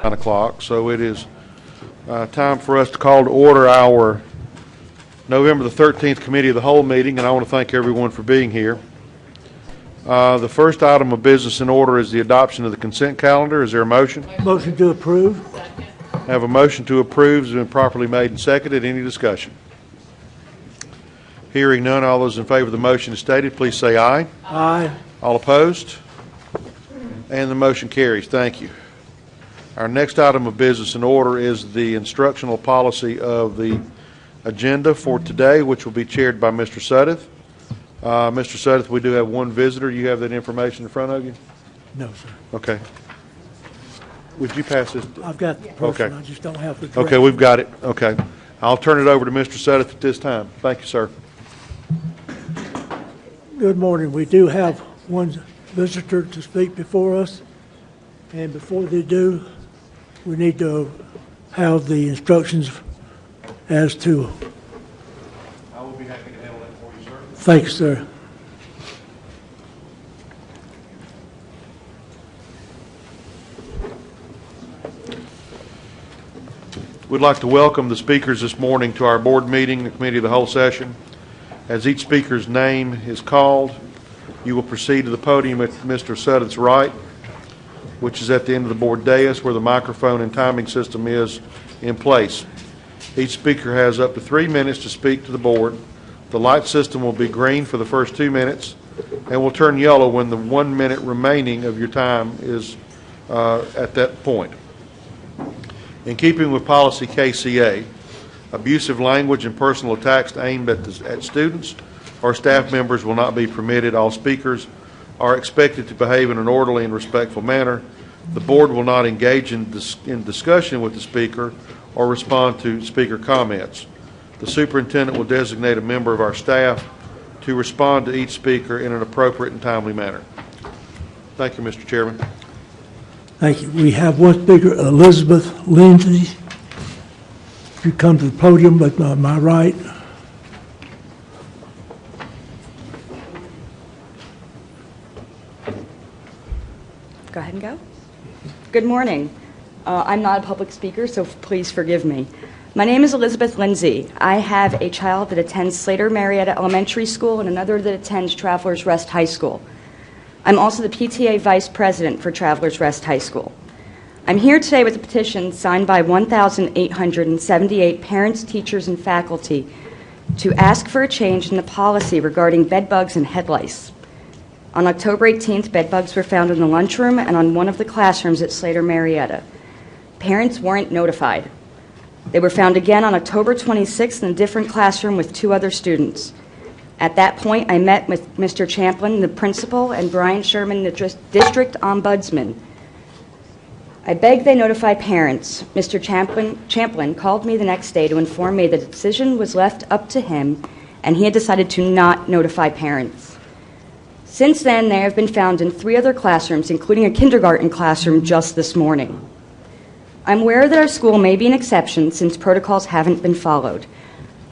9 o'clock, so it is time for us to call to order our November the 13th Committee of the Whole meeting, and I want to thank everyone for being here. The first item of business in order is the adoption of the consent calendar. Is there a motion? Motion to approve. I have a motion to approve. Has been properly made and seconded. Any discussion? Hearing none, all those in favor of the motion as stated, please say aye. Aye. All opposed? And the motion carries. Thank you. Our next item of business in order is the instructional policy of the agenda for today, which will be chaired by Mr. Suddeth. Mr. Suddeth, we do have one visitor. You have that information in front of you? No, sir. Okay. Would you pass this? I've got the person. Okay. I just don't have the Okay, direction. we've got it. Okay. I'll turn it over to Mr. Suddeth at this time. Thank you, sir. Good morning. We do have one visitor to speak before us. And before they do, we need to have the instructions as to. I will be happy to handle that for you, sir. Thanks, sir. We'd like to welcome the speakers this morning to our board meeting, the Committee of the Whole session. As each speaker's name is called, you will proceed to the podium at Mr. Suddeth's right, which is at the end of the board dais where the microphone and timing system is in place. Each speaker has up to 3 minutes to speak to the board. The light system will be green for the first 2 minutes and will turn yellow when the 1 minute remaining of your time is at that point. In keeping with policy KCA, abusive language and personal attacks aimed at students or staff members will not be permitted. All speakers are expected to behave in an orderly and respectful manner. The board will not engage in discussion with the speaker or respond to speaker comments. The superintendent will designate a member of our staff to respond to each speaker in an appropriate and timely manner. Thank you, Mr. Chairman. Thank you. We have one speaker, Elizabeth Lindsay. If you come to the podium at my right. Go ahead and go. Good morning. I'm not a public speaker, so please forgive me. My name is Elizabeth Lindsay. I have a child that attends Slater Marietta Elementary School and another that attends Travelers Rest High School. I'm also the PTA Vice President for Travelers Rest High School. I'm here today with a petition signed by 1,878 parents, teachers, and faculty to ask for a change in the policy regarding bed bugs and head lice. On October 18th, bed bugs were found in the lunchroom and on one of the classrooms at Slater Marietta. Parents weren't notified. They were found again on October 26th in a different classroom with 2 other students. At that point, I met with Mr. Champlin, the principal, and Brian Sherman, the district ombudsman. I begged they notify parents. Mr. Champlin called me the next day to inform me the decision was left up to him, and he had decided to not notify parents. Since then, they have been found in 3 other classrooms, including a kindergarten classroom just this morning. I'm aware that our school may be an exception since protocols haven't been followed.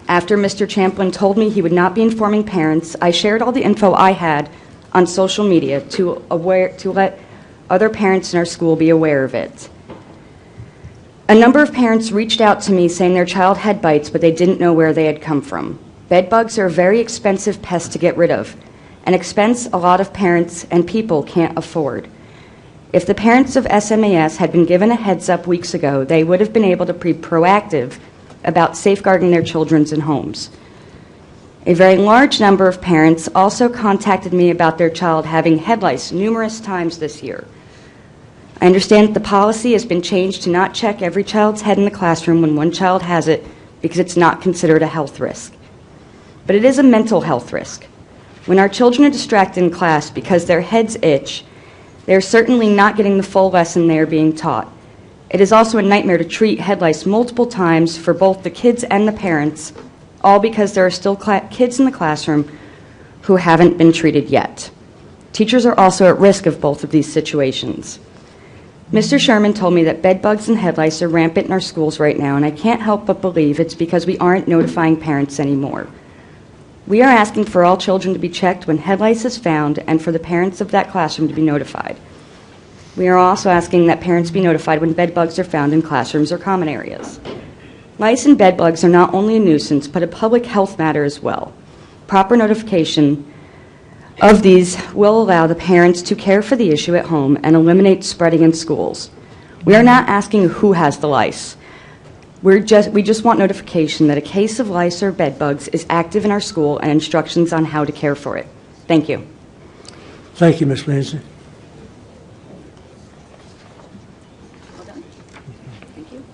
After Mr. Champlin told me he would not be informing parents, I shared all the info I had on social media to let other parents in our school be aware of it. A number of parents reached out to me saying their child had bites, but they didn't know where they had come from. Bed bugs are a very expensive pest to get rid of, an expense a lot of parents and people can't afford. If the parents of SMAS had been given a heads up weeks ago, they would have been able to be proactive about safeguarding their children's and homes. A very large number of parents also contacted me about their child having head lice numerous times this year. I understand that the policy has been changed to not check every child's head in the classroom when one child has it because it's not considered a health risk. But it is a mental health risk. When our children are distracted in class because their heads itch, they're certainly not getting the full lesson they are being taught. It is also a nightmare to treat head lice multiple times for both the kids and the parents, all because there are still kids in the classroom who haven't been treated yet. Teachers are also at risk of both of these situations. Mr. Sherman told me that bed bugs and head lice are rampant in our schools right now, and I can't help but believe it's because we aren't notifying parents anymore. We are asking for all children to be checked when head lice is found and for the parents of that classroom to be notified. We are also asking that parents be notified when bed bugs are found in classrooms or common areas. Lice and bed bugs are not only a nuisance, but a public health matter as well. Proper notification of these will allow the parents to care for the issue at home and eliminate spreading in schools. We are not asking who has the lice. We just want notification that a case of lice or bed bugs is active in our school and instructions on how to care for it. Thank you. Thank you, Ms. Lindsay. All done? Thank you.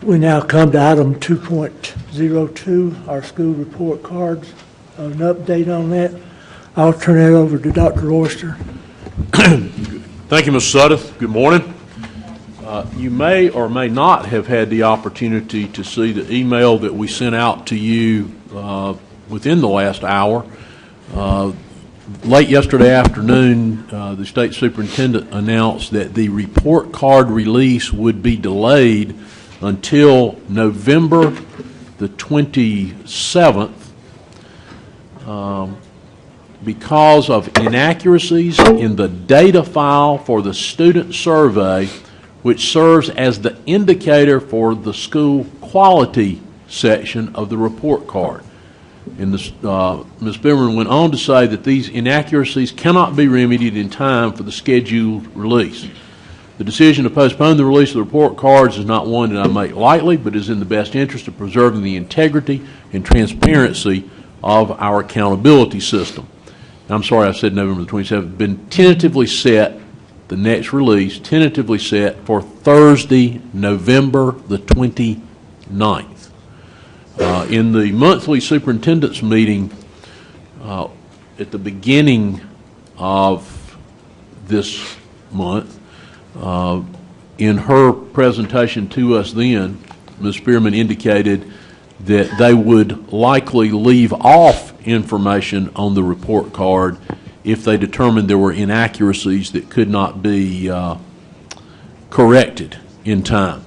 We now come to item 2.02, our school report cards. An update on that. I'll turn it over to Dr. Oyster. Thank you, Mr. Sudduth. Good morning. You may or may not have had the opportunity to see the email that we sent out to you within the last hour. Late yesterday afternoon, the state superintendent announced that the report card release would be delayed until November the 27th because of inaccuracies in the data file for the student survey, which serves as the indicator for the school quality section of the report card. And Ms. Bimmerman went on to say that these inaccuracies cannot be remedied in time for the scheduled release. The decision to postpone the release of the report cards is not one that I make lightly, but is in the best interest of preserving the integrity and transparency of our accountability system. I'm sorry I said November the 27th. Been tentatively set, the next release, tentatively set for Thursday, November the 29th. In the monthly superintendent's meeting at the beginning of this month, in her presentation to us then, Ms. Spearman indicated that they would likely leave off information on the report card if they determined there were inaccuracies that could not be corrected in time.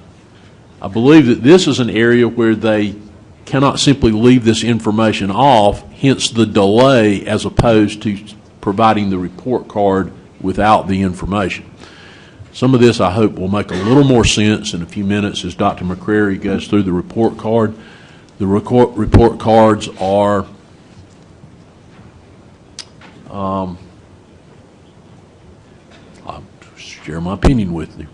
I believe that this is an area where they cannot simply leave this information off, hence the delay as opposed to providing the report card without the information. Some of this, I hope, will make a little more sense in a few minutes as Dr. McCrary goes through the report card. The report cards are I'll share my opinion with you,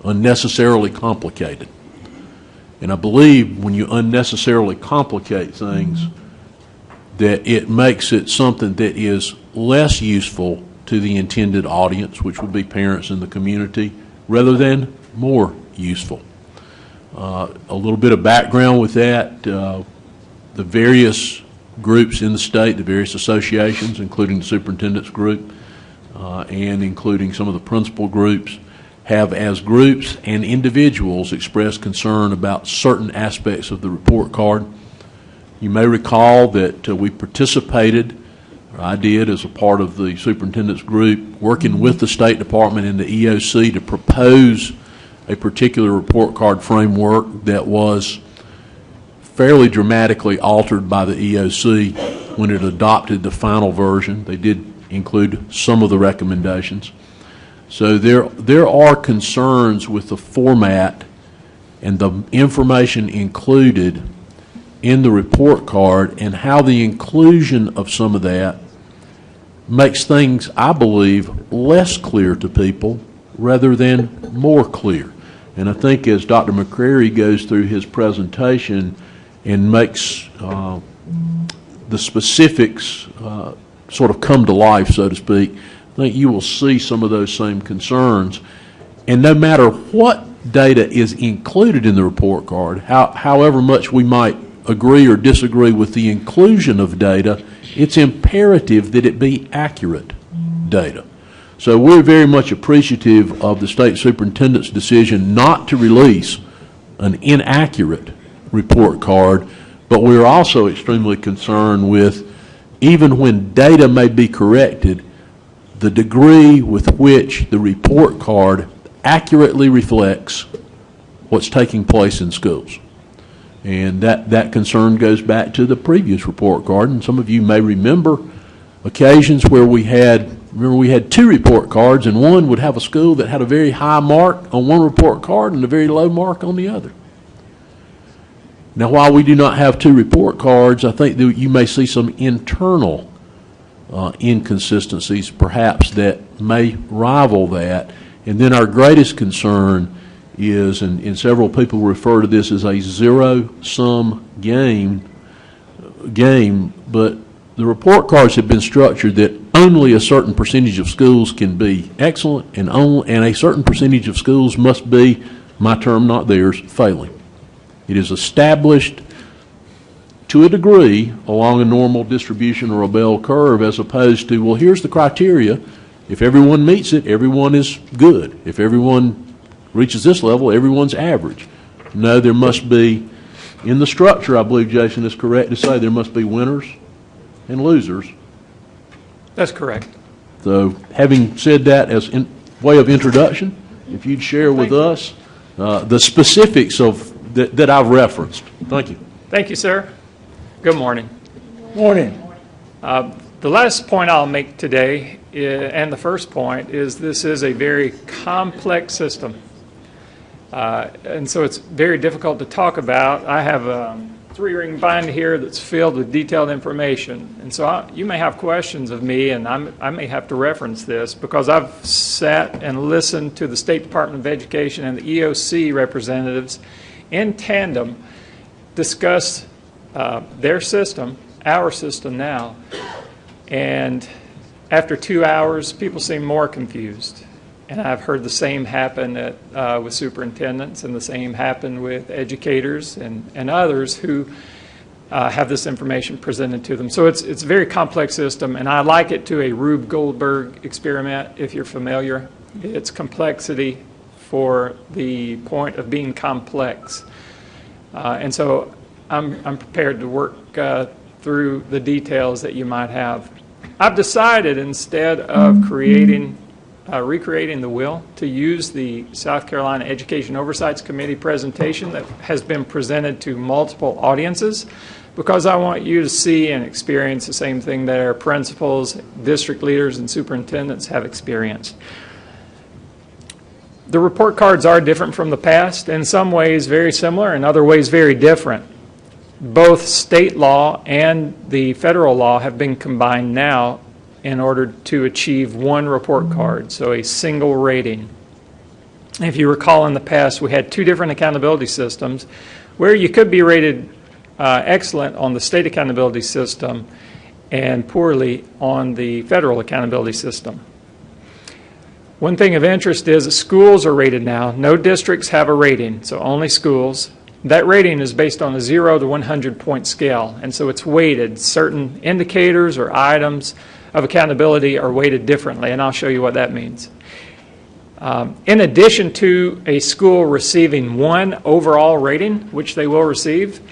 unnecessarily complicated. And I believe when you unnecessarily complicate things, that it makes it something that is less useful to the intended audience, which would be parents in the community, rather than more useful. A little bit of background with that, the various groups in the state, the various associations, including the superintendent's group and including some of the principal groups, have as groups and individuals expressed concern about certain aspects of the report card. You may recall that we participated, or I did as a part of the superintendent's group, working with the State Department and the EOC to propose a particular report card framework that was fairly dramatically altered by the EOC when it adopted the final version. They did include some of the recommendations. So there are concerns with the format and the information included in the report card and how the inclusion of some of that makes things, I believe, less clear to people rather than more clear. And I think as Dr. McCrary goes through his presentation and makes the specifics sort of come to life, so to speak, I think you will see some of those same concerns. And no matter what data is included in the report card, however much we might agree or disagree with the inclusion of data, it's imperative that it be accurate data. So we're very much appreciative of the state superintendent's decision not to release an inaccurate report card, but we're also extremely concerned with, even when data may be corrected, the degree with which the report card accurately reflects what's taking place in schools. And that concern goes back to the previous report card, and some of you may remember occasions where we had 2 report cards, and one would have a school that had a very high mark on one report card and a very low mark on the other. Now, while we do not have 2 report cards, I think that you may see some internal inconsistencies, perhaps, that may rival that. And then our greatest concern is, and several people refer to this as a zero-sum game, but the report cards have been structured that only a certain percentage of schools can be excellent, and a certain percentage of schools must be, my term, not theirs, failing. It is established to a degree along a normal distribution or a bell curve, as opposed to, well, here's the criteria. If everyone meets it, everyone is good. If everyone reaches this level, everyone's average. No, there must be, in the structure, I believe Jason is correct to say, there must be winners and losers. That's correct. So, having said that as in way of introduction, if you'd share with us the specifics of that I've referenced. Thank you. Thank you, sir. Good morning. Morning. The last point I'll make today, and the first point, is this is a very complex system. And so it's very difficult to talk about. I have a 3-ring binder here that's filled with detailed information. And so you may have questions of me, and I may have to reference this, because I've sat and listened to the State Department of Education and the EOC representatives in tandem discuss their system, our system now, and after 2 hours, people seem more confused. And I've heard the same happen with superintendents, and the same happen with educators and others who have this information presented to them. So it's a very complex system, and I like it to a Rube Goldberg experiment, if you're familiar. It's complexity for the point of being complex. And so I'm prepared to work through the details that you might have. I've decided, instead of recreating the wheel, to use the South Carolina Education Oversight Committee presentation that has been presented to multiple audiences, because I want you to see and experience the same thing that our principals, district leaders, and superintendents have experienced. The report cards are different from the past, in some ways very similar, in other ways very different. Both state law and the federal law have been combined now in order to achieve one report card, so a single rating. If you recall, in the past, we had 2 different accountability systems where you could be rated excellent on the state accountability system and poorly on the federal accountability system. One thing of interest is that schools are rated now. No districts have a rating, so only schools. That rating is based on a 0 to 100 point scale, and so it's weighted. Certain indicators or items of accountability are weighted differently, and I'll show you what that means. In addition to a school receiving 1 overall rating, which they will receive,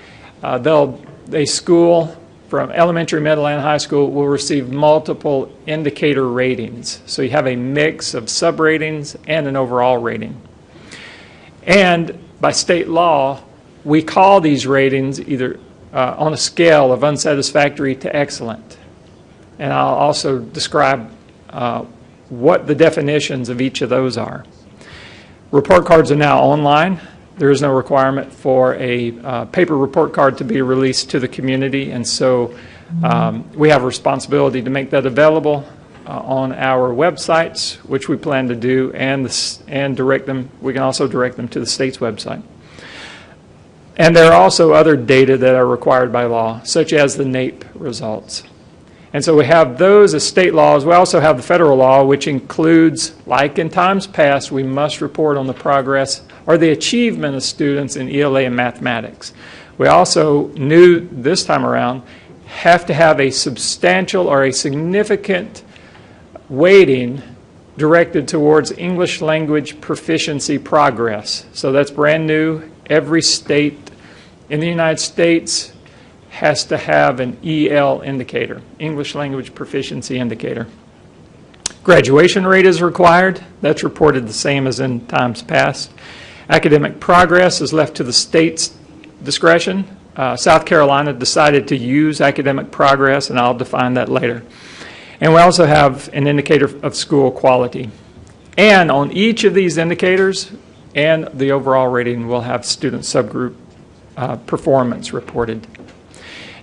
a school from elementary, middle, and high school will receive multiple indicator ratings. So you have a mix of sub-ratings and an overall rating. And by state law, we call these ratings either on a scale of unsatisfactory to excellent. And I'll also describe what the definitions of each of those are. Report cards are now online. There is no requirement for a paper report card to be released to the community, and so we have a responsibility to make that available on our websites, which we plan to do, and direct them. We can also direct them to the state's website. And there are also other data that are required by law, such as the NAEP results. And so we have those as state laws. We also have the federal law, which includes, like in times past, we must report on the progress or the achievement of students in ELA and mathematics. We also, new this time around, have to have a substantial or a significant weighting directed towards English language proficiency progress. So that's brand new. Every state in the United States has to have an EL indicator, English language proficiency indicator. Graduation rate is required. That's reported the same as in times past. Academic progress is left to the state's discretion. South Carolina decided to use academic progress, and I'll define that later. And we also have an indicator of school quality. And on each of these indicators and the overall rating, we'll have student subgroup performance reported.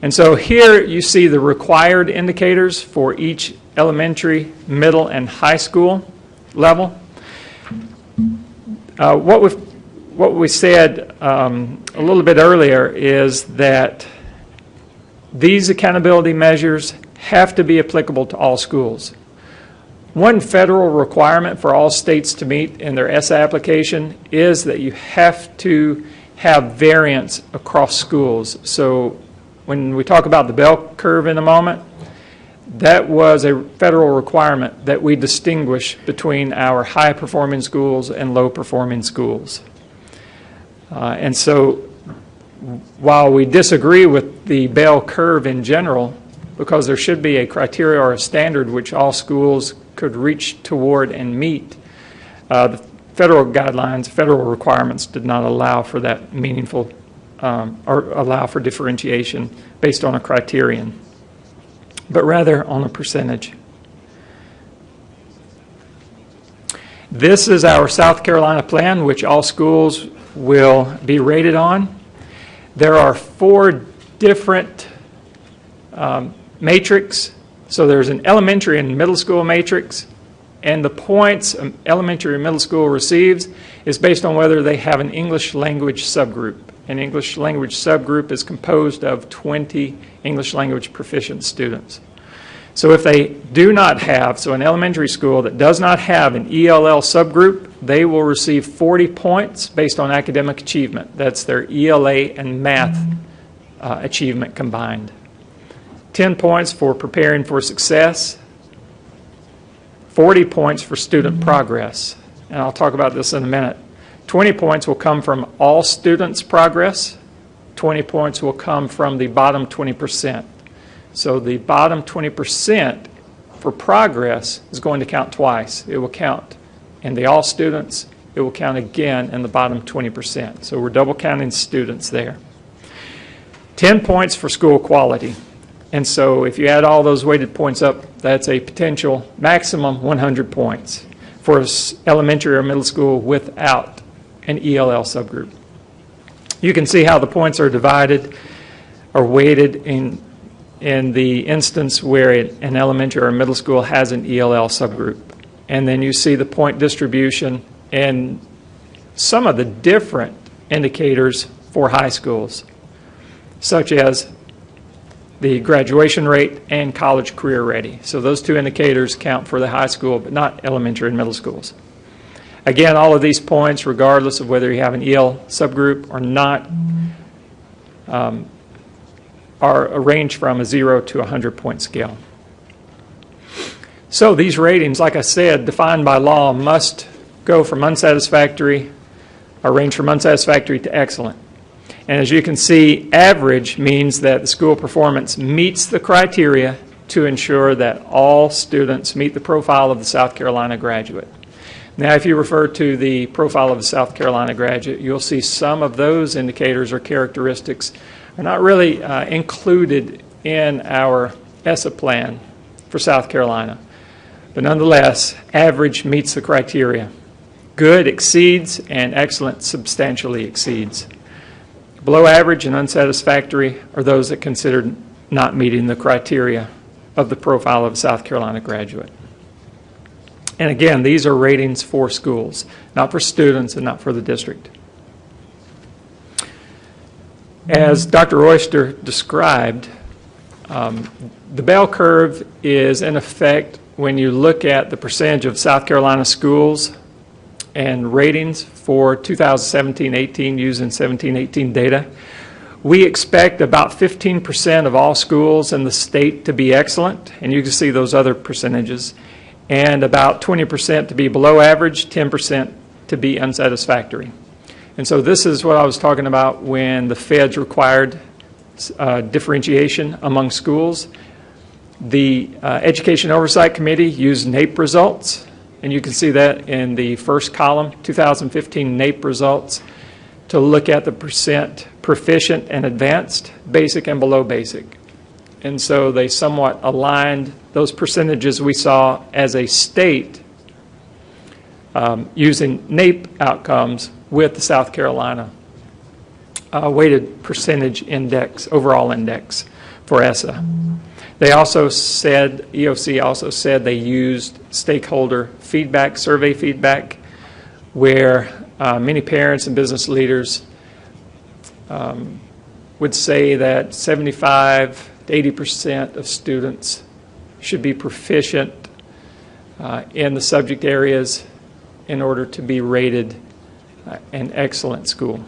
And so here you see the required indicators for each elementary, middle, and high school level. What we said a little bit earlier is that these accountability measures have to be applicable to all schools. One federal requirement for all states to meet in their ESSA application is that you have to have variance across schools. So when we talk about the bell curve in a moment, that was a federal requirement that we distinguish between our high-performing schools and low-performing schools. And so while we disagree with the bell curve in general, because there should be a criteria or a standard which all schools could reach toward and meet, the federal guidelines, federal requirements did not allow for that meaningful or allow for differentiation based on a criterion, but rather on a percentage. This is our South Carolina plan, which all schools will be rated on. There are 4 different matrix. So there's an elementary and middle school matrix, and the points elementary and middle school receives is based on whether they have an English language subgroup. An English language subgroup is composed of 20 English language proficient students. So if they do not have, so an elementary school that does not have an ELL subgroup, they will receive 40 points based on academic achievement. That's their ELA and math achievement combined. 10 points for preparing for success, 40 points for student progress, and I'll talk about this in a minute. 20 points will come from all students' progress, 20 points will come from the bottom 20%. So the bottom 20% for progress is going to count twice. It will count in the all students, it will count again in the bottom 20%. So we're double counting students there. 10 points for school quality. And so if you add all those weighted points up, that's a potential maximum 100 points for elementary or middle school without an ELL subgroup. You can see how the points are divided or weighted in the instance where an elementary or middle school has an ELL subgroup. And then you see the point distribution and some of the different indicators for high schools, such as the graduation rate and college career ready. So those 2 indicators count for the high school, but not elementary and middle schools. Again, all of these points, regardless of whether you have an EL subgroup or not, are arranged from a 0 to 100 point scale. So these ratings, like I said, defined by law, must go from unsatisfactory, or range from unsatisfactory to excellent. And as you can see, average means that the school performance meets the criteria to ensure that all students meet the profile of the South Carolina graduate. Now, if you refer to the profile of the South Carolina graduate, you'll see some of those indicators or characteristics are not really included in our ESSA plan for South Carolina. But nonetheless, average meets the criteria. Good exceeds, and excellent substantially exceeds. Below average and unsatisfactory are those that considered not meeting the criteria of the profile of a South Carolina graduate. And again, these are ratings for schools, not for students and not for the district. As Dr. Royster described, the bell curve is in effect when you look at the percentage of South Carolina schools and ratings for 2017-18 using 17-18 data. We expect about 15% of all schools in the state to be excellent, and you can see those other percentages, and about 20% to be below average, 10% to be unsatisfactory. And so this is what I was talking about when the feds required differentiation among schools. The Education Oversight Committee used NAEP results, and you can see that in the first column, 2015 NAEP results, to look at the percent proficient and advanced, basic and below basic. and so they somewhat aligned those percentages we saw as a state using NAEP outcomes with the South Carolina weighted percentage index, overall index for ESSA. They also said, EOC also said they used stakeholder feedback, survey feedback, where many parents and business leaders would say that 75 to 80% of students should be proficient in the subject areas in order to be rated an excellent school.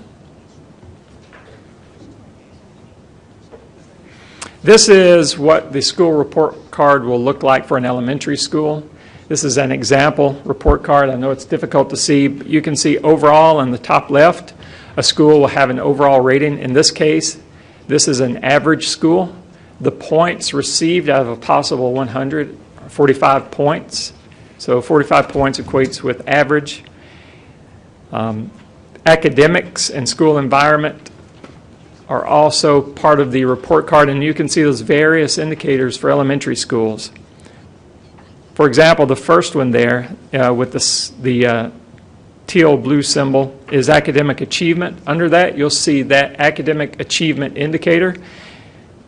This is what the school report card will look like for an elementary school. This is an example report card. I know it's difficult to see, but you can see overall on the top left, a school will have an overall rating. In this case, this is an average school. The points received out of a possible 100 are 45 points. So 45 points equates with average. Academics and school environment are also part of the report card, and you can see those various indicators for elementary schools. For example, the first one there with the teal blue symbol is academic achievement. Under that, you'll see that academic achievement indicator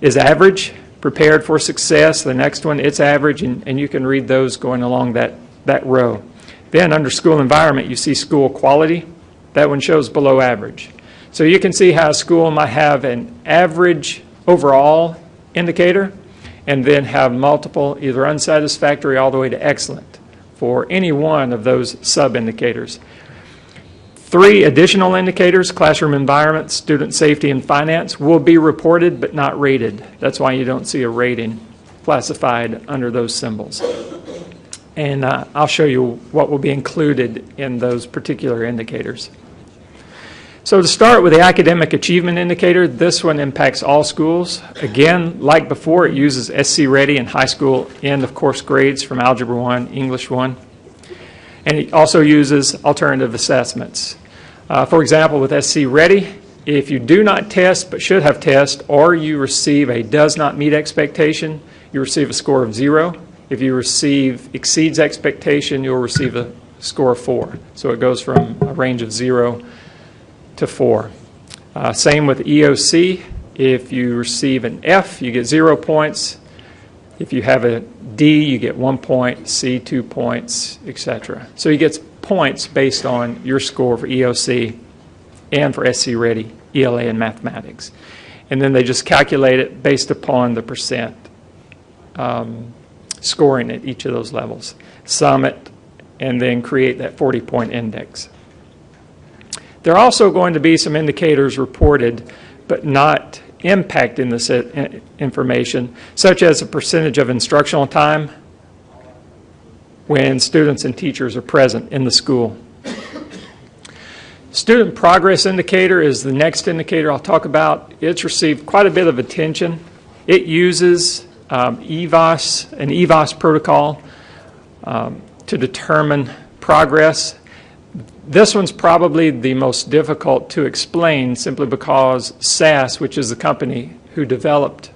is average, prepared for success. The next one, it's average, and you can read those going along that row. Then under school environment, you see school quality. That one shows below average. So you can see how a school might have an average overall indicator and then have multiple, either unsatisfactory all the way to excellent for any one of those sub-indicators. 3 additional indicators, classroom environment, student safety, and finance, will be reported but not rated. That's why you don't see a rating classified under those symbols. And I'll show you what will be included in those particular indicators. So to start with the academic achievement indicator, this one impacts all schools. Again, like before, it uses SC Ready and high school end of course grades from Algebra 1, English 1. And it also uses alternative assessments. For example, with SC Ready, if you do not test but should have test, or you receive a does not meet expectation, you receive a score of 0. If you receive exceeds expectation, you'll receive a score of 4. So it goes from a range of 0 to 4. Same with EOC. If you receive an F, you get 0 points. If you have a D, you get 1 point, C 2 points, etc. So you get points based on your score for EOC and for SC Ready, ELA, and mathematics. And then they just calculate it based upon the percent scoring at each of those levels, sum it, and then create that 40-point index. There are also going to be some indicators reported but not impacting this information, such as a percentage of instructional time when students and teachers are present in the school. Student progress indicator is the next indicator I'll talk about. It's received quite a bit of attention. It uses an EVOS protocol to determine progress. This one's probably the most difficult to explain simply because SAS, which is the company who developed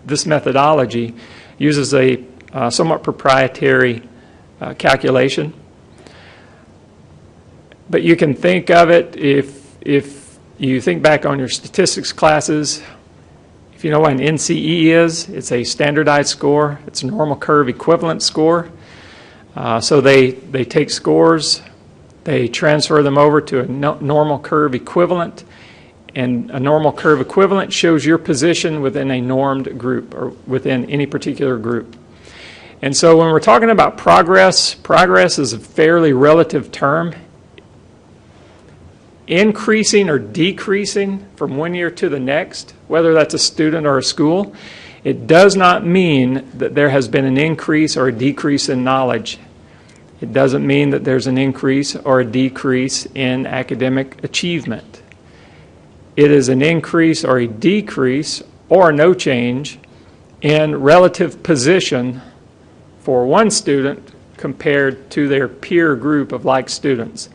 this methodology, uses a somewhat proprietary calculation. But you can think of it, if you think back on your statistics classes, if you know what an NCE is, it's a standardized score. It's a normal curve equivalent score. So they take scores, they transfer them over to a normal curve equivalent, and a normal curve equivalent shows your position within a normed group or within any particular group. And so when we're talking about progress, progress is a fairly relative term. Increasing or decreasing from one year to the next, whether that's a student or a school, it does not mean that there has been an increase or a decrease in knowledge. It doesn't mean that there's an increase or a decrease in academic achievement. It is an increase or a decrease or no change in relative position for one student compared to their peer group of like students.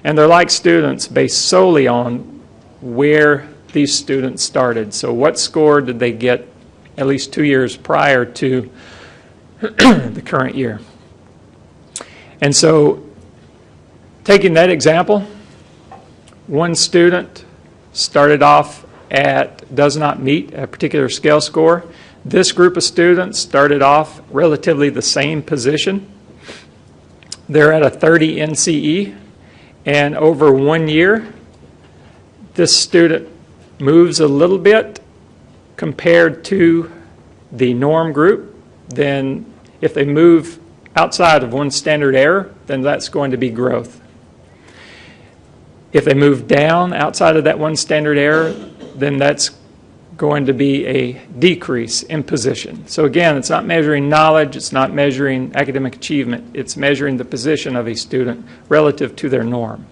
And they're like students based solely on where these students started. So what score did they get at least 2 years prior to the current year? And so taking that example, one student started off does not meet a particular scale score. This group of students started off relatively the same position. They're at a 30 NCE, and over 1 year, this student moves a little bit compared to the norm group. Then if they move outside of one standard error, then that's going to be growth. If they move down outside of that one standard error, then that's going to be a decrease in position. So again, it's not measuring knowledge, it's not measuring academic achievement, it's measuring the position of a student relative to their norm.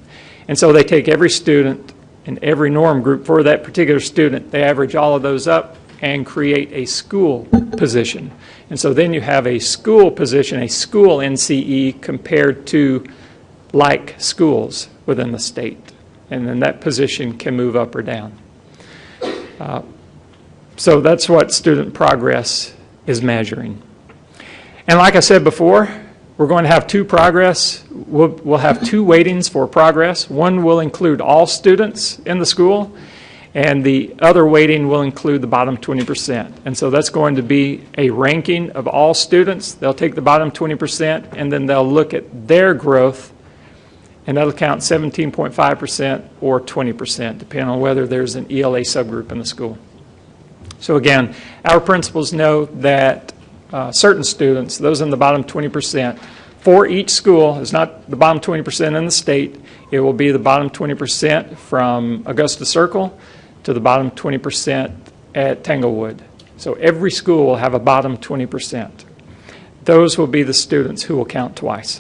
And so they take every student and every norm group for that particular student, they average all of those up and create a school position. And so then you have a school position, a school NCE compared to like schools within the state. And then that position can move up or down. So that's what student progress is measuring. And like I said before, we're going to have two progress. We'll have two weightings for progress. One will include all students in the school, and the other weighting will include the bottom 20%. And so that's going to be a ranking of all students. They'll take the bottom 20%, and then they'll look at their growth, and that'll count 17.5% or 20%, depending on whether there's an ELA subgroup in the school. So again, our principals know that certain students, those in the bottom 20%, for each school, it's not the bottom 20% in the state, it will be the bottom 20% from Augusta Circle to the bottom 20% at Tanglewood. So every school will have a bottom 20%. Those will be the students who will count twice.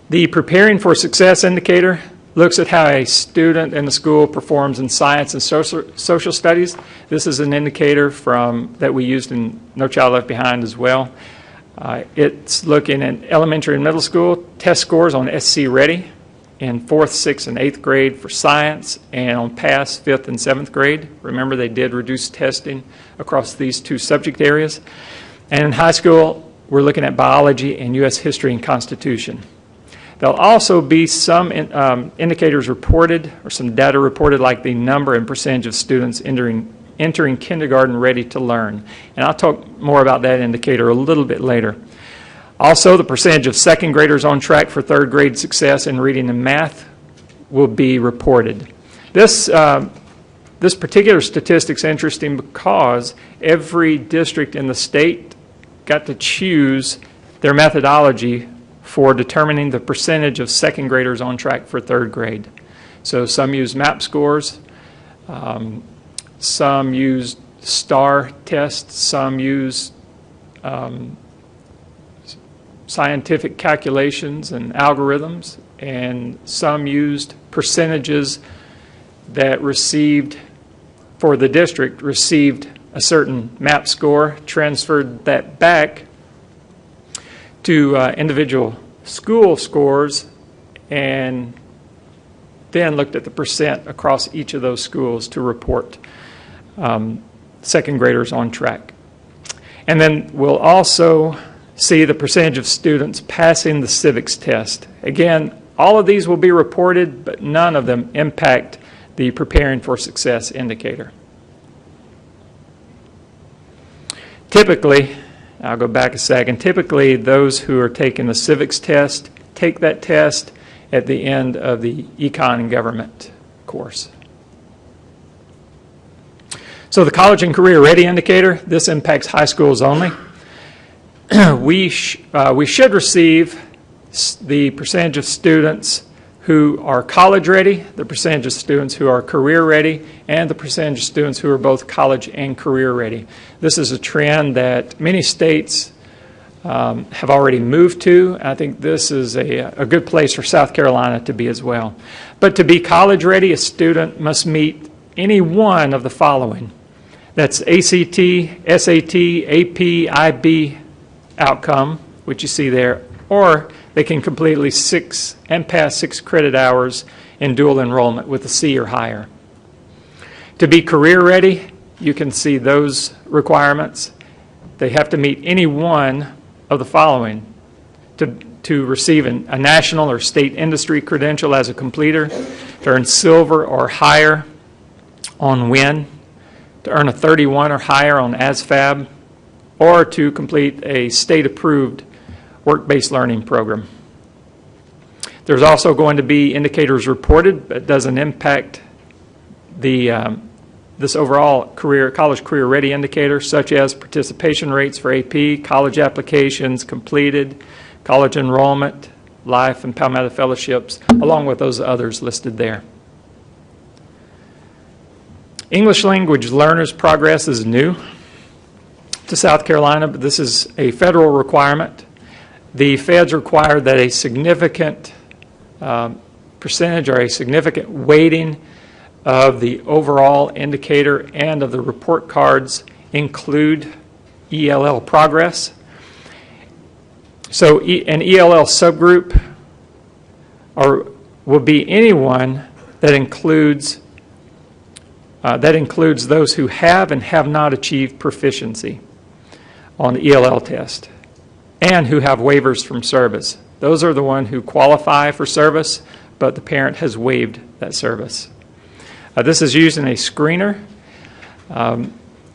The Preparing for Success indicator looks at how a student in the school performs in science and social studies. This is an indicator that we used in No Child Left Behind as well. It's looking at elementary and middle school test scores on SC Ready in 4th, 6th, and 8th grade for science, and on PASS 5th and 7th grade. Remember, they did reduce testing across these two subject areas. And in high school, we're looking at biology and U.S. history and Constitution. There'll also be some indicators reported, or some data reported, like the number and percentage of students entering kindergarten ready to learn. And I'll talk more about that indicator a little bit later. Also, the percentage of second graders on track for third grade success in reading and math will be reported. This particular statistic's interesting because every district in the state got to choose their methodology for determining the percentage of second graders on track for third grade. So some used MAP scores, some used STAR tests, some used scientific calculations and algorithms, and some used percentages that received, for the district, received a certain MAP score, transferred that back to individual school scores, and then looked at the percent across each of those schools to report second graders on track. And then we'll also see the percentage of students passing the civics test. Again, all of these will be reported, but none of them impact the Preparing for Success indicator. Typically, I'll go back a second. Typically, those who are taking the civics test take that test at the end of the Econ and Government course. So the College and Career Ready indicator, this impacts high schools only. We should receive the percentage of students who are college ready, the percentage of students who are career ready, and the percentage of students who are both college and career ready. This is a trend that many states have already moved to. I think this is a good place for South Carolina to be as well. But to be college ready, a student must meet any one of the following. That's ACT, SAT, AP, IB outcome, which you see there, or they can complete 6 and pass 6 credit hours in dual enrollment with a C or higher. To be career ready, you can see those requirements. They have to meet any one of the following: to receive a national or state industry credential as a completer, to earn silver or higher on WIN, to earn a 31 or higher on ASFAB, or to complete a state-approved work-based learning program. There's also going to be indicators reported, but it doesn't impact this overall college career ready indicator, such as participation rates for AP, college applications completed, college enrollment, life and Palmetto fellowships, along with those others listed there. English language learners progress is new to South Carolina, but this is a federal requirement. The feds require that a significant percentage or a significant weighting of the overall indicator and of the report cards include ELL progress. So an ELL subgroup will be anyone that includes those who have and have not achieved proficiency on the ELL test and who have waivers from service. Those are the ones who qualify for service, but the parent has waived that service. This is using a screener. To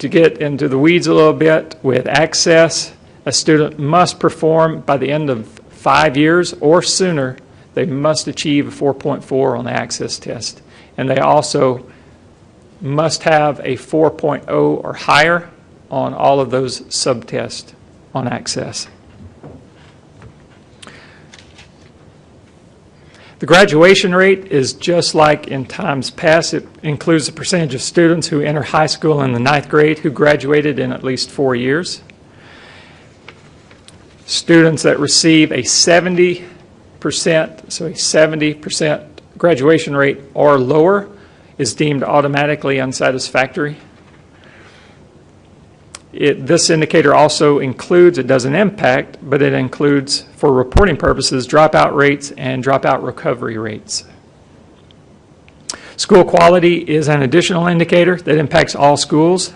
get into the weeds a little bit, with Access, a student must perform by the end of 5 years or sooner. They must achieve a 4.4 on the Access test. And they also must have a 4.0 or higher on all of those subtests on Access. The graduation rate is just like in times past. It includes the percentage of students who enter high school in the 9th grade who graduated in at least 4 years. Students that receive a 70%, so a 70% graduation rate or lower is deemed automatically unsatisfactory. This indicator also includes, it doesn't impact, but it includes, for reporting purposes, dropout rates and dropout recovery rates. School quality is an additional indicator that impacts all schools.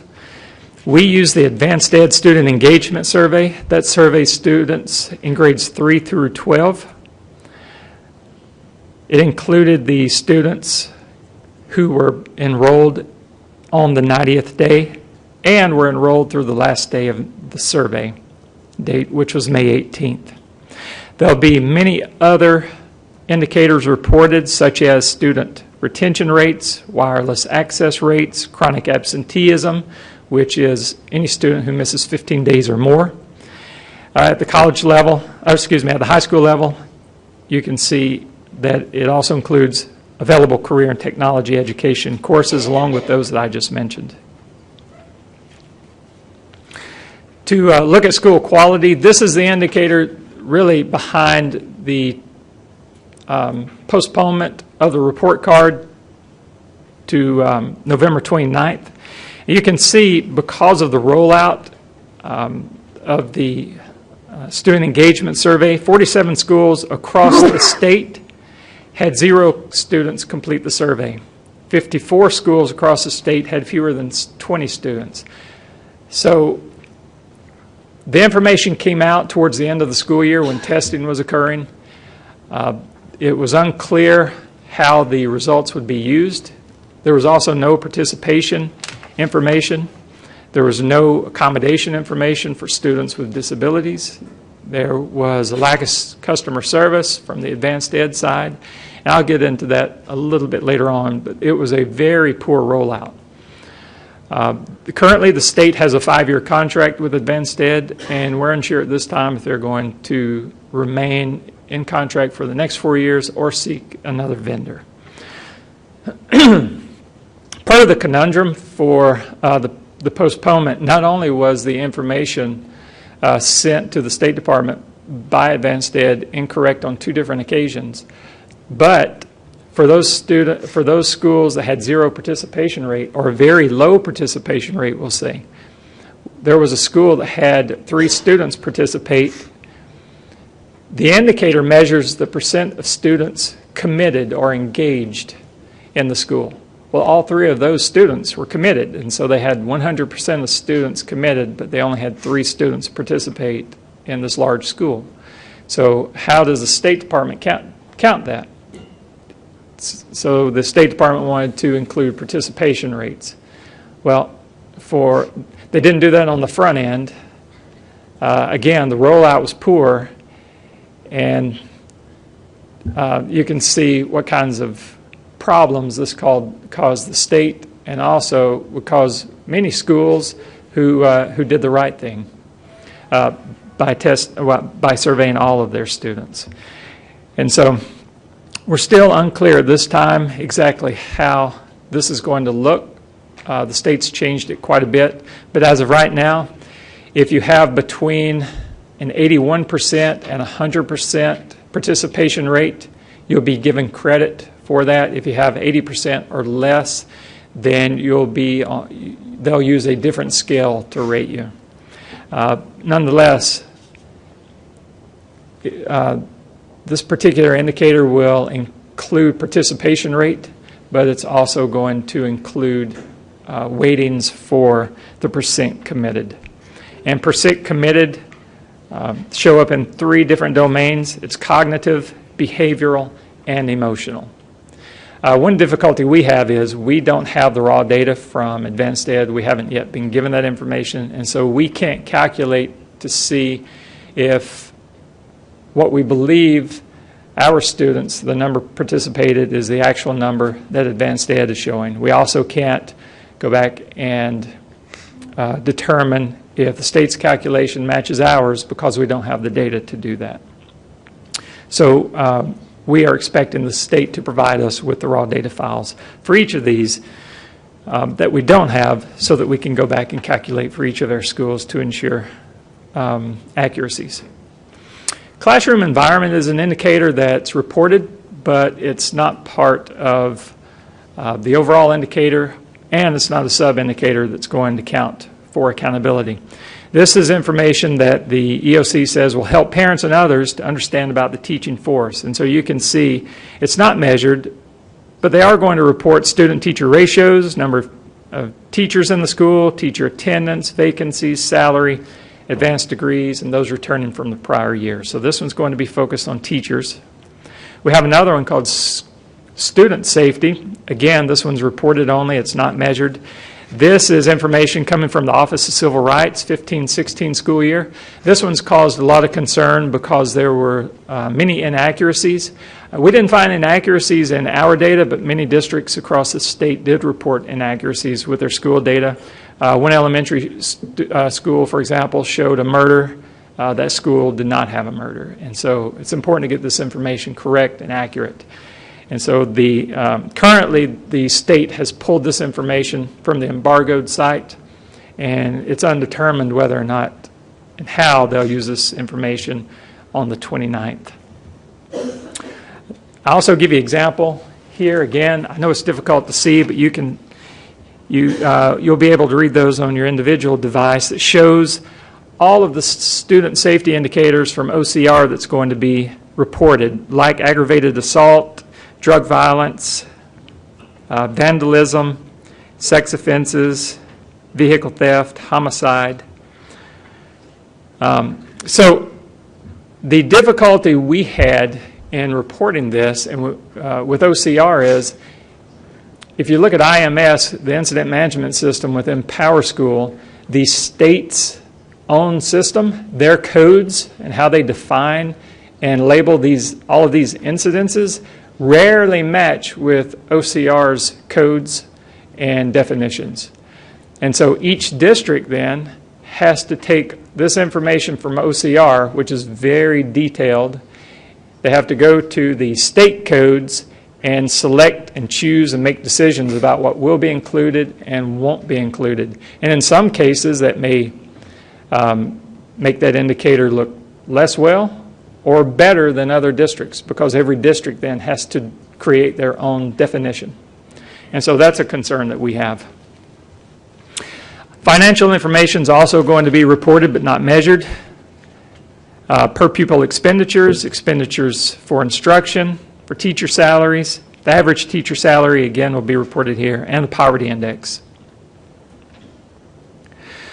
We use the Advanced Ed Student Engagement Survey that surveys students in grades 3 through 12. It included the students who were enrolled on the 90th day and were enrolled through the last day of the survey date, which was May 18th. There'll be many other indicators reported, such as student retention rates, wireless access rates, chronic absenteeism, which is any student who misses 15 days or more. At the college level, at the high school level, you can see that it also includes available career and technology education courses, along with those that I just mentioned. To look at school quality, this is the indicator really behind the postponement of the report card to November 29th. You can see, because of the rollout of the student engagement survey, 47 schools across the state had 0 students complete the survey. 54 schools across the state had fewer than 20 students. So the information came out towards the end of the school year when testing was occurring. It was unclear how the results would be used. There was also no participation information. There was no accommodation information for students with disabilities. There was a lack of customer service from the advanced ed side. And I'll get into that a little bit later on, but it was a very poor rollout. Currently, the state has a 5-year contract with Advanced Ed, and we're unsure at this time if they're going to remain in contract for the next 4 years or seek another vendor. Part of the conundrum for the postponement not only was the information sent to the State Department by Advanced Ed incorrect on 2 different occasions, but for those schools that had 0 participation rate, or a very low participation rate, we'll say, there was a school that had 3 students participate The indicator measures the percent of students committed or engaged in the school. Well, all three of those students were committed, and so they had 100% of students committed, but they only had 3 students participate in this large school. So how does the State Department count that? So the State Department wanted to include participation rates. Well, they didn't do that on the front end. Again, the rollout was poor, and you can see what kinds of problems this caused the state, and also would cause many schools who did the right thing by surveying all of their students. And so we're still unclear this time exactly how this is going to look. The state's changed it quite a bit, but as of right now, if you have between an 81% and 100% participation rate, you'll be given credit for that. If you have 80% or less, then they'll use a different scale to rate you. Nonetheless, this particular indicator will include participation rate, but it's also going to include weightings for the percent committed. And percent committed show up in 3 different domains. It's cognitive, behavioral, and emotional. One difficulty we have is we don't have the raw data from Advanced Ed. We haven't yet been given that information, and so we can't calculate to see if what we believe our students, the number participated, is the actual number that Advanced Ed is showing. We also can't go back and determine if the state's calculation matches ours because we don't have the data to do that. So we are expecting the state to provide us with the raw data files for each of these that we don't have, so that we can go back and calculate for each of our schools to ensure accuracies. Classroom environment is an indicator that's reported, but it's not part of the overall indicator, and it's not a sub-indicator that's going to count for accountability. This is information that the EOC says will help parents and others to understand about the teaching force. And so you can see it's not measured, but they are going to report student-teacher ratios, number of teachers in the school, teacher attendance, vacancies, salary, advanced degrees, and those returning from the prior year. So this one's going to be focused on teachers. We have another one called student safety. Again, this one's reported only. It's not measured. This is information coming from the Office of Civil Rights, 15-16 school year. This one's caused a lot of concern because there were many inaccuracies. We didn't find inaccuracies in our data, but many districts across the state did report inaccuracies with their school data. One elementary school, for example, showed a murder. That school did not have a murder. And so it's important to get this information correct and accurate. And so currently the state has pulled this information from the embargoed site, and it's undetermined whether or not and how they'll use this information on the 29th. I'll also give you an example here. Again, I know it's difficult to see, but you'll be able to read those on your individual device. That shows all of the student safety indicators from OCR that's going to be reported, like aggravated assault, drug violence, vandalism, sex offenses, vehicle theft, homicide. So the difficulty we had in reporting this and with OCR is, if you look at IMS, the Incident Management System within PowerSchool, the state's own system, their codes and how they define and label all of these incidences rarely match with OCR's codes and definitions. And so each district then has to take this information from OCR, which is very detailed. They have to go to the state codes and select and choose and make decisions about what will be included and won't be included. And in some cases that may make that indicator look less well or better than other districts, because every district then has to create their own definition. And so that's a concern that we have. Financial information is also going to be reported but not measured. Per pupil expenditures, expenditures for instruction, for teacher salaries. The average teacher salary, again, will be reported here, and the poverty index.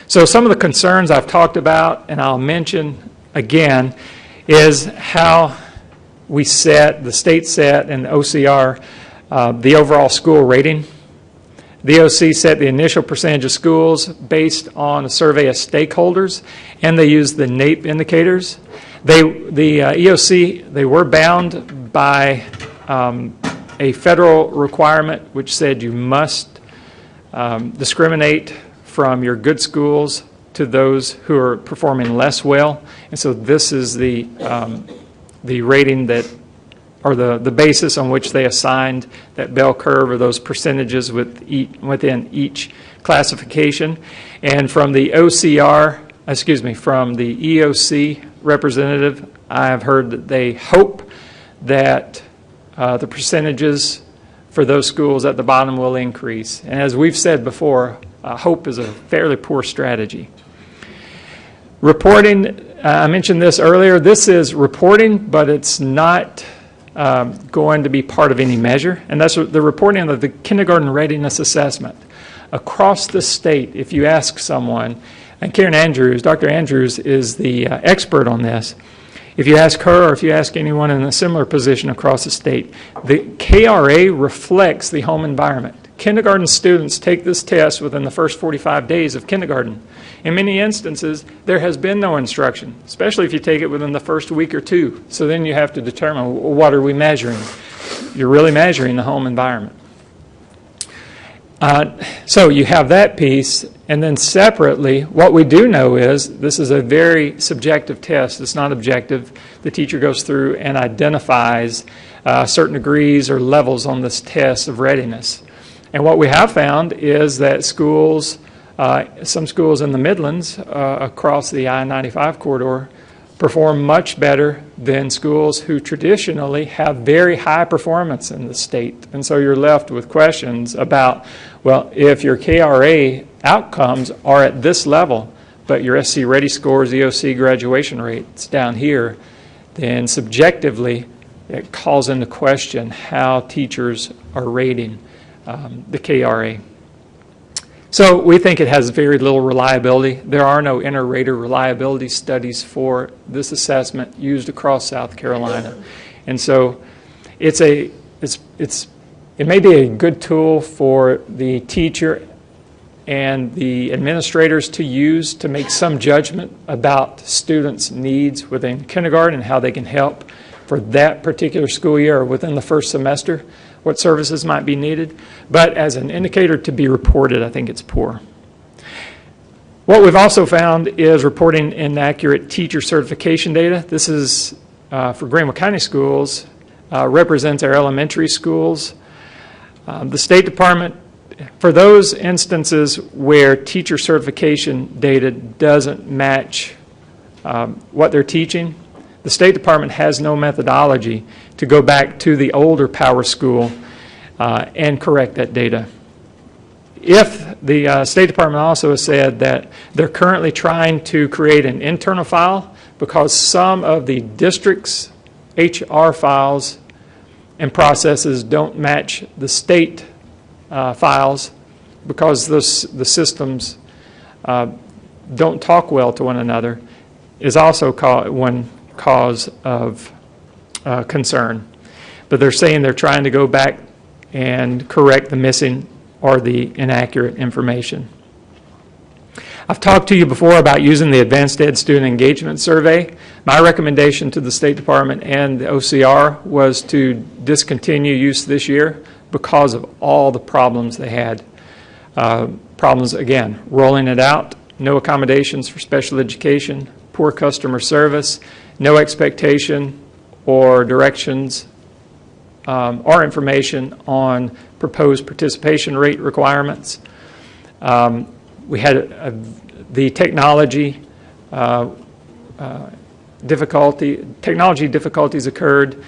So some of the concerns I've talked about, and I'll mention again, is how we set, the state set, and the OCR, the overall school rating. The OC set the initial percentage of schools based on a survey of stakeholders, and they used the NAEP indicators. The EOC, they were bound by a federal requirement which said you must discriminate from your good schools to those who are performing less well. And so this is the rating that, or the basis on which they assigned that bell curve or those percentages within each classification. And from the from the EOC representative, I have heard that they hope that the percentages for those schools at the bottom will increase. And as we've said before, hope is a fairly poor strategy. Reporting, I mentioned this earlier, this is reporting, but it's not going to be part of any measure, and that's the reporting of the kindergarten readiness assessment. Across the state, if you ask someone, and Karen Andrews, Dr. Andrews is the expert on this, if you ask her or if you ask anyone in a similar position across the state, the KRA reflects the home environment. Kindergarten students take this test within the first 45 days of kindergarten. In many instances, there has been no instruction, especially if you take it within the first week or two. So then you have to determine, what are we measuring? You're really measuring the home environment. So you have that piece, and then separately, what we do know is this is a very subjective test. It's not objective. The teacher goes through and identifies certain degrees or levels on this test of readiness. And what we have found is that schools, some schools in the Midlands across the I-95 corridor perform much better than schools who traditionally have very high performance in the state. And so you're left with questions about, well, if your KRA outcomes are at this level, but your SC Ready scores, EOC graduation rates down here, then subjectively it calls into question how teachers are rating the KRA. So we think it has very little reliability. There are no inter-rater reliability studies for this assessment used across South Carolina. And so it may be a good tool for the teacher and the administrators to use to make some judgment about students' needs within kindergarten and how they can help for that particular school year or within the first semester, what services might be needed. But as an indicator to be reported, I think it's poor. What we've also found is reporting inaccurate teacher certification data. This is for Greenville County Schools, represents our elementary schools. The State Department, for those instances where teacher certification data doesn't match what they're teaching, the State Department has no methodology to go back to the older power school and correct that data. If the State Department also has said that they're currently trying to create an internal file because some of the district's HR files and processes don't match the state files because the systems don't talk well to one another, is also one cause of concern. But they're saying they're trying to go back and correct the missing or the inaccurate information. I've talked to you before about using the Advanced Ed Student Engagement Survey. My recommendation to the State Department and the OCR was to discontinue use this year because of all the problems they had. Problems, again, rolling it out, no accommodations for special education, poor customer service, no expectation or directions or information on proposed participation rate requirements. We had the technology difficulties occurred.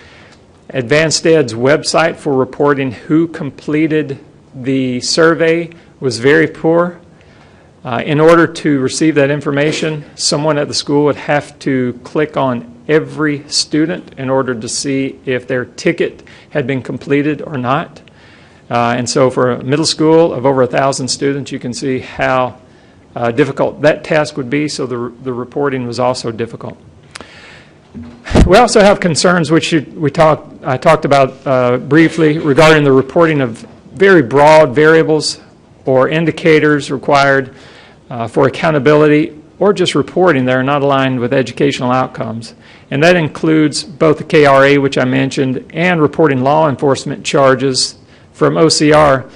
Advanced Ed's website for reporting who completed the survey was very poor. In order to receive that information, someone at the school would have to click on every student in order to see if their ticket had been completed or not. And so for a middle school of over 1,000 students, you can see how difficult that task would be, so the reporting was also difficult. We also have concerns which I talked about briefly regarding the reporting of very broad variables or indicators required for accountability or just reporting that are not aligned with educational outcomes. And that includes both the KRA, which I mentioned, and reporting law enforcement charges from OCR,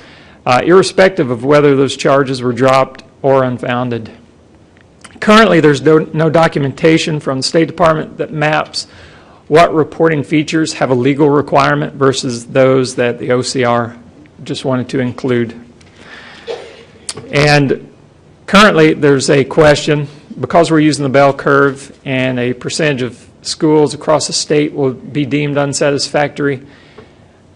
irrespective of whether those charges were dropped or unfounded. Currently, there's no documentation from the State Department that maps what reporting features have a legal requirement versus those that the OCR just wanted to include. And currently, there's a question, because we're using the bell curve and a percentage of schools across the state will be deemed unsatisfactory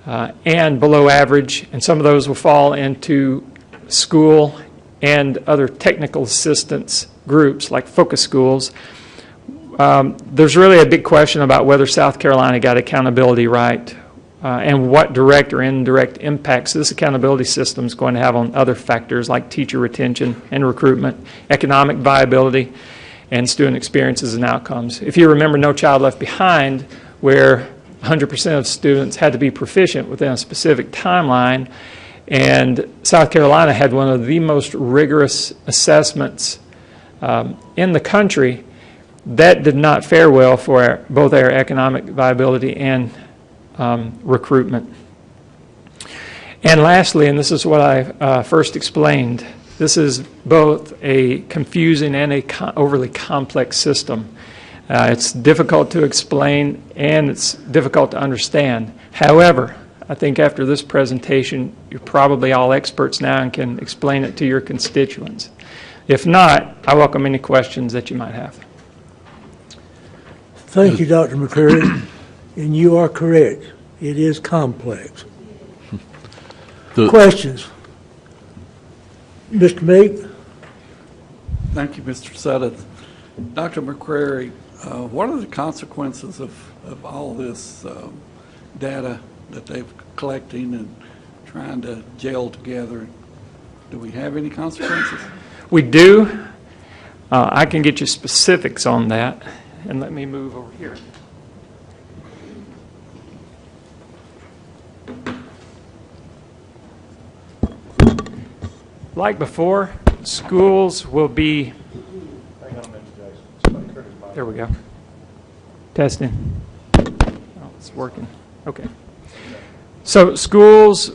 and below average, and some of those will fall into school and other technical assistance groups like focus schools. There's really a big question about whether South Carolina got accountability right and what direct or indirect impacts this accountability system is going to have on other factors like teacher retention and recruitment, economic viability, and student experiences and outcomes. If you remember No Child Left Behind, where 100% of students had to be proficient within a specific timeline, and South Carolina had one of the most rigorous assessments in the country, that did not fare well for both our economic viability and recruitment. And lastly, and this is what I first explained, this is both a confusing and a overly complex system. It's difficult to explain and it's difficult to understand. However, I think after this presentation, you're probably all experts now and can explain it to your constituents. If not, I welcome any questions that you might have. Thank you, Dr. McCreary. And you are correct. It is complex. Questions? Mr. Meek? Thank you, Mr. Sutton. Dr. McCreary, what are the consequences of all this data that they're collecting and trying to gel together? Do we have any consequences? We do. I can get you specifics on that. And let me move over here. Like before, schools will be... Hang on a minute, Jason. There we go. Testing. Oh, it's working. Okay. So schools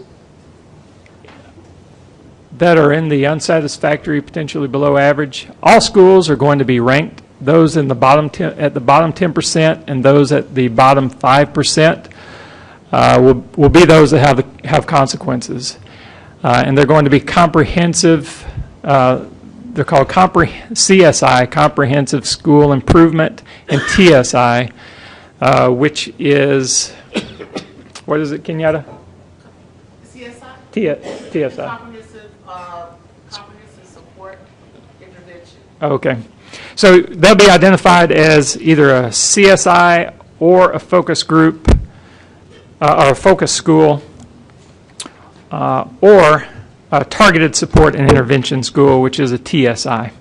that are in the unsatisfactory, potentially below average, all schools are going to be ranked. Those in the bottom at the bottom 10% and those at the bottom 5% will be those that have consequences, and they're going to be comprehensive. They're called CSI, Comprehensive School Improvement, and TSI, which is what is it, Kenyatta? CSI. TSI. Comprehensive support intervention. Okay. So they'll be identified as either a CSI or a focus group or a focus school or a targeted support and intervention school, which is a TSI.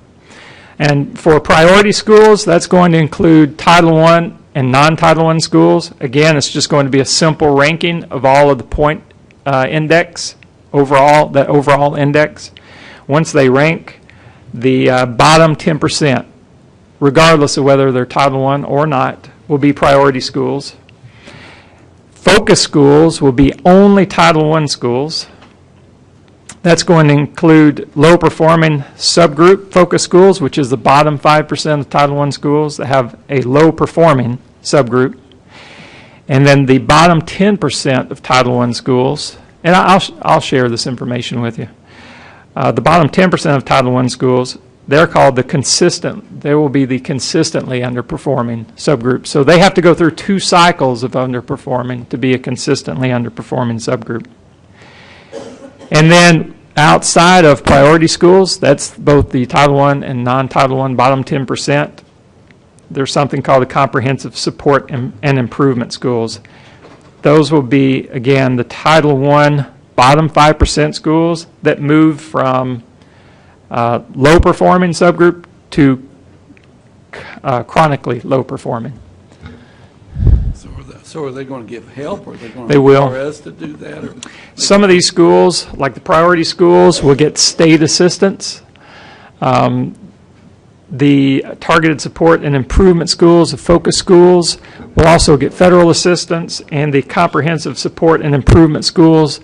And for priority schools, that's going to include Title I and non-Title I schools. Again, it's just going to be a simple ranking of all of the point index, that overall index. Once they rank, the bottom 10%, regardless of whether they're Title I or not, will be priority schools. Focus schools will be only Title I schools. That's going to include low-performing subgroup focus schools, which is the bottom 5% of Title I schools that have a low-performing subgroup. And then the bottom 10% of Title I schools, and I'll share this information with you. The bottom 10% of Title I schools, they're called they will be the consistently underperforming subgroup. So they have to go through 2 cycles of underperforming to be a consistently underperforming subgroup. And then Outside of priority schools, that's both the Title I and non-Title I bottom 10%, there's something called the comprehensive support and improvement schools. Those will be, again, the Title I bottom 5% schools that move from low-performing subgroup to chronically low-performing. So are they going to give help, or are they going They to will. require us to do that? Or Some of these schools, like the priority schools, will get state assistance. The targeted support and improvement schools, the focus schools, will also get federal assistance, and the comprehensive support and improvement schools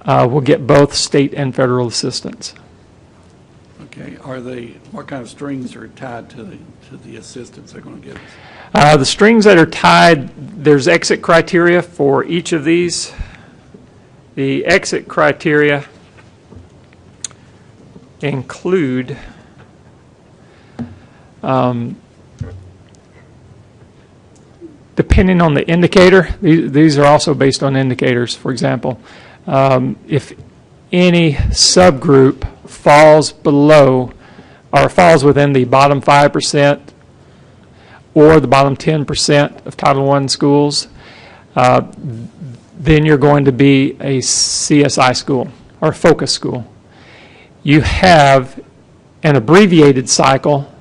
will get both state and federal assistance. okay, what kind of strings are tied to the assistance they're going to give us? The strings that are tied, there's exit criteria for each of these. The exit criteria include depending on the indicator, these are also based on indicators. For example, if any subgroup falls below or falls within the bottom 5% or the bottom 10% of Title I schools, then you're going to be a CSI school or focus school. You have an abbreviated cycle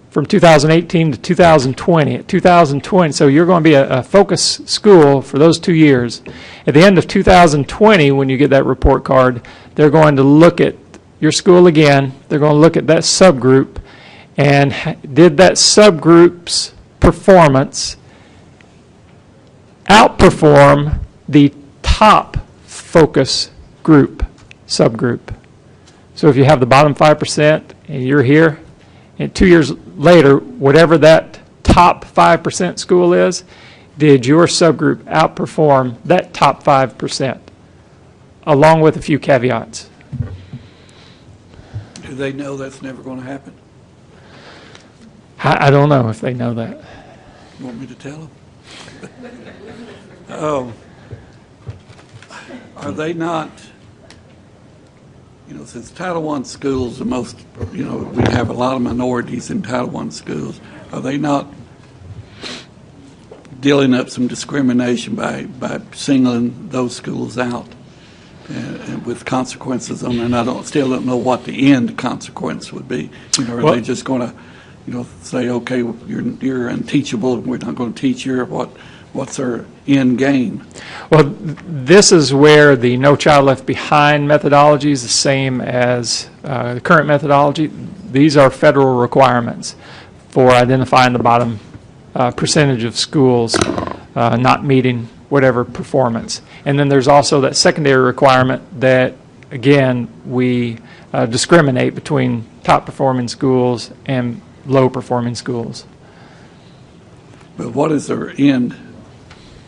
from 2018 to 2020. At 2020, so you're going to be a focus school for those 2 years. At the end of 2020, when you get that report card, they're going to look at your school again. They're going to look at that subgroup, and did that subgroup's performance outperform the top focus group, subgroup. So if you have the bottom 5% and you're here, and 2 years later, whatever that top 5% school is, did your subgroup outperform that top 5%, along with a few caveats? Do they know that's never going to happen? I don't know if they know that. You want me to tell them? Are they not, since Title I schools, we have a lot of minorities in Title I schools, are they not dealing up some discrimination by singling those schools out and with consequences on there? And I still don't know what the end consequence would be. Are they just going to, say, okay, you're unteachable, we're not going to teach you, what's our end game? Well, this is where the No Child Left Behind methodology is the same as the current methodology. These are federal requirements for identifying the bottom percentage of schools not meeting whatever performance. And then there's also that secondary requirement that, again, we discriminate between top performing schools and low performing schools. But what is their end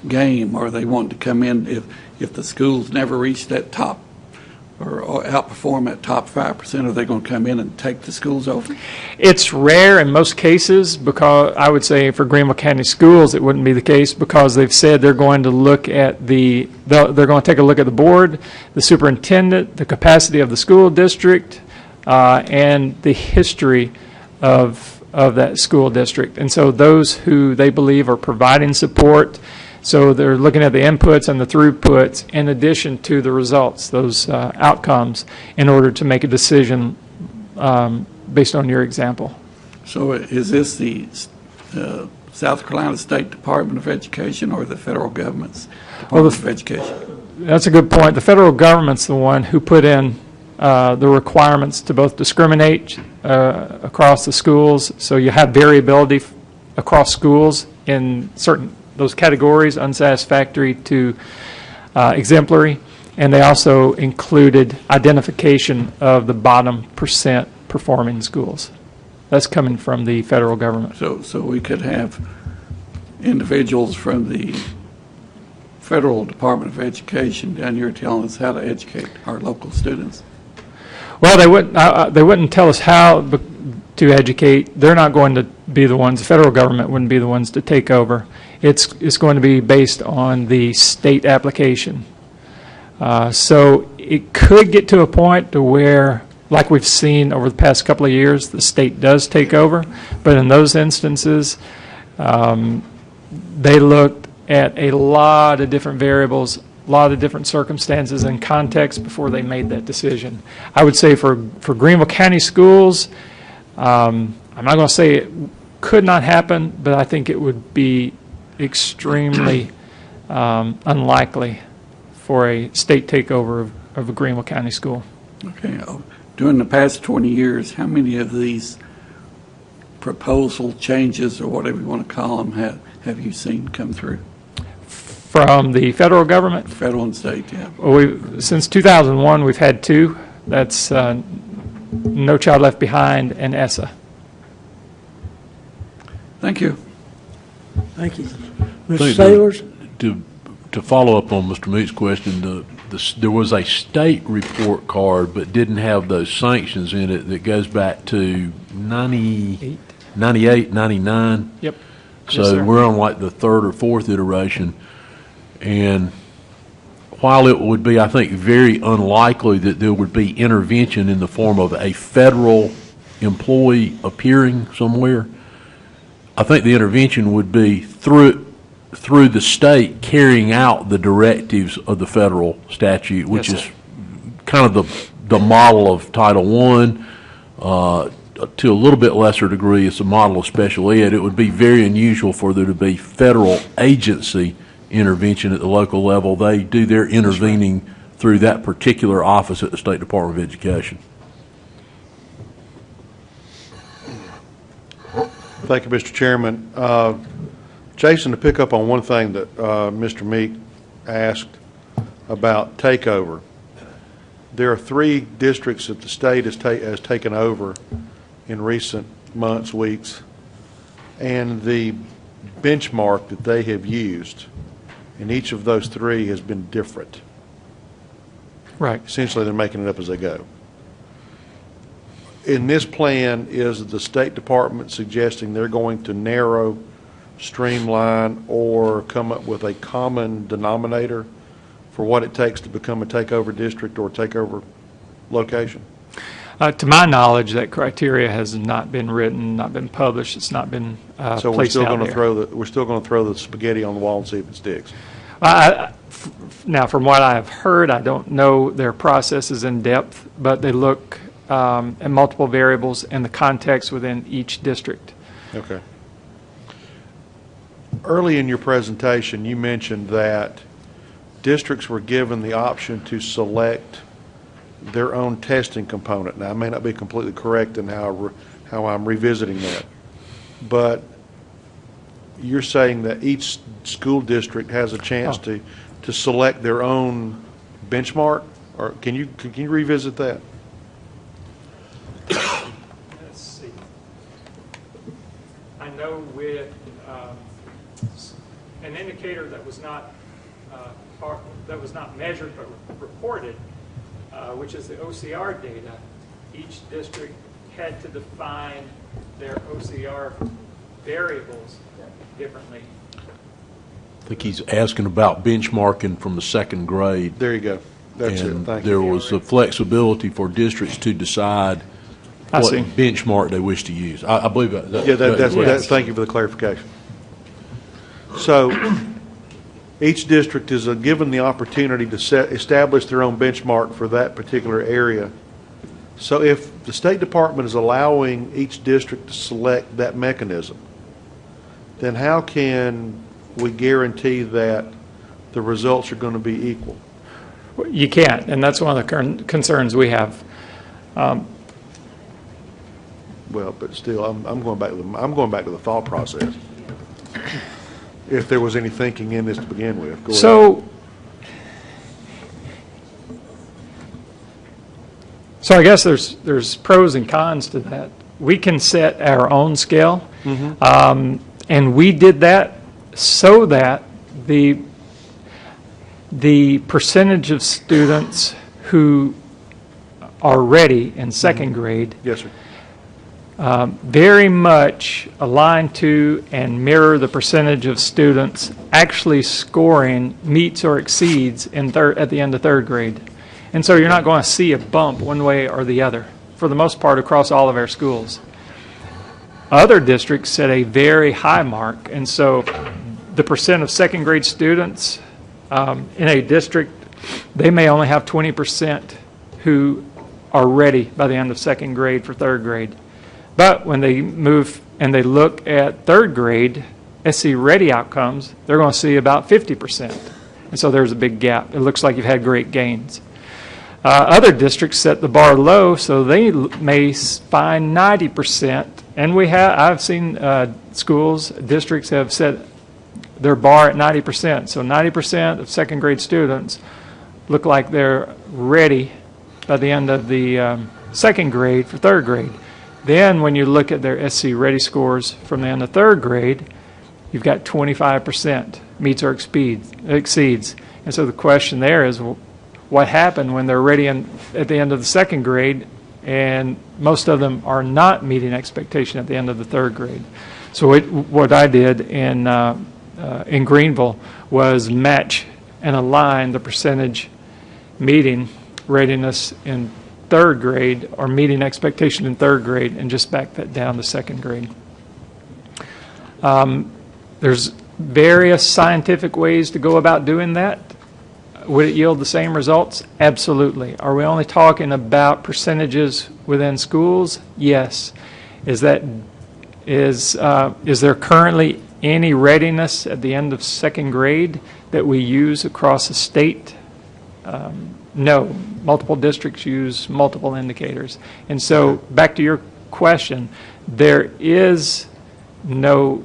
game? Are they wanting to come in if the schools never reach that top or outperform that top 5%? Are they going to come in and take the schools over? It's rare in most cases, because I would say for Greenville County Schools it wouldn't be the case, because they've said they're going to look at they're going to take a look at the board, the superintendent, the capacity of the school district, and the history of that school district. And so those who they believe are providing support, so they're looking at the inputs and the throughputs in addition to the results, those outcomes, in order to make a decision based on your example. So is this the South Carolina State Department of Education or the federal government's Department of Education? That's a good point. The federal government's the one who put in the requirements to both discriminate across the schools, so you have variability across schools in certain those categories, unsatisfactory to exemplary, and they also included identification of the bottom % performing schools. That's coming from the federal government. So we could have individuals from the Federal Department of Education down here telling us how to educate our local students. Well, they wouldn't tell us how to educate. They're not going to be the ones. The federal government wouldn't be the ones to take over. It's going to be based on the state application. So it could get to a point to where, like we've seen over the past couple of years, the state does take over. But in those instances, they looked at a lot of different variables, a lot of different circumstances and context before they made that decision. I would say for Greenville County Schools, I'm not going to say it could not happen, but I think it would be extremely unlikely for a state takeover of a Greenville County school. Okay. During the past 20 years, how many of these proposal changes, or whatever you want to call them, have you seen come through? From the federal government, Federal and state, yeah. since 2001, we've had two. That's No Child Left Behind and ESSA. Thank you. Thank you. I Mr. think Sailors? To follow up on Mr. Meek's question, there was a state report card, but didn't have those sanctions in it that goes back to 98, 99. Yep. So Yes, sir. we're on like the third or fourth iteration. And while it would be, I think, very unlikely that there would be intervention in the form of a federal employee appearing somewhere, I think the intervention would be through the state carrying out the directives of the federal statute, which Yes, is sir. kind of the model of Title I. To a little bit lesser degree, it's a model of special ed. It would be very unusual for there to be federal agency intervention at the local level. They do their intervening through that particular office at the State Department of Education. Thank you, Mr. Chairman. Jason, to pick up on one thing that Mr. Meek asked about takeover, there are 3 districts that the state has taken over in recent months, weeks, and the benchmark that they have used in each of those 3 has been different. Right. Essentially, they're making it up as they go. In this plan, is the State Department suggesting they're going to narrow, streamline, or come up with a common denominator for what it takes to become a takeover district or takeover location? To my knowledge, that criteria has not been written, not been published. It's not been So we're placed still out going to there. throw the spaghetti on the wall and see if it sticks. Now, from what I've heard, I don't know their processes in depth, but they look at multiple variables and the context within each district. Okay. Early in your presentation, you mentioned that districts were given the option to select their own testing component. Now, I may not be completely correct in how I'm revisiting that, but you're saying that each school district has a chance to select their own benchmark, or can you revisit that? Let's see. I know with an indicator that was not measured but reported, which is the OCR data, each district had to define their OCR variables differently. I think he's asking about benchmarking from the second grade. There you go. That's it. And Thank there you. was a flexibility for districts to decide I what see. benchmark they wish to use. I believe that. Yeah, that's Yes. thank you for the clarification. So each district is given the opportunity to establish their own benchmark for that particular area. So if the State Department is allowing each district to select that mechanism, then how can we guarantee that the results are going to be equal? You can't, and that's one of the concerns we have. Well, but still, I'm going back to the thought process. If there was any thinking in this to begin with. Go ahead. So I guess there's pros and cons to that. We can set our own scale, and we did that so that the percentage of students who are ready in second grade Yes, sir. very much aligned to and mirror the percentage of students actually scoring meets or exceeds at the end of third grade. And so you're not going to see a bump one way or the other, for the most part, across all of our schools. Other districts set a very high mark, and so the percent of second grade students in a district, they may only have 20% who are ready by the end of second grade for third grade. But when they move and they look at third grade SC ready outcomes, they're going to see about 50%. And so there's a big gap. It looks like you've had great gains. Other districts set the bar low, so they may find 90%. And I've seen districts have set their bar at 90%. So 90% of second grade students look like they're ready by the end of the second grade for third grade. Then when you look at their SC ready scores from the end of third grade, you've got 25% meets or exceeds. And so the question there is, well, what happened when they're ready at the end of the second grade, and most of them are not meeting expectation at the end of the third grade? So what I did in Greenville was match and align the percentage meeting readiness in third grade or meeting expectation in third grade, and just back that down to second grade. There's various scientific ways to go about doing that. Would it yield the same results? Absolutely. Are we only talking about percentages within schools? Yes. Is there currently any readiness at the end of second grade that we use across the state? No. Multiple districts use multiple indicators. And so back to your question, there is no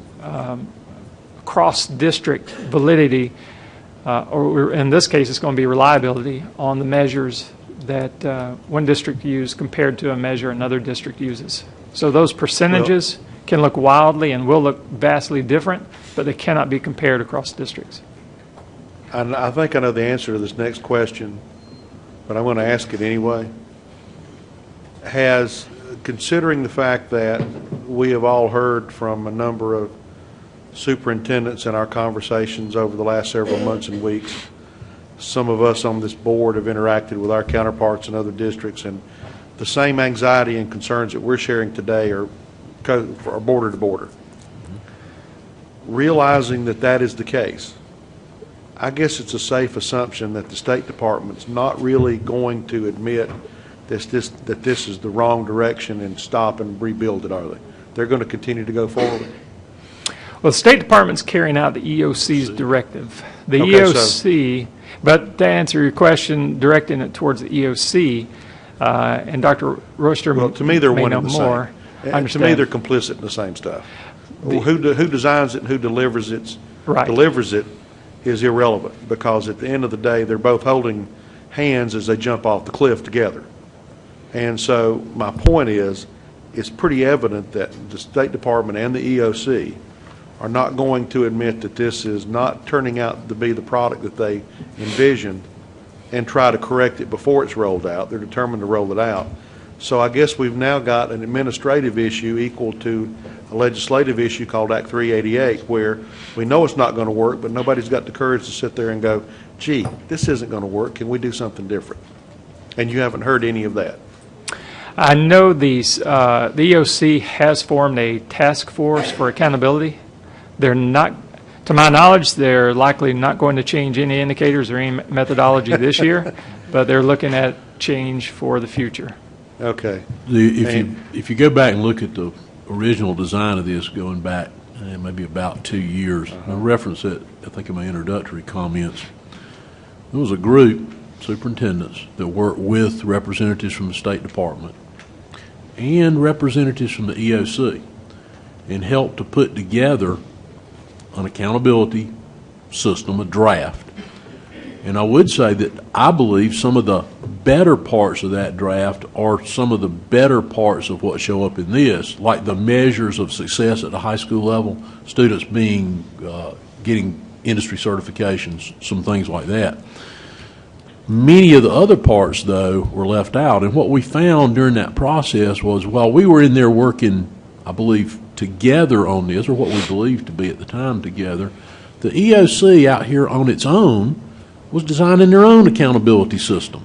cross-district validity, or in this case it's going to be reliability on the measures that one district uses compared to a measure another district uses. So those percentages can look wildly and will look vastly different, but they cannot be compared across districts. And I think I know the answer to this next question, but I'm going to ask it anyway. Considering the fact that we have all heard from a number of superintendents in our conversations over the last several months and weeks, some of us on this board have interacted with our counterparts in other districts, and the same anxiety and concerns that we're sharing today are border to border. Realizing that that is the case, I guess it's a safe assumption that the State Department's not really going to admit that this is the wrong direction and stop and rebuild it, are they? They're going to continue to go forward. Well, the State Department's carrying out the EOC's directive. The Okay, EOC, but to answer your question, directing it towards the EOC, and Dr. Royster Well, to me, they're may one know and the more. same. I And to me, understand. they're complicit in the same stuff. Who designs it and who delivers it is irrelevant, because at the end of the day, they're both holding hands as they jump off the cliff together. And so my point is, it's pretty evident that the State Department and the EOC are not going to admit that this is not turning out to be the product that they envisioned and try to correct it before it's rolled out. They're determined to roll it out. So I guess we've now got an administrative issue equal to a legislative issue called Act 388, where we know it's not going to work, but nobody's got the courage to sit there and go, gee, this isn't going to work. Can we do something different? And you haven't heard any of that. I know the EOC has formed a task force for accountability. They're not, to my knowledge, they're likely not going to change any indicators or any methodology this year, but they're looking at change for the future. Okay. If you go back and look at the original design of this, going back maybe about 2 years, I referenced it, I think, in my introductory comments. There was a group, superintendents, that worked with representatives from the State Department and representatives from the EOC, and helped to put together an accountability system, a draft. And I would say that I believe some of the better parts of that draft are some of the better parts of what show up in this, like the measures of success at the high school level, students getting industry certifications, some things like that. Many of the other parts, though, were left out. And what we found during that process was while we were in there working, I believe, together on this, or what we believed to be at the time together, the EOC out here on its own was designing their own accountability system,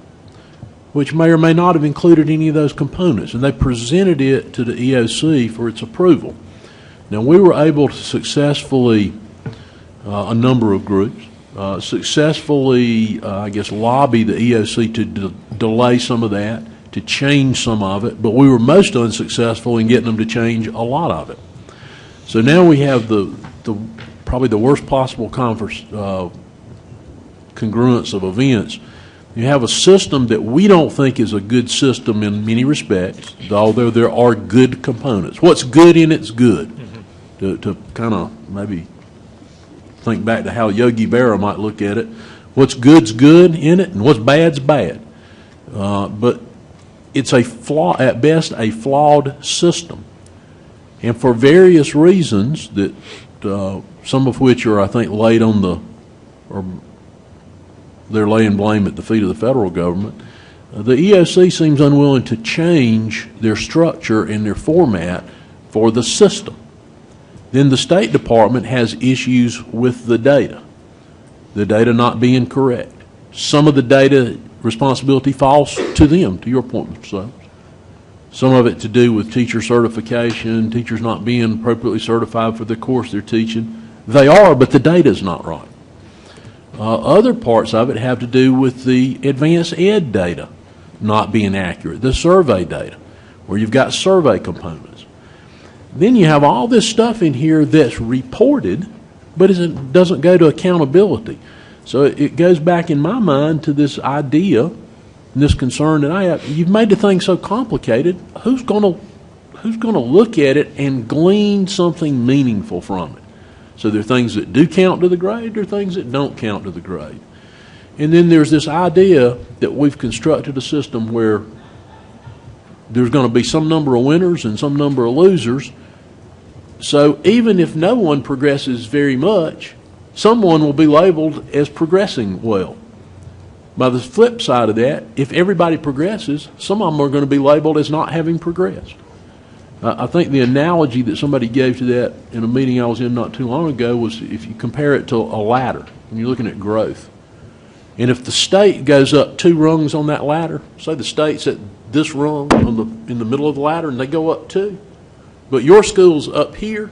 which may or may not have included any of those components. And they presented it to the EOC for its approval. Now, we were able to successfully, a number of groups, successfully, I guess, lobby the EOC to delay some of that, to change some of it, but we were most unsuccessful in getting them to change a lot of it. So now we have the probably the worst possible congruence of events. You have a system that we don't think is a good system in many respects, although there are good components. What's good in it's good. To kind of maybe think back to how Yogi Berra might look at it. What's good's good in it, and what's bad's bad. But it's at best a flawed system. And for various reasons that some of which are, I think, laid on or they're laying blame at the feet of the federal government, the EOC seems unwilling to change their structure and their format for the system. Then the State Department has issues with the data not being correct. Some of the data responsibility falls to them, to your point, Mr. Sales. Some of it to do with teacher certification, teachers not being appropriately certified for the course they're teaching. They are, but the data's not right. Other parts of it have to do with the advanced ed data not being accurate, the survey data, where you've got survey components. Then you have all this stuff in here that's reported, but it doesn't go to accountability. So it goes back in my mind to this idea and this concern that I have. You've made the thing so complicated. Who's going to look at it and glean something meaningful from it? So there are things that do count to the grade, there are things that don't count to the grade. And then there's this idea that we've constructed a system where there's going to be some number of winners and some number of losers. So even if no one progresses very much, someone will be labeled as progressing well. By the flip side of that, if everybody progresses, some of them are going to be labeled as not having progressed. I think the analogy that somebody gave to that in a meeting I was in not too long ago was if you compare it to a ladder, and you're looking at growth. And if the state goes up 2 rungs on that ladder, say the state's at this rung in the middle of the ladder and they go up 2, but your school's up here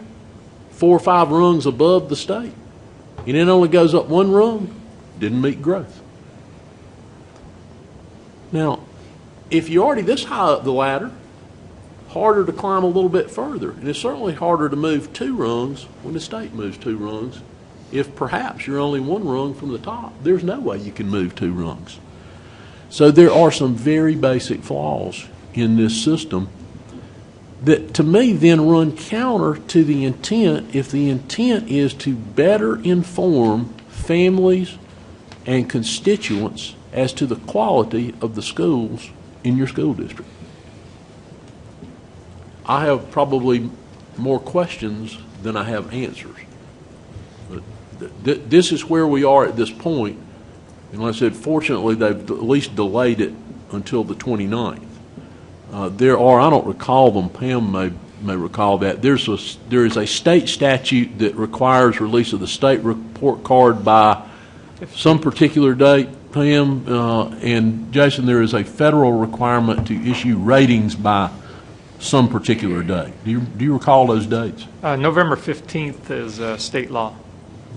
4 or 5 rungs above the state, and it only goes up 1 rung, didn't meet growth. Now, if you're already this high up the ladder, harder to climb a little bit further, and it's certainly harder to move 2 rungs when the state moves 2 rungs. If perhaps you're only 1 rung from the top, there's no way you can move 2 rungs. So there are some very basic flaws in this system that to me then run counter to the intent if the intent is to better inform families and constituents as to the quality of the schools in your school district. I have probably more questions than I have answers. But this is where we are at this point. And like I said, fortunately, they've at least delayed it until the 29th. There are, I don't recall them, Pam may recall that, there is a state statute that requires release of the state report card by some particular date, Pam, and Jason, there is a federal requirement to issue ratings by some particular day. Do you recall those dates? November 15th is state law.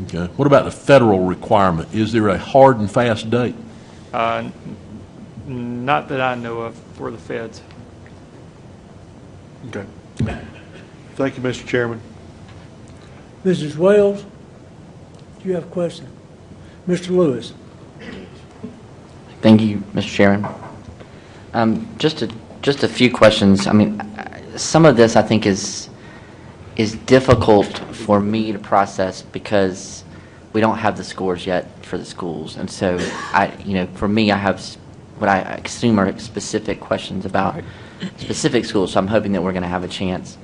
Okay. What about the federal requirement? Is there a hard and fast date? Not that I know of for the feds. Okay. Thank you, Mr. Chairman. Mrs. Wells, do you have a question? Mr. Lewis. Thank you, Mr. Chairman. Just a few questions. I mean, some of this I think is difficult for me to process because we don't have the scores yet for the schools, and so for me, I have what I assume are specific questions about specific schools. So I'm hoping that we're going to have a chance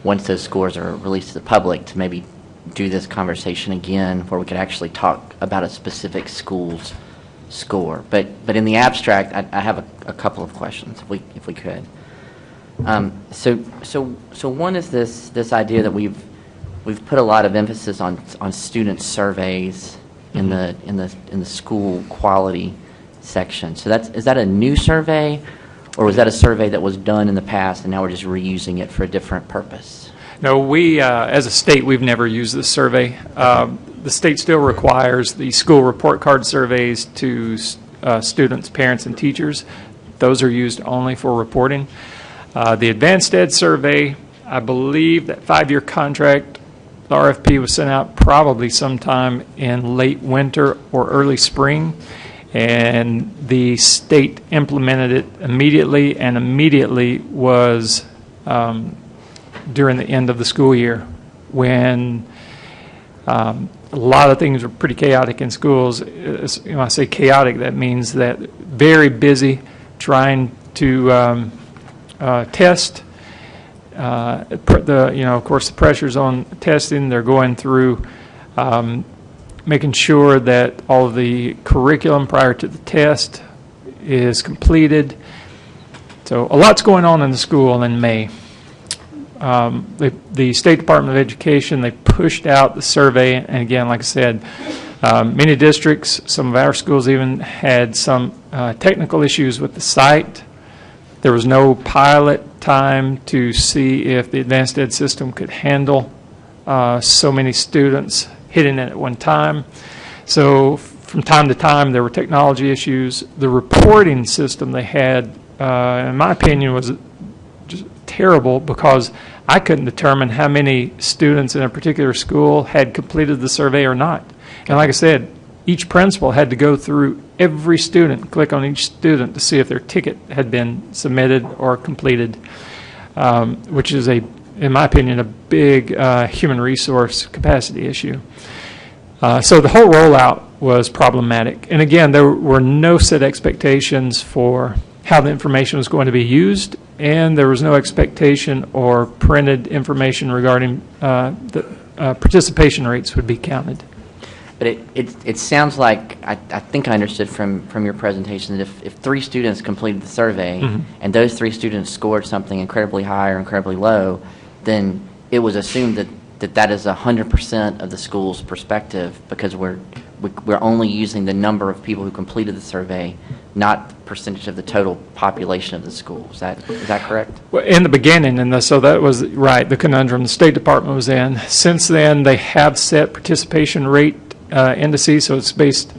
once those scores are released to the public to maybe do this conversation again, where we could actually talk about a specific school's score. But in the abstract, I have a couple of questions, if we could. So one is this idea that we've put a lot of emphasis on student surveys in the school quality section. So is that a new survey, or was that a survey that was done in the past and now we're just reusing it for a different purpose? No, we, as a state, we've never used this survey. The state still requires the school report card surveys to students, parents, and teachers. Those are used only for reporting. The Advanced Ed survey, I believe that 5-year contract, the RFP was sent out probably sometime in late winter or early spring, and the state implemented it immediately, and immediately was during the end of the school year, when a lot of things were pretty chaotic in schools. When I say chaotic, that means that very busy trying to test. Of course, the pressure's on testing. They're going through making sure that all of the curriculum prior to the test is completed. So a lot's going on in the school in May. The State Department of Education, they pushed out the survey, and again, like I said, many districts, some of our schools even had some technical issues with the site. There was no pilot time to see if the Advanced Ed system could handle so many students hitting it at one time. So from time to time, there were technology issues. The reporting system they had, in my opinion, was just terrible, because I couldn't determine how many students in a particular school had completed the survey or not. And like I said, each principal had to go through every student, click on each student to see if their ticket had been submitted or completed, which is, in my opinion, a big human resource capacity issue. So the whole rollout was problematic. And again, there were no set expectations for how the information was going to be used, and there was no expectation or printed information regarding the participation rates would be counted. But it sounds like, I think I understood from your presentation, that if 3 students completed the survey, and those 3 students scored something incredibly high or incredibly low, then it was assumed that is 100% of the school's perspective, because we're only using the number of people who completed the survey, not percentage of the total population of the school. Is that correct? Well, in the beginning, so that was right, the conundrum the State Department was in. Since then, they have set participation rate indices, so it's based,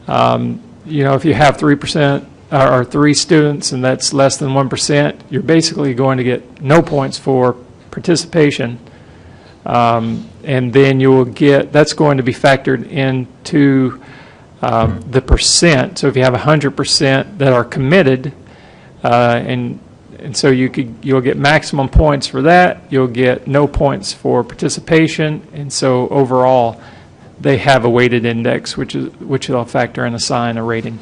if you have 3% or 3 students and that's less than 1%, you're basically going to get no points for participation. And then you will get, that's going to be factored into the percent. So if you have 100% that are committed, and so you'll get maximum points for that, you'll get no points for participation, and so overall they have a weighted index which they'll factor and assign a rating.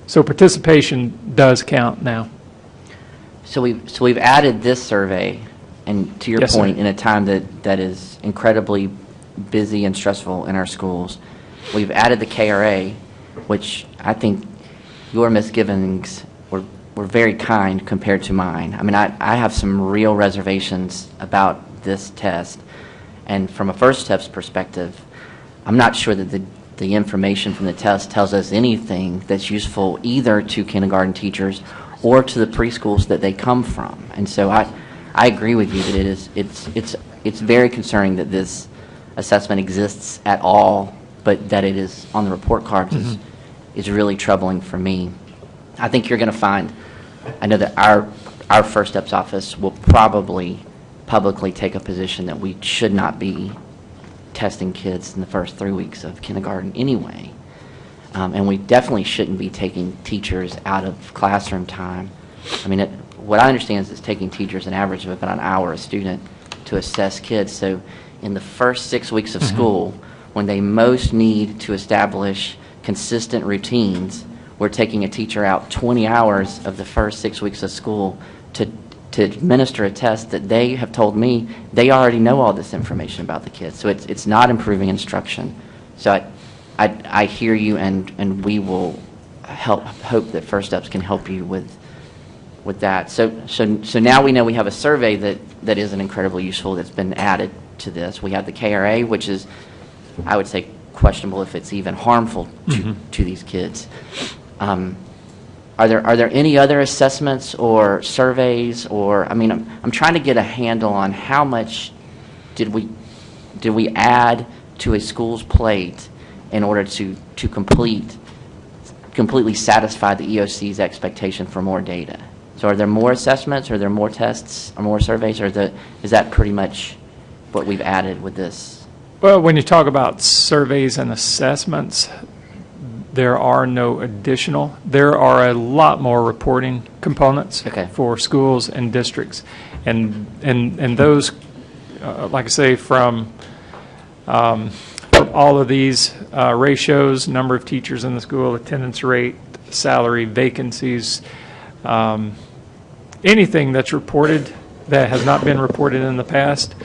So participation does count now. So we've added this survey, and to your Yes, point, sir. in a time that is incredibly busy and stressful in our schools, we've added the KRA, which I think your misgivings were very kind compared to mine. I mean, I have some real reservations about this test, and from a first steps perspective, I'm not sure that the information from the test tells us anything that's useful either to kindergarten teachers or to the preschools that they come from. And so I agree with you that it's very concerning that this assessment exists at all, but that it is on the report cards is really troubling for me. I think you're going to find, I know that our First Steps office will probably publicly take a position that we should not be testing kids in the first 3 weeks of kindergarten anyway. And we definitely shouldn't be taking teachers out of classroom time. I mean, what I understand is it's taking teachers an average of about an hour a student to assess kids. So in the first 6 weeks of school, when they most need to establish consistent routines, we're taking a teacher out 20 hours of the first 6 weeks of school to administer a test that they have told me they already know all this information about the kids. So it's not improving instruction. So I hear you, and we will hope that First Steps can help you with that. So now we know we have a survey that isn't incredibly useful that's been added to this. We have the KRA, which is, I would say, questionable if it's even harmful to these kids. Are there any other assessments or surveys, or I mean, I'm trying to get a handle on how much did we add to a school's plate in order to completely satisfy the EOC's expectation for more data. So are there more assessments, are there more tests, or more surveys, or is that pretty much what we've added with this? Well, when you talk about surveys and assessments, there are no additional. There are a lot more reporting components for schools and districts. And those, like I say, from all of these ratios, number of teachers in the school, attendance rate, salary, vacancies, anything that's reported that has not been reported in the past,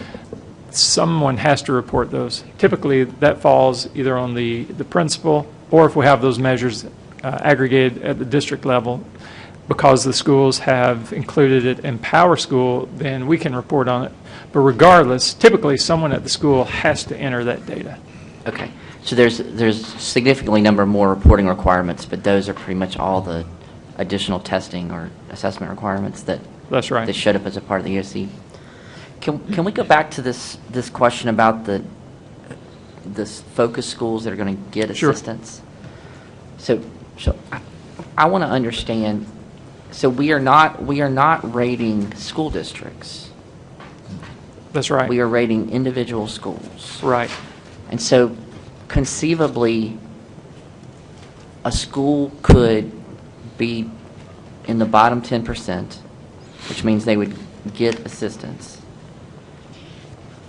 someone has to report those. Typically, that falls either on the principal, or if we have those measures aggregated at the district level, because the schools have included it in Power School, then we can report on it. But regardless, typically someone at the school has to enter that data. Okay. So there's significantly number more reporting requirements, but those are pretty much all the additional testing or assessment requirements that That's right. that showed up as a part of the EOC. Can we go back to this question about this focus schools that are going to get assistance? So I want to understand. So we are not rating school districts. That's right. We are rating individual schools. Right. And so conceivably, a school could be in the bottom 10%, which means they would get assistance.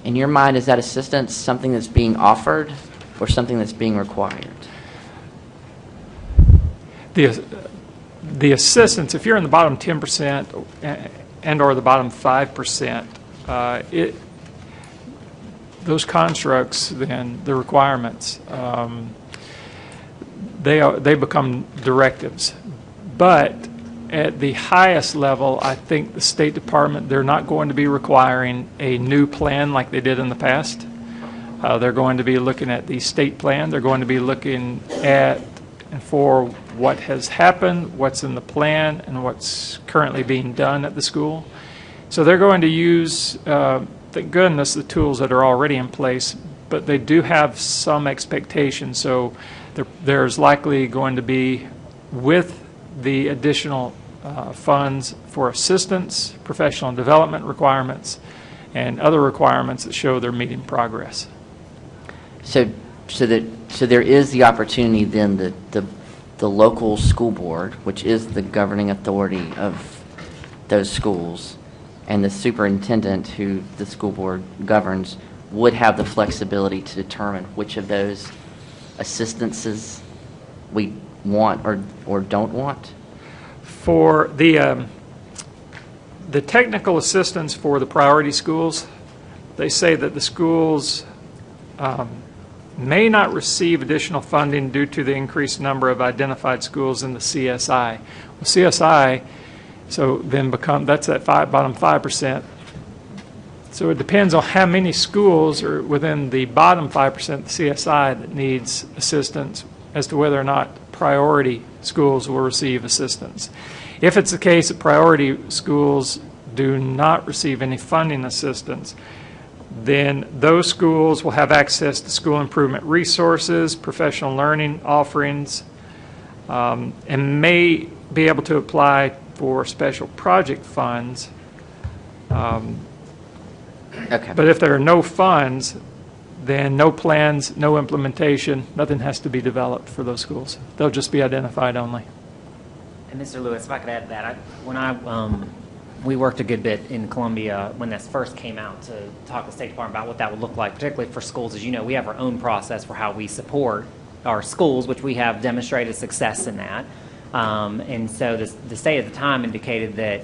In your mind, is that assistance something that's being offered or something that's being required? The assistance, if you're in the bottom 10% and or the bottom 5%, those constructs, then the requirements, they become directives. But at the highest level, I think the State Department, they're not going to be requiring a new plan like they did in the past. They're going to be looking at the state plan. They're going to be looking at and for what has happened, what's in the plan, and what's currently being done at the school. So they're going to use, thank goodness, the tools that are already in place, but they do have some expectations. So there's likely going to be, with the additional funds for assistance, professional development requirements, and other requirements that show they're meeting progress. So there is the opportunity then that the local school board, which is the governing authority of those schools, and the superintendent who the school board governs would have the flexibility to determine which of those assistances we want or don't want? For the technical assistance for the priority schools, they say that the schools may not receive additional funding due to the increased number of identified schools in the CSI. Well, CSI, so then that's that bottom 5%. So it depends on how many schools are within the bottom 5% of the CSI that needs assistance as to whether or not priority schools will receive assistance. If it's the case that priority schools do not receive any funding assistance, then those schools will have access to school improvement resources, professional learning offerings, and may be able to apply for special project funds. Okay. But if there are no funds, then no plans, no implementation, nothing has to be developed for those schools. They'll just be identified only. And Mr. Lewis, if I could add to that, we worked a good bit in Columbia when this first came out to talk to the State Department about what that would look like, particularly for schools. As you know, we have our own process for how we support our schools, which we have demonstrated success in that. And so the state at the time indicated that,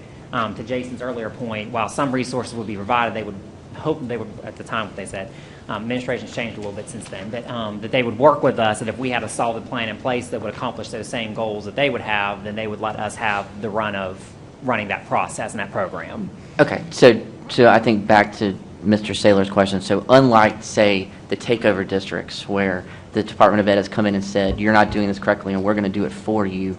to Jason's earlier point, while some resources would be provided, they would hope they would, at the time what they said, administration's changed a little bit since then, but that they would work with us, and if we had a solid plan in place that would accomplish those same goals that they would have, then they would let us have the run of running that process and that program. Okay, so I think back to Mr. Saylor's question. So unlike, say, the takeover districts where the Department of Ed has come in and said, you're not doing this correctly and we're going to do it for you,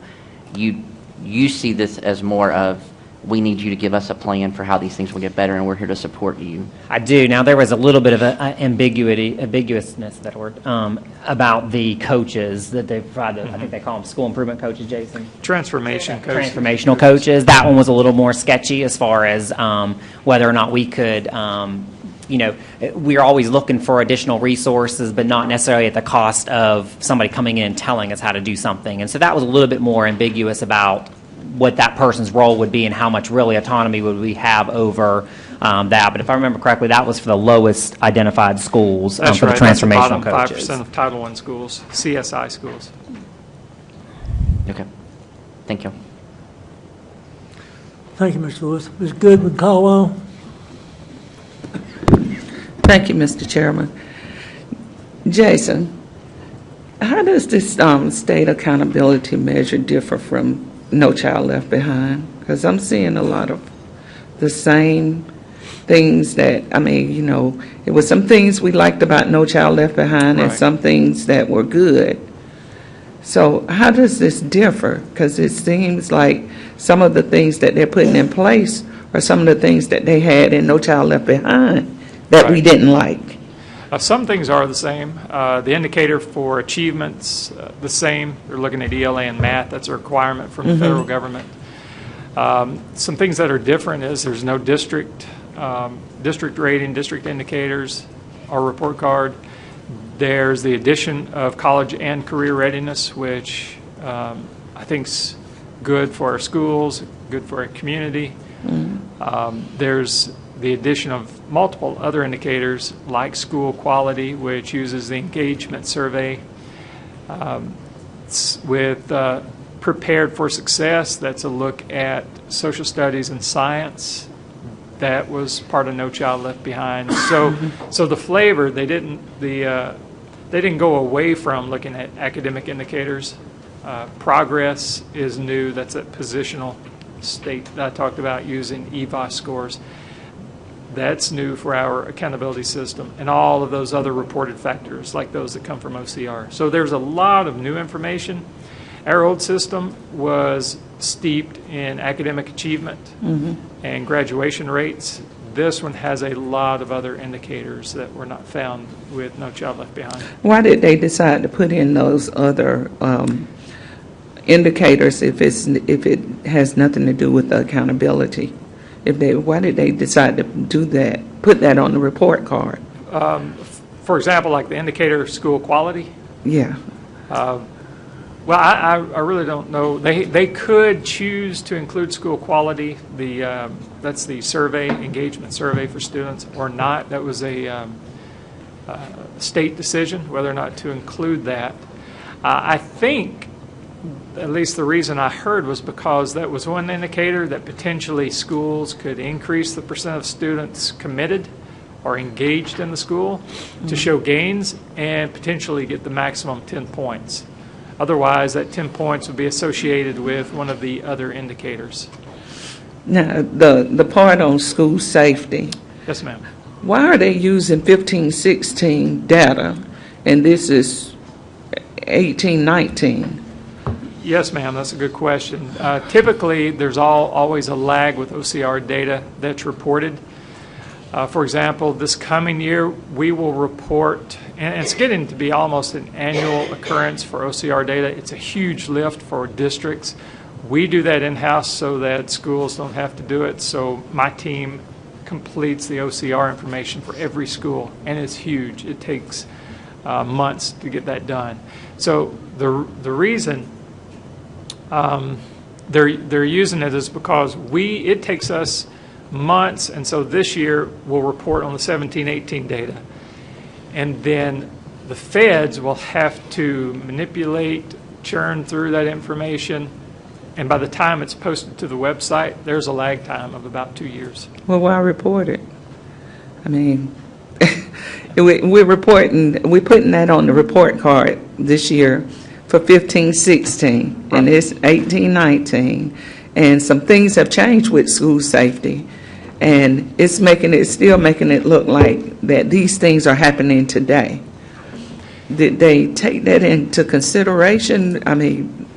you see this as more of, we need you to give us a plan for how these things will get better, and we're here to support you. I do. Now, there was a little bit of ambiguousness, that word, about the coaches that they provided. I think they call them school improvement coaches, Jason. Transformation coaches. Transformational coaches. That one was a little more sketchy as far as whether or not we could, we're always looking for additional resources, but not necessarily at the cost of somebody coming in and telling us how to do something. And so that was a little bit more ambiguous about what that person's role would be and how much really autonomy would we have over that. But if I remember correctly, that was for the lowest identified schools That's for right. the transformational That's the coaches. bottom 5% of Title I schools, CSI schools. Okay. Thank you. Thank you, Mr. Lewis. Ms. Goodman Caldwell? Thank you, Mr. Chairman. Jason, how does this state accountability measure differ from No Child Left Behind? Because I'm seeing a lot of the same things that, it was some things we liked about No Child Left Behind and Right. some things that were good. So how does this differ? Because it seems like some of the things that they're putting in place are some of the things that they had in No Child Left Behind that we Right. didn't like. Some things are the same. The indicator for achievements, the same. They're looking at ELA and math. That's a requirement from the federal government. Some things that are different is there's no district rating, district indicators, or report card. There's the addition of college and career readiness, which I think's good for our schools, good for our community. There's the addition of multiple other indicators like school quality, which uses the engagement survey. With Prepared for Success, that's a look at social studies and science. That was part of No Child Left Behind. So the flavor, they didn't go away from looking at academic indicators. Progress is new. That's that positional state that I talked about using EVA scores. That's new for our accountability system, and all of those other reported factors like those that come from OCR. So there's a lot of new information. Our old system was steeped in academic achievement and graduation rates. This one has a lot of other indicators that were not found with No Child Left Behind. Why did they decide to put in those other indicators if it has nothing to do with the accountability? Why did they decide to do that, put that on the report card? For example, like the indicator of school quality. Yeah. Well, I really don't know. They could choose to include school quality. That's the survey, engagement survey for students, or not. That was a state decision whether or not to include that. I think, at least the reason I heard was because that was one indicator that potentially schools could increase the percent of students committed or engaged in the school to show gains and potentially get the maximum 10 points. Otherwise, that 10 points would be associated with one of the other indicators. Now, the part on school safety, Yes, ma'am. why are they using 15-16 data and this is 18-19? Yes, ma'am, that's a good question. Typically, there's always a lag with OCR data that's reported. For example, this coming year, we will report, and it's getting to be almost an annual occurrence for OCR data. It's a huge lift for districts. We do that in-house so that schools don't have to do it. So my team completes the OCR information for every school, and it's huge. It takes months to get that done. So the reason they're using it is because it takes us months, and so this year we'll report on the 17-18 data, and then the feds will have to manipulate, churn through that information, and by the time it's posted to the website, there's a lag time of about 2 years. Well, why report it? I mean, we're putting that on the report card this year for 15-16, and it's 18-19, and some things have changed with school safety, and it's still making it look like that these things are happening today. Did they take that into consideration? I mean,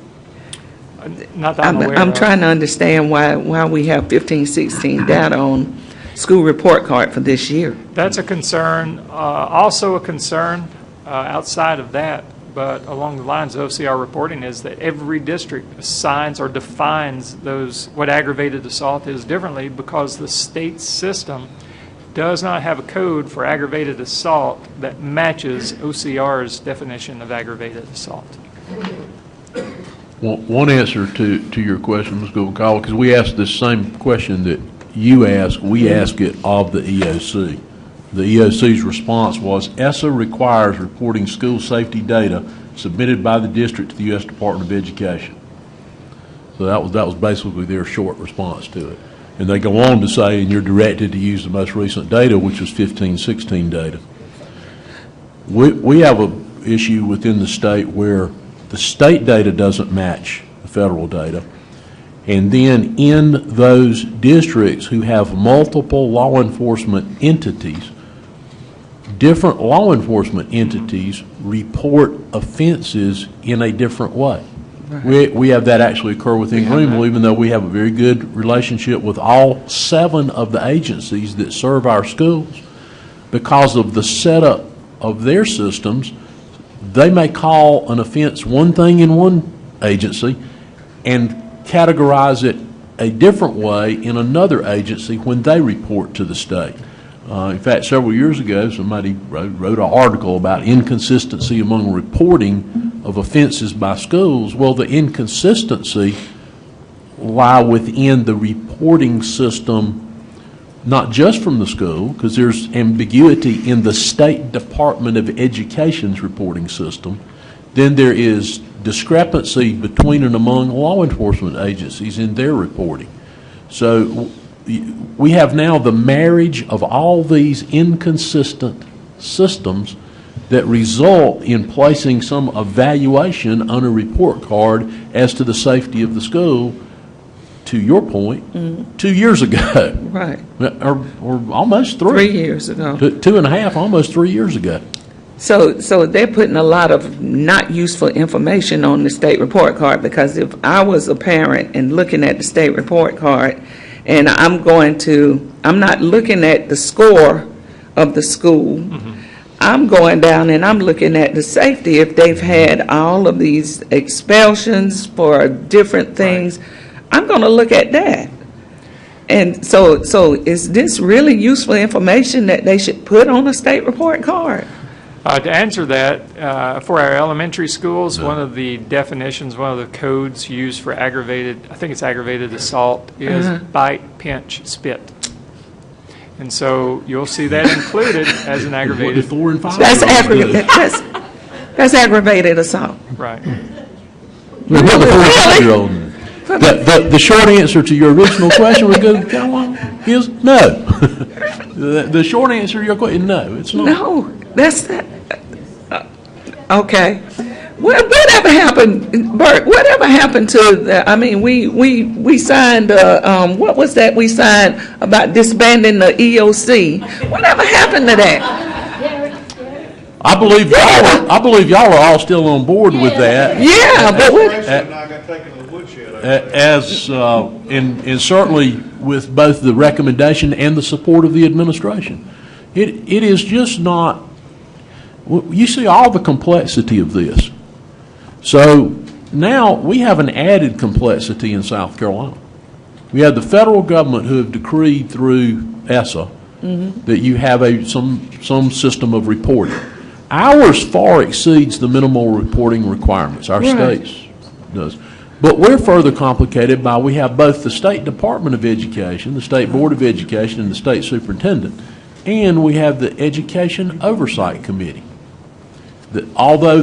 Not that I'm aware I'm of. trying to understand why we have 15-16 data on school report card for this year. That's a concern. Also a concern outside of that, but along the lines of OCR reporting, is that every district assigns or defines what aggravated assault is differently, because the state system does not have a code for aggravated assault that matches OCR's definition of aggravated assault. Well, one answer to your question, Ms. Gould-Call, because we asked this same question that you asked, we asked it of the EOC. The EOC's response was, ESSA requires reporting school safety data submitted by the district to the U.S. Department of Education. So that was basically their short response to it. And they go on to say, and you're directed to use the most recent data, which was 15-16 data. We have an issue within the state where the state data doesn't match the federal data. And then in those districts who have multiple law enforcement entities, different law enforcement entities report offenses in a different way. Right. We have that actually occur within Greenville, even though we have a very good relationship with all 7 of the agencies that serve our schools. Because of the setup of their systems, they may call an offense one thing in one agency and categorize it a different way in another agency when they report to the state. In fact, several years ago, somebody wrote an article about inconsistency among reporting of offenses by schools. Well, the inconsistency lie within the reporting system, not just from the school, because there's ambiguity in the State Department of Education's reporting system. Then there is discrepancy between and among law enforcement agencies in their reporting. So we have now the marriage of all these inconsistent systems that result in placing some evaluation on a report card as to the safety of the school, to your point, 2 years ago. Right. Or almost 3. 3 years ago. 2.5, almost 3 years ago. So they're putting a lot of not useful information on the state report card, because if I was a parent and looking at the state report card, and I'm not looking at the score of the school, I'm going down and I'm looking at the safety. If they've had all of these expulsions for different things, I'm going to look at that. And so is this really useful information that they should put on a state report card? To answer that, for our elementary schools, one of the definitions, one of the codes used for aggravated assault is bite, pinch, spit. And so you'll see that included as an aggravated. 4 and 5. That's aggravated assault. Right. The short answer to your original question was is no. The short answer to your question, no, it's not. No, that's that. Okay. Whatever happened, Bert? Whatever happened to the? I mean, we signed. What was that we signed about disbanding the EOC? Whatever happened to that? I believe y'all are all still on board with that. Yeah, but what? And certainly with both the recommendation and the support of the administration. It is just not. You see all the complexity of this. So now we have an added complexity in South Carolina. We have the federal government who have decreed through ESSA that you have some system of reporting. Ours far exceeds the minimal reporting requirements. Our states does. But we're further complicated by we have both the State Department of Education, the State Board of Education, and the State Superintendent, and we have the Education Oversight Committee. Although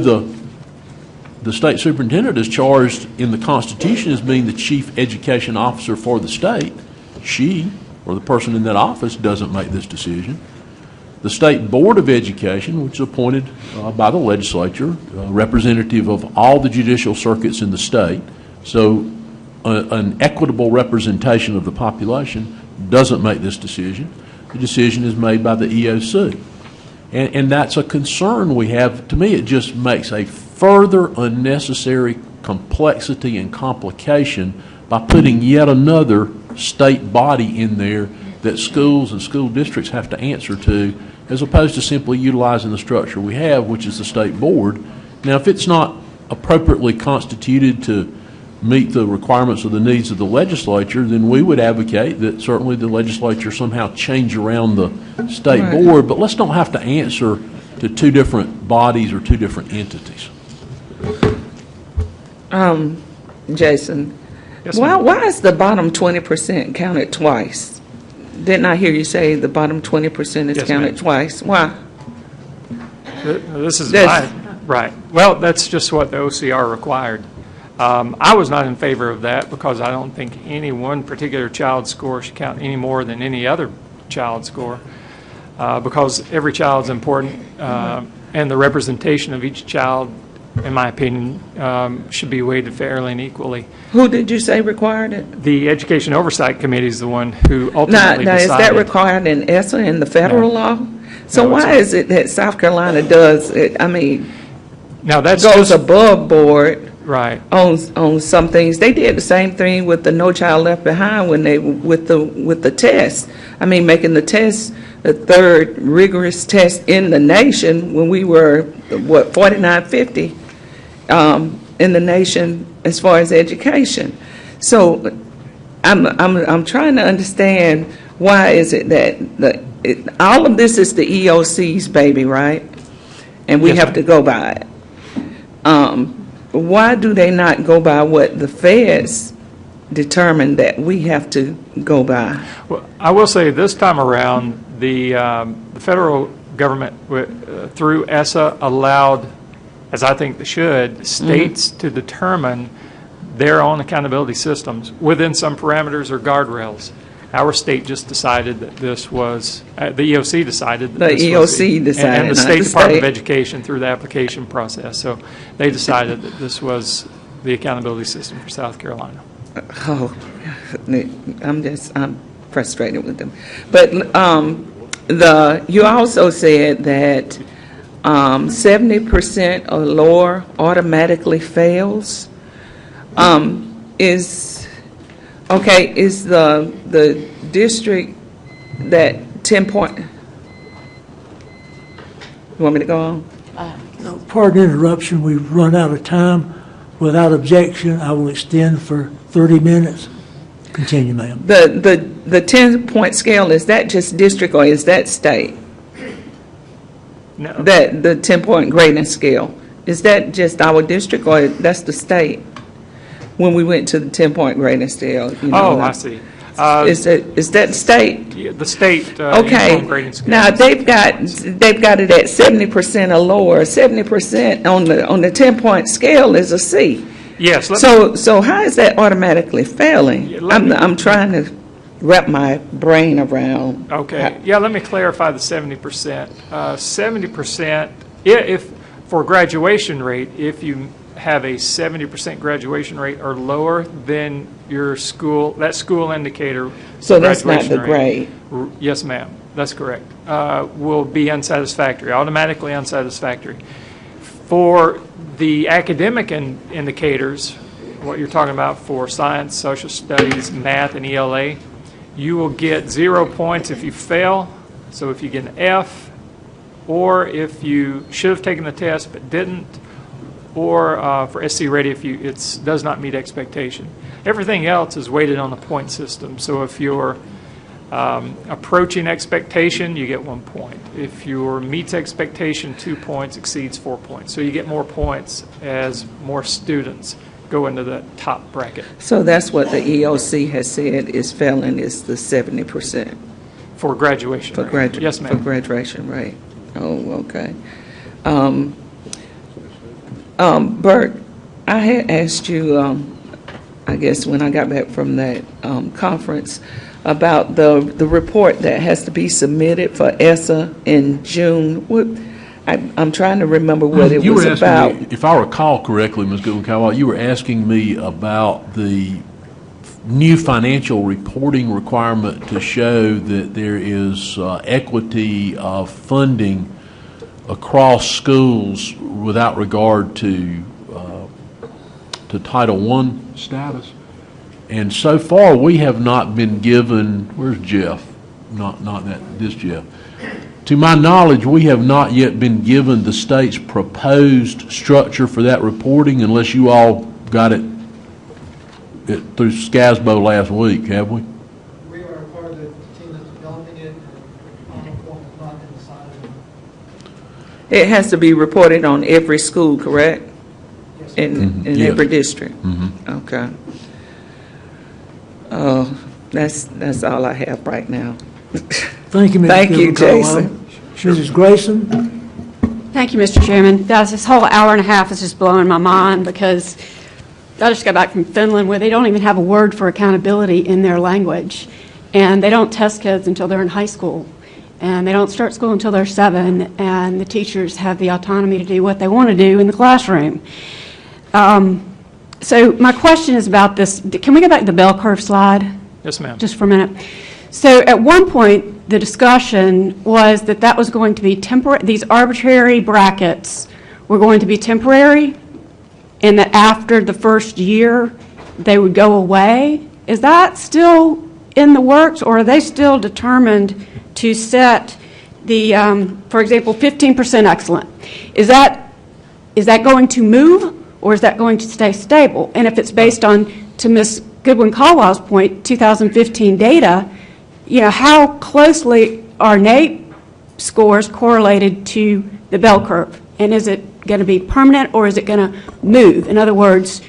the State Superintendent is charged in the Constitution as being the Chief Education Officer for the state, she, or the person in that office, doesn't make this decision. The State Board of Education, which is appointed by the legislature, representative of all the judicial circuits in the state, so an equitable representation of the population doesn't make this decision. The decision is made by the EOC. And that's a concern we have. To me, it just makes a further unnecessary complexity and complication by putting yet another state body in there that schools and school districts have to answer to, as opposed to simply utilizing the structure we have, which is the state board. Now, if it's not appropriately constituted to meet the requirements of the needs of the legislature, then we would advocate that certainly the legislature somehow change around the state Right. board, but let's don't have to answer to two different bodies or two different entities. Jason, Yes, why, ma'am. why is the bottom 20% counted twice? Didn't I hear you say the bottom 20% is Yes, counted ma'am. twice? Why? This is That's- right. Well, that's just what the OCR required. I was not in favor of that because I don't think any one particular child's score should count any more than any other child's score, because every child's important, and the representation of each child, in my opinion, should be weighted fairly and equally. Who did you say required it? The Education Oversight Committee is the one who Now, ultimately now, is that decided. required in ESSA, in the federal No. law? So No, it's why not. is it that South Carolina does it, I mean, Now, that's goes just, above board right. on some things? They did the same thing with the No Child Left Behind when they, with the test. I mean, making the test the third rigorous test in the nation when we were, 49, 50 in the nation as far as education. So I'm trying to understand, why is it that all of this is the EOC's baby, right? And we Yes, have ma'am. to go by it. Why do they not go by what the feds determined that we have to go by? Well, I will say this time around, the federal government, through ESSA, allowed, as I think they should, states to determine their own accountability systems within some parameters or guardrails. Our state just decided that this was, the EOC decided that The this was. EOC decided, And the not State the Department of state. Education through the application process. So they decided that this was the accountability system for South Carolina. Oh, I'm frustrated with them. But you also said that 70% or lower automatically fails. Is the district that 10 point? You want me to go on? Pardon the interruption, we've run out of time. Without objection, I will extend for 30 minutes. Continue, ma'am. The 10-point scale, is that just district or is that state? No. That the 10-point grading scale, is that just our district or that's the state? When we went to the 10-point grading scale, you know. Oh, I see. Is that state? Yeah, the state Okay. uniform grading scale. Now they've got it at 70% or lower. 70% on the 10-point scale is a C. Yes. Let me- So how is that automatically failing? Yeah, let me- I'm trying to wrap my brain around. Okay, yeah, let me clarify the 70%. 70%, if, for graduation rate, if you have a 70% graduation rate or lower, then your school, that school indicator. So that's not graduation the rate- grade. Yes, ma'am, that's correct. Will be unsatisfactory, automatically unsatisfactory. For the academic indicators, what you're talking about for science, social studies, math, and ELA, you will get 0 points if you fail. So if you get an F, or if you should have taken the test but didn't, or for SC Ready if it does not meet expectation. Everything else is weighted on the point system. So if you're approaching expectation, you get 1 point. If your meets expectation, 2 points, exceeds 4 points. So you get more points as more students go into the top bracket. So that's what the EOC has said is failing, is the 70%. For graduation For rate. Yes, For ma'am. graduation rate. Oh, okay. Bert, I had asked you, I guess when I got back from that conference, about the report that has to be submitted for ESSA in June. I'm trying to remember what it You was were asking about. me, if I recall correctly, Ms. Goodwin-Caldwell, you were asking me about the new financial reporting requirement to show that there is equity of funding across schools without regard to Title I status. And so far, we have not been given, where's Jeff? Not this Jeff. To my knowledge, we have not yet been given the state's proposed structure for that reporting unless you all got it through SCASBO last week, have we? We are part of the team that's developing it, and final form has not been decided. It has to be reported on every school, correct? Yes. In Yes. every district? Mm-hmm. Okay. That's all I have right now. Thank you, Ms. Thank you, Goodwin-Caldwell. Jason. Mrs. Grayson? Thank you, Mr. Chairman. Guys, this whole hour and a half is just blowing my mind because I just got back from Finland where they don't even have a word for accountability in their language. And they don't test kids until they're in high school. And they don't start school until they're 7. And the teachers have the autonomy to do what they want to do in the classroom. So my question is about this. Can we go back to the bell curve slide? Yes, ma'am. Just for a minute. So at one point, the discussion was that that was going to be temporary, these arbitrary brackets were going to be temporary, and that after the first year, they would go away. Is that still in the works, or are they still determined to set the, for example, 15% excellent? Is that going to move, or is that going to stay stable? And if it's based on, to Ms. Goodwin-Caldwell's point, 2015 data, you know, how closely are NAEP scores correlated to the bell curve? And is it going to be permanent, or is it going to move? In other words,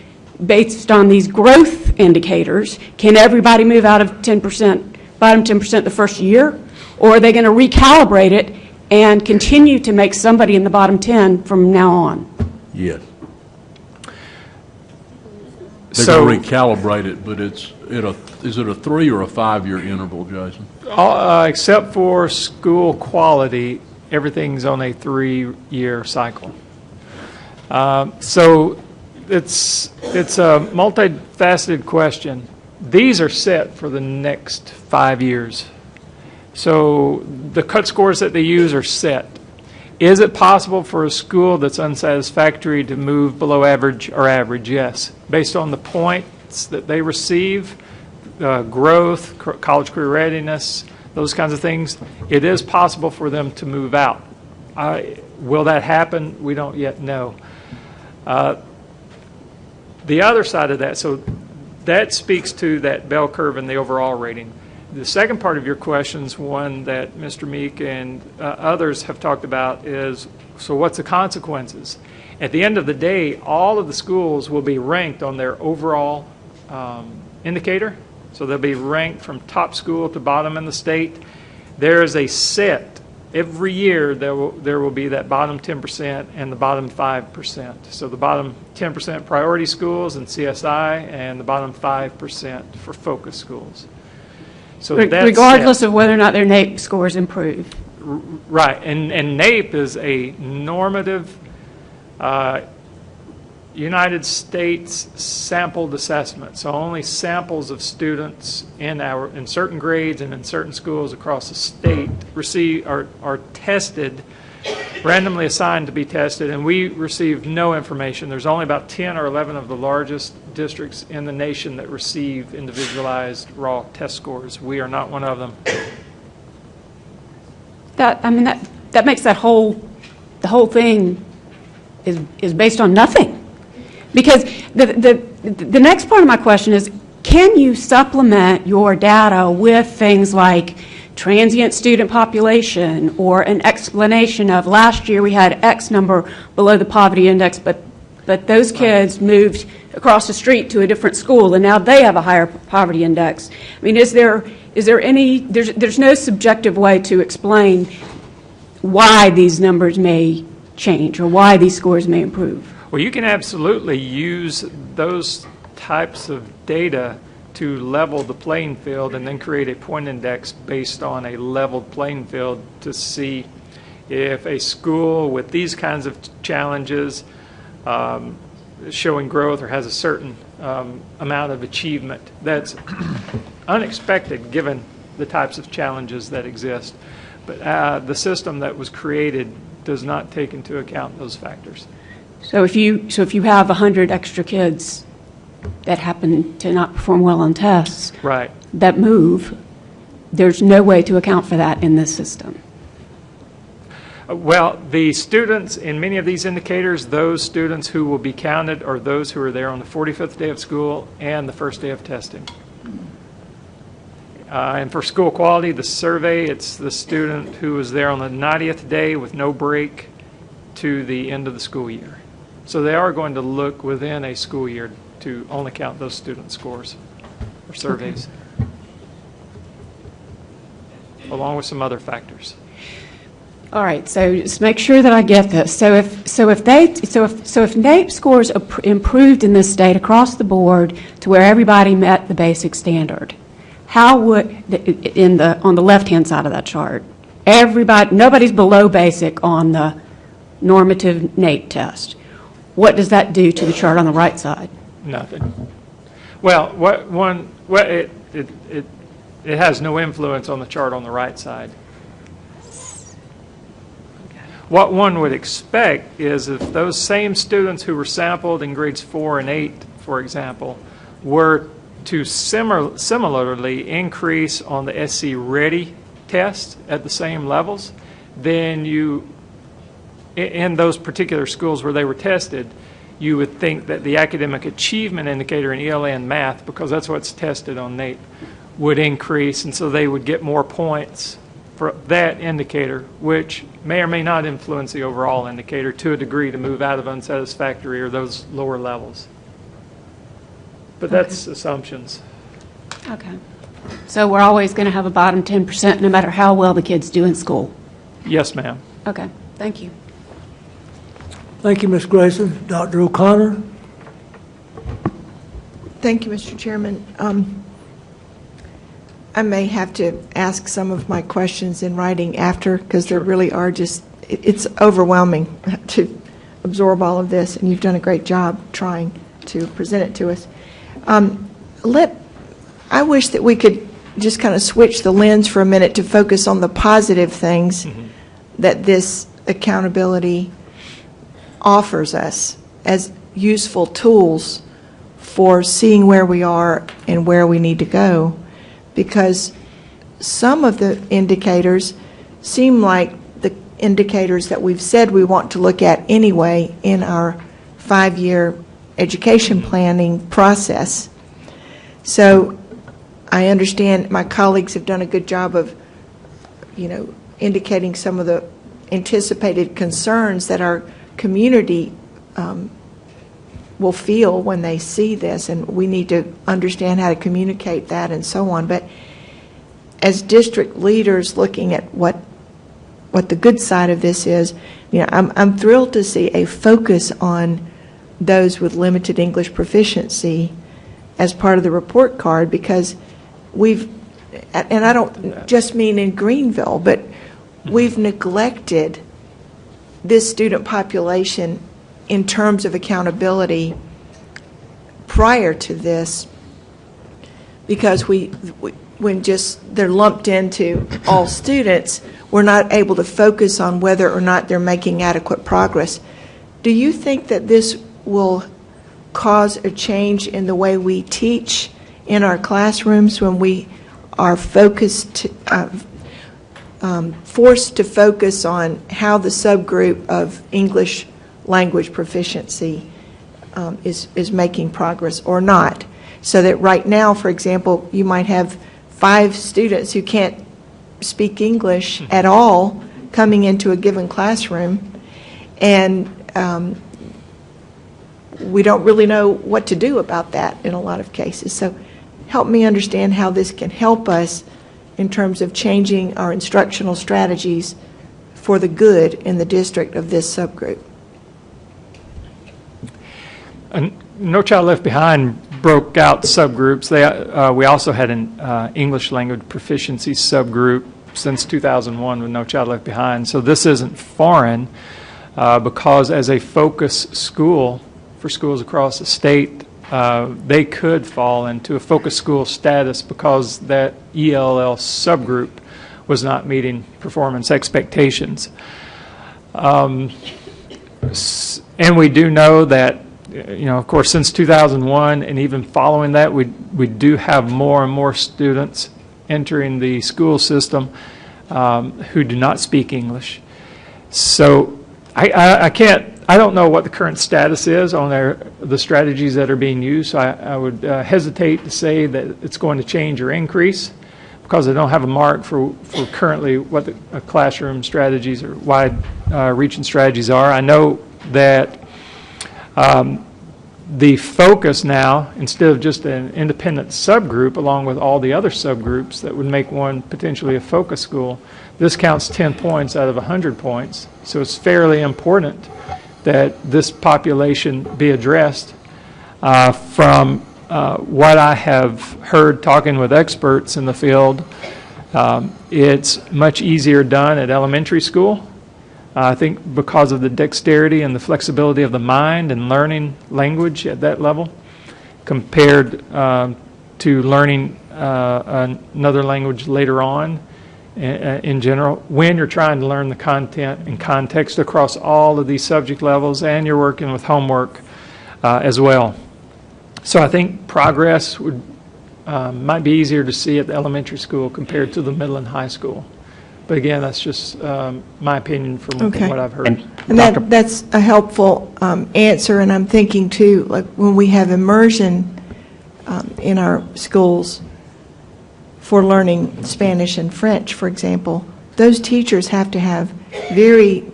based on these growth indicators, can everybody move out of 10%, bottom 10% the first year? Or are they going to recalibrate it and continue to make somebody in the bottom 10 from now on? Yes. They're So- going to recalibrate it, but is it a 3 or a 5-year interval, Jason? Except for school quality, everything's on a 3-year cycle. So it's a multifaceted question. These are set for the next 5 years. So the cut scores that they use are set. Is it possible for a school that's unsatisfactory to move below average or average? Yes. Based on the points that they receive, growth, college career readiness, those kinds of things, it is possible for them to move out. Will that happen? We don't yet know. The other side of that, so that speaks to that bell curve and the overall rating. The second part of your question is one that Mr. Meek and others have talked about is, so what's the consequences? At the end of the day, all of the schools will be ranked on their overall indicator. So they'll be ranked from top school to bottom in the state. There is a set. Every year there will be that bottom 10% and the bottom 5%. So the bottom 10% priority schools and CSI, and the bottom 5% for focus schools. So that's Regardless set. of whether or not their NAEP scores improve. Right, and NAEP is a normative United States sampled assessment. So only samples of students in certain grades and in certain schools across the state are tested, randomly assigned to be tested, and we receive no information. There's only about 10 or 11 of the largest districts in the nation that receive individualized raw test scores. We are not one of them. That makes the whole thing is based on nothing. Because the next part of my question is, can you supplement your data with things like transient student population or an explanation of last year we had X number below the poverty index, but those kids moved across the street to a different school and now they have a higher poverty index? I mean, is there any, there's no subjective way to explain why these numbers may change or why these scores may improve? Well, you can absolutely use those types of data to level the playing field and then create a point index based on a leveled playing field to see if a school with these kinds of challenges showing growth or has a certain amount of achievement that's unexpected given the types of challenges that exist. But the system that was created does not take into account those factors. So if you have 100 extra kids that happen to not perform well on tests, Right. that move, there's no way to account for that in this system. Well, the students in many of these indicators, those students who will be counted are those who are there on the 45th day of school and the first day of testing. And for school quality, the survey, it's the student who was there on the 90th day with no break to the end of the school year. So they are going to look within a school year to only count those student scores or surveys, along with some other factors. All right, so just make sure that I get this. So if NAEP scores improved in this state across the board to where everybody met the basic standard, how would on the left-hand side of that chart, nobody's below basic on the normative NAEP test. What does that do to the chart on the right side? Nothing. Well, it has no influence on the chart on the right side. What one would expect is if those same students who were sampled in grades 4 and 8, for example, were to similarly increase on the SC Ready test at the same levels, then in those particular schools where they were tested, you would think that the academic achievement indicator in ELA and math, because that's what's tested on NAEP, would increase, and so they would get more points for that indicator, which may or may not influence the overall indicator to a degree to move out of unsatisfactory or those lower levels. But that's assumptions. Okay. So we're always going to have a bottom 10% no matter how well the kids do in school? Yes, ma'am. Okay, thank you. Thank you, Ms. Grayson. Dr. O'Connor? Thank you, Mr. Chairman. I may have to ask some of my questions in writing after, because there really are it's overwhelming to absorb all of this, and you've done a great job trying to present it to us. I wish that we could just kind of switch the lens for a minute to focus on the positive things that this accountability offers us as useful tools for seeing where we are and where we need to go. Because some of the indicators seem like the indicators that we've said we want to look at anyway in our 5-year education planning process. So I understand my colleagues have done a good job of, indicating some of the anticipated concerns that our community will feel when they see this, and we need to understand how to communicate that and so on. But as district leaders looking at what the good side of this is, I'm thrilled to see a focus on those with limited English proficiency as part of the report card, because and I don't just mean in Greenville, but we've neglected this student population in terms of accountability prior to this, because when they're lumped into all students, we're not able to focus on whether or not they're making adequate progress. Do you think that this will cause a change in the way we teach in our classrooms when we are forced to focus on how the subgroup of English language proficiency is making progress or not? So that right now, for example, you might have 5 students who can't speak English at all coming into a given classroom, and we don't really know what to do about that in a lot of cases. So help me understand how this can help us in terms of changing our instructional strategies for the good in the district of this subgroup. No Child Left Behind broke out subgroups. We also had an English language proficiency subgroup since 2001 with No Child Left Behind. So this isn't foreign because as a focus school for schools across the state, they could fall into a focus school status because that ELL subgroup was not meeting performance expectations. And we do know that, of course, since 2001 and even following that, we do have more and more students entering the school system who do not speak English. So I don't know what the current status is on the strategies that are being used. So I would hesitate to say that it's going to change or increase because I don't have a mark for currently what the classroom strategies or wide-reaching strategies are. I know that the focus now, instead of just an independent subgroup along with all the other subgroups that would make one potentially a focus school, this counts 10 points out of 100 points. So it's fairly important that this population be addressed. From what I have heard talking with experts in the field, it's much easier done at elementary school. I think because of the dexterity and the flexibility of the mind and learning language at that level compared to learning another language later on in general, when you're trying to learn the content and context across all of these subject levels and you're working with homework as well. So I think progress might be easier to see at the elementary school compared to the middle and high school. But again, that's just my opinion from what I've heard. And that's a helpful answer, and I'm thinking too, like when we have immersion in our schools for learning Spanish and French, for example, those teachers have to have very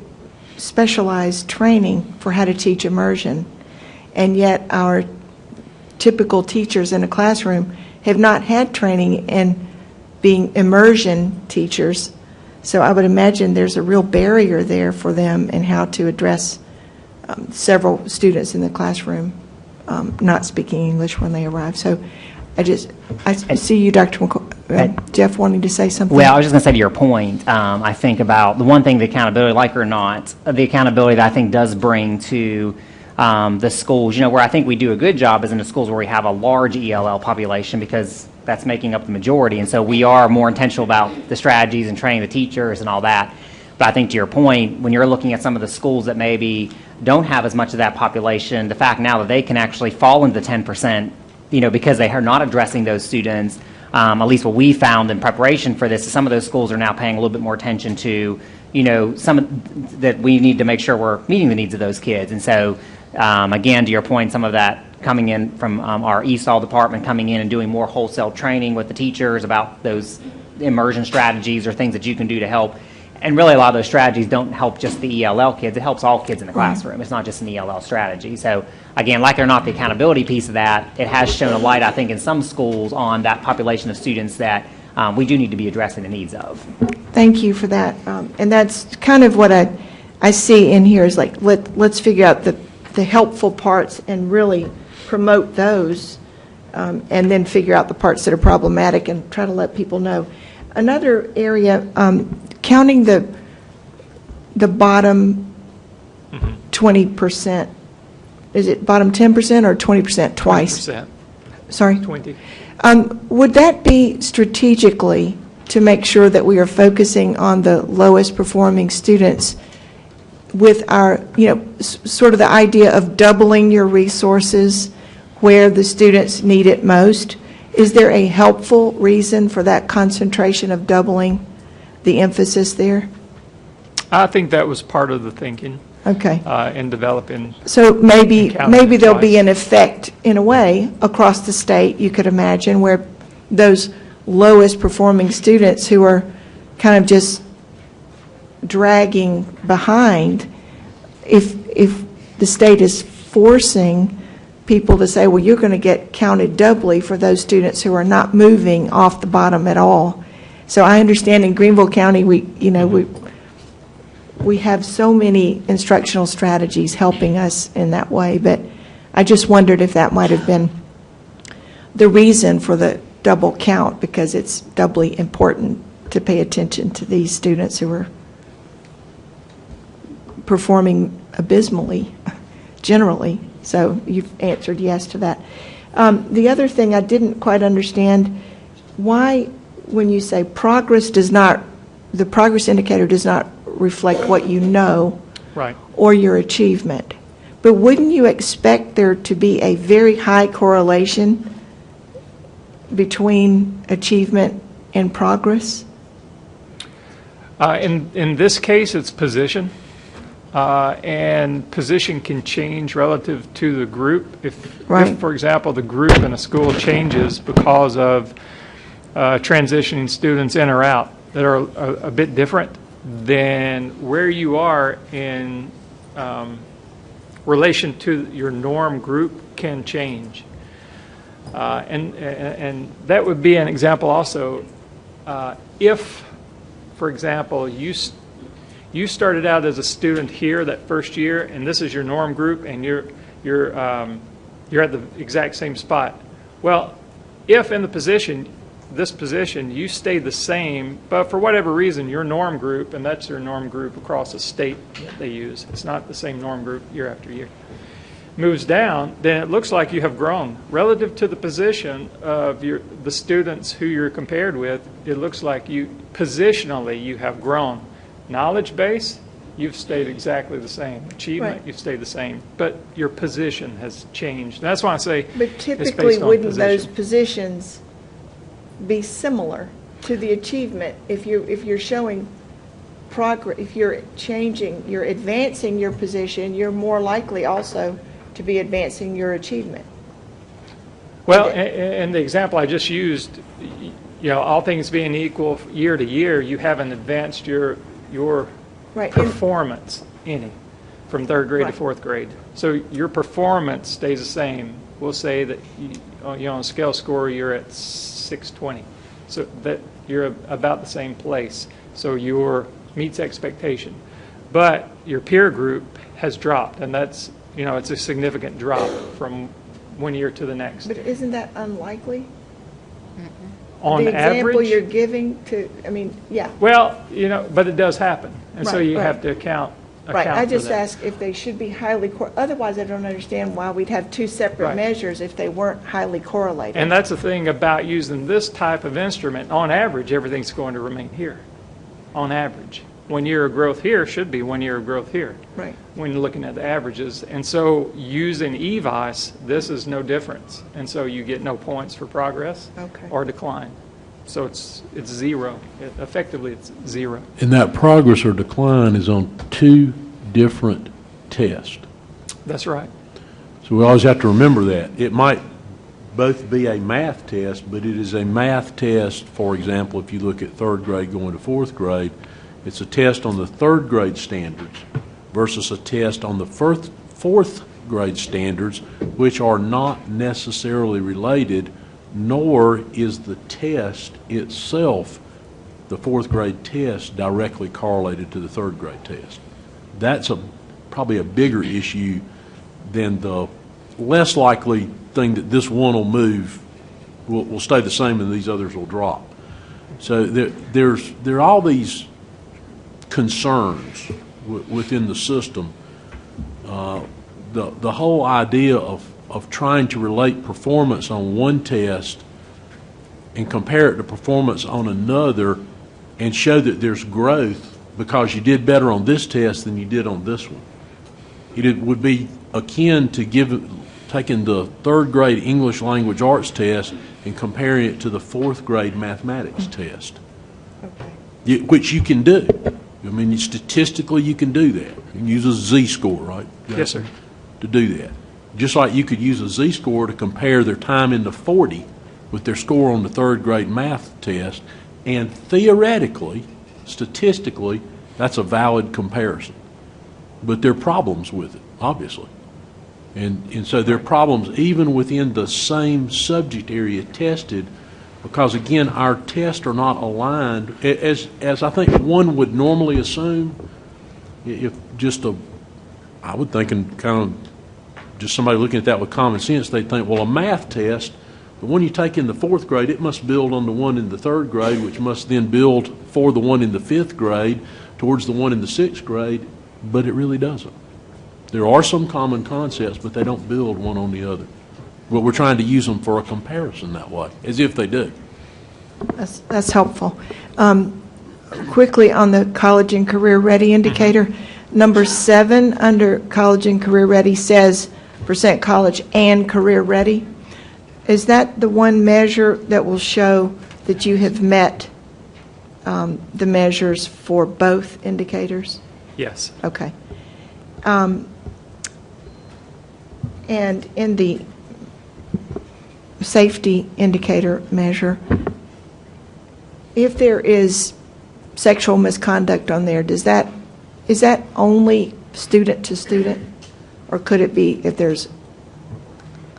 specialized training for how to teach immersion, and yet our typical teachers in a classroom have not had training in being immersion teachers. So I would imagine there's a real barrier there for them in how to address several students in the classroom not speaking English when they arrive. So I see you, Dr. Jeff, wanting to say something. Well, I was just going to say to your point, I think about the one thing, the accountability, like it or not, the accountability that I think does bring to the schools, where I think we do a good job is in the schools where we have a large ELL population because that's making up the majority. And so we are more intentional about the strategies and training the teachers and all that. But I think to your point, when you're looking at some of the schools that maybe don't have as much of that population, the fact now that they can actually fall into the 10%, because they are not addressing those students, at least what we found in preparation for this, is some of those schools are now paying a little bit more attention to, that we need to make sure we're meeting the needs of those kids. And so, again, to your point, some of that coming in from our ESOL department, coming in and doing more wholesale training with the teachers about those immersion strategies or things that you can do to help. And really a lot of those strategies don't help just the ELL kids. It helps all kids in the classroom. It's not just an ELL strategy. So again, like it or not, the accountability piece of that, it has shown a light, I think, in some schools on that population of students that we do need to be addressing the needs of. Thank you for that. And that's kind of what I see in here is like, let's figure out the helpful parts and really promote those, and then figure out the parts that are problematic and try to let people know. Another area, counting the bottom 20%, is it bottom 10% or 20% twice? 20%. Sorry? 20. Would that be strategically to make sure that we are focusing on the lowest performing students with our, sort of the idea of doubling your resources where the students need it most? Is there a helpful reason for that concentration of doubling the emphasis there? I think that was part of the thinking. Okay. In developing. So maybe there'll be twice. an effect, in a way, across the state, you could imagine, where those lowest performing students who are kind of just dragging behind, if the state is forcing people to say, well, you're going to get counted doubly for those students who are not moving off the bottom at all. So I understand in Greenville County, we have so many instructional strategies helping us in that way, but I just wondered if that might have been the reason for the double count, because it's doubly important to pay attention to these students who are performing abysmally, generally. So you've answered yes to that. The other thing I didn't quite understand, why, when you say progress does not, the progress indicator does not reflect what you know Right. or your achievement. But wouldn't you expect there to be a very high correlation between achievement and progress? In this case, it's position. And position can change relative to the group. If, for example, the group in a school changes because of transitioning students in or out that are a bit different, then where you are in relation to your norm group can change. And that would be an example also. If, for example, you started out as a student here that first year, and this is your norm group, and you're at the exact same spot. Well, if in this position, you stay the same, but for whatever reason, your norm group, and that's your norm group across the state that they use, it's not the same norm group year after year, moves down, then it looks like you have grown. Relative to the position of the students who you're compared with, it looks like positionally you have grown. Knowledge base, you've stayed exactly the same. Achievement, you've stayed the same. But your position has changed. And that's why I say But typically, wouldn't those positions be similar to the achievement? If you're showing progress, if you're changing, you're advancing your position, you're more likely also to be advancing your achievement. Well, and the example I just used, all things being equal year to year, you haven't advanced your performance any from third grade to fourth grade. So your performance stays the same. We'll say that on a scale score you're at 620, so that you're about the same place. So your meets expectation, but your peer group has dropped, and that's it's a significant drop from one year to the next. But isn't that unlikely? On the example average, you're giving to, yeah. Well, but it does happen, and so you have to account. Right. I just ask if they should be highly otherwise I don't understand why we'd have two separate measures if they weren't highly correlated. And that's the thing about using this type of instrument. On average, everything's going to remain here. On average. 1 year of growth here should be 1 year of growth here. Right. When you're looking at the averages. And so using EVICE, this is no difference. And so you get no points for progress or decline. So it's zero. Effectively, it's zero. And that progress or decline is on two different tests. That's right. So we always have to remember that. It might both be a math test, but it is a math test, for example, if you look at third grade going to fourth grade, it's a test on the third grade standards versus a test on the fourth grade standards, which are not necessarily related, nor is the test itself, the fourth grade test, directly correlated to the third grade test. That's probably a bigger issue than the less likely thing that this one will move, will stay the same and these others will drop. So there are all these concerns within the system. The whole idea of trying to relate performance on one test and compare it to performance on another and show that there's growth because you did better on this test than you did on this one. It would be akin to taking the third grade English language arts test and comparing it to the fourth grade mathematics test, which you can do. Statistically you can do that. You can use a Z-score, right? Yes, sir. To do that. Just like you could use a Z-score to compare their time into 40 with their score on the third grade math test, and theoretically, statistically, that's a valid comparison. But there are problems with it, obviously. And so there are problems even within the same subject area tested because, again, our tests are not aligned. As I think one would normally assume, if I would think, and kind of just somebody looking at that with common sense, they'd think, well, a math test, The one you take in the fourth grade, it must build on the one in the third grade, which must then build for the one in the fifth grade towards the one in the sixth grade, but it really doesn't. There are some common concepts, but they don't build one on the other. But we're trying to use them for a comparison that way, as if they do. That's helpful. Quickly on the college and career ready indicator, number 7 under college and career ready says percent college and career ready. Is that the one measure that will show that you have met the measures for both indicators? Yes. Okay. And in the safety indicator measure, if there is sexual misconduct on there, is that only student to student? Or could it be if there's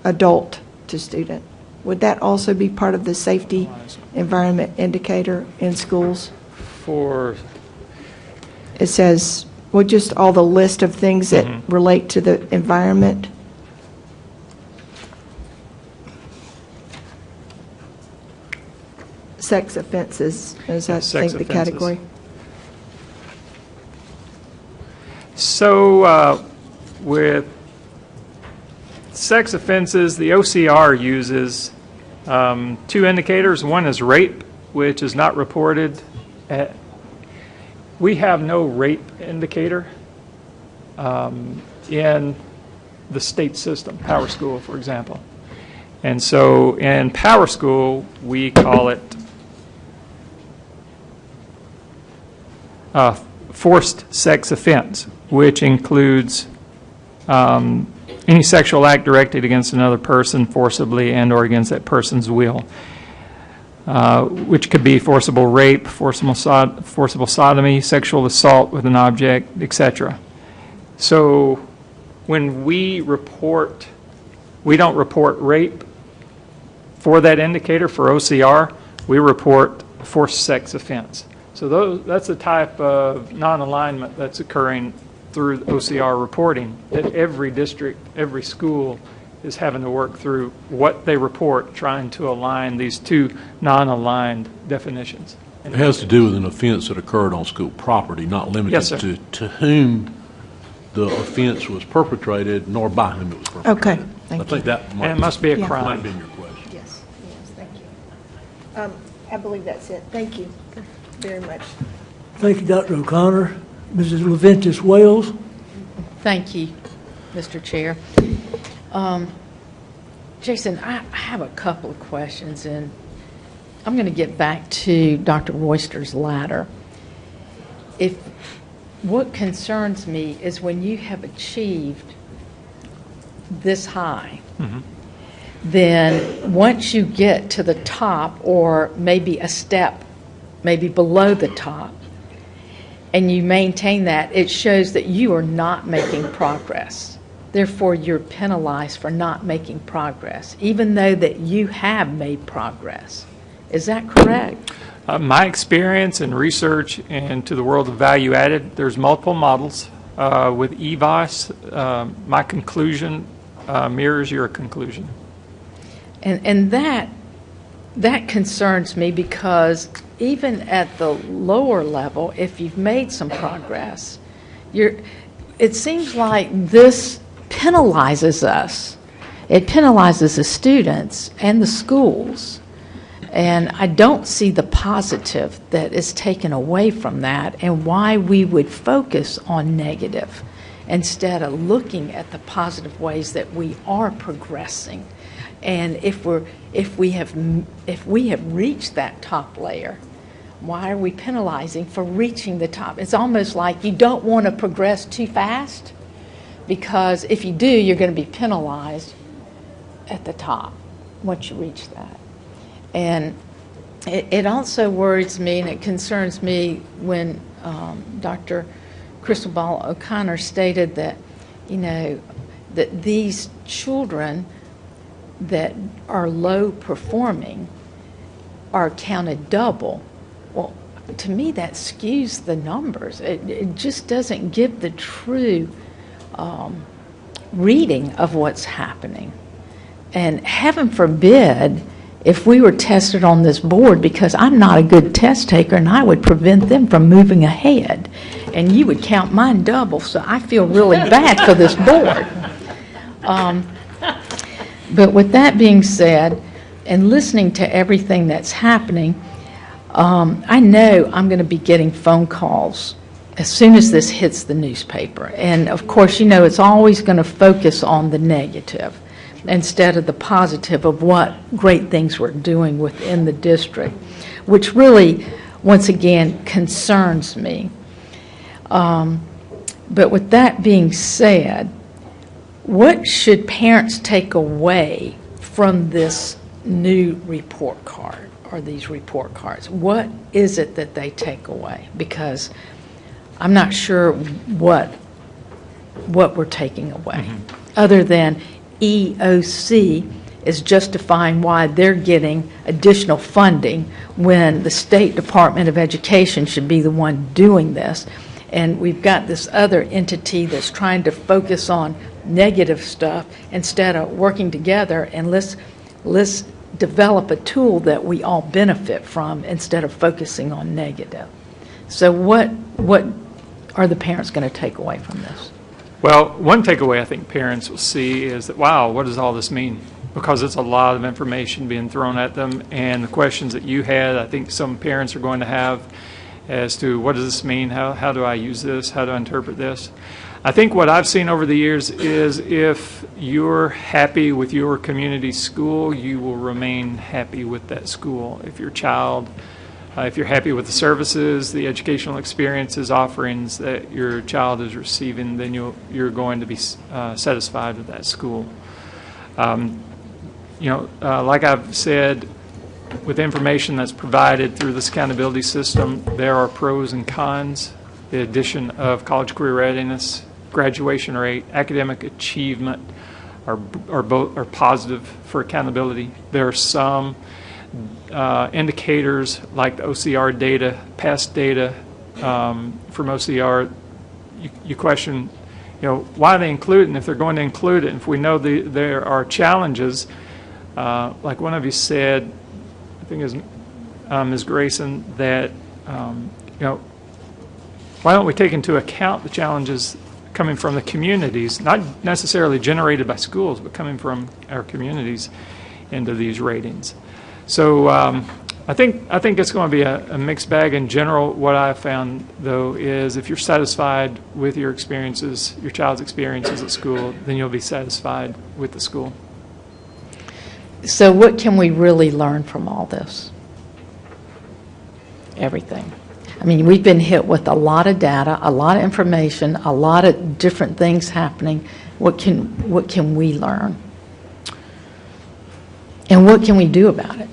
adult to student? Would that also be part of the safety environment indicator in schools? It says, well, just all the list of things that relate to the environment. Sex offenses, is that, I think, the category? So with sex offenses, the OCR uses 2 indicators. One is rape, which is not reported. We have no rape indicator in the state system, Power School, for example. And so in Power School, we call it forced sex offense, which includes any sexual act directed against another person forcibly and or against that person's will, which could be forcible rape, forcible sodomy, sexual assault with an object, etc. So when we report, we don't report rape for that indicator for OCR, we report forced sex offense. So that's the type of non-alignment that's occurring through OCR reporting, that every district, every school is having to work through what they report, trying to align these 2 non-aligned definitions. It has to do with an offense that occurred on school property, not limited to whom the offense was perpetrated, nor by whom it was perpetrated. Okay, thank you. I think that might, And it must be a Yeah. crime. might have been your question. Yes, thank you. I believe that's it. Thank you very much. Thank you, Dr. O'Connor. Mrs. Leventis Wales. Thank you, Mr. Chair. Jason, I have a couple of questions, and I'm going to get back to Dr. Royster's ladder. What concerns me is when you have achieved this high, then once you get to the top, or maybe a step, maybe below the top, and you maintain that, it shows that you are not making progress. Therefore, you're penalized for not making progress, even though that you have made progress. Is that correct? My experience and research into the world of value added, there's multiple models. With EVOS, my conclusion mirrors your conclusion. And that concerns me, because even at the lower level, if you've made some progress, it seems like this penalizes us. It penalizes the students and the schools. And I don't see the positive that is taken away from that, and why we would focus on negative instead of looking at the positive ways that we are progressing. And if we have reached that top layer, why are we penalizing for reaching the top? It's almost like you don't want to progress too fast, because if you do, you're going to be penalized at the top once you reach that. And it also worries me, and it concerns me when Dr. Cristobal O'Connor stated that, that these children that are low performing are counted double. Well, to me, that skews the numbers. It just doesn't give the true reading of what's happening. And heaven forbid if we were tested on this board, because I'm not a good test taker and I would prevent them from moving ahead. And you would count mine double, so I feel really bad for this board. But with that being said, and listening to everything that's happening, I know I'm going to be getting phone calls as soon as this hits the newspaper. And of course, you know, it's always going to focus on the negative instead of the positive of what great things we're doing within the district, which really, once again, concerns me. But with that being said, what should parents take away from this new report card or these report cards? What is it that they take away? Because I'm not sure what we're taking away, other than EOC is justifying why they're getting additional funding when the State Department of Education should be the one doing this. And we've got this other entity that's trying to focus on negative stuff instead of working together, and let's develop a tool that we all benefit from instead of focusing on negative. So what are the parents going to take away from this? Well, one takeaway I think parents will see is that, wow, what does all this mean? Because it's a lot of information being thrown at them, and the questions that you had, I think some parents are going to have as to what does this mean, how do I use this, how do I interpret this. I think what I've seen over the years is if you're happy with your community school, you will remain happy with that school. If your child, if you're happy with the services, the educational experiences, offerings that your child is receiving, then you're going to be satisfied with that school. Like I've said, with information that's provided through this accountability system, there are pros and cons. The addition of college career readiness, graduation rate, academic achievement are positive for accountability. There are some indicators like the OCR data, past data from OCR. You question, why they include it, and if they're going to include it. And if we know there are challenges, like one of you said, I think it was Ms. Grayson, that why don't we take into account the challenges coming from the communities, not necessarily generated by schools, but coming from our communities into these ratings. So I think it's going to be a mixed bag in general. What I found, though, is if you're satisfied with your experiences, your child's experiences at school, then you'll be satisfied with the school. So what can we really learn from all this? Everything. I mean, we've been hit with a lot of data, a lot of information, a lot of different things happening. What can we learn? And what can we do about it?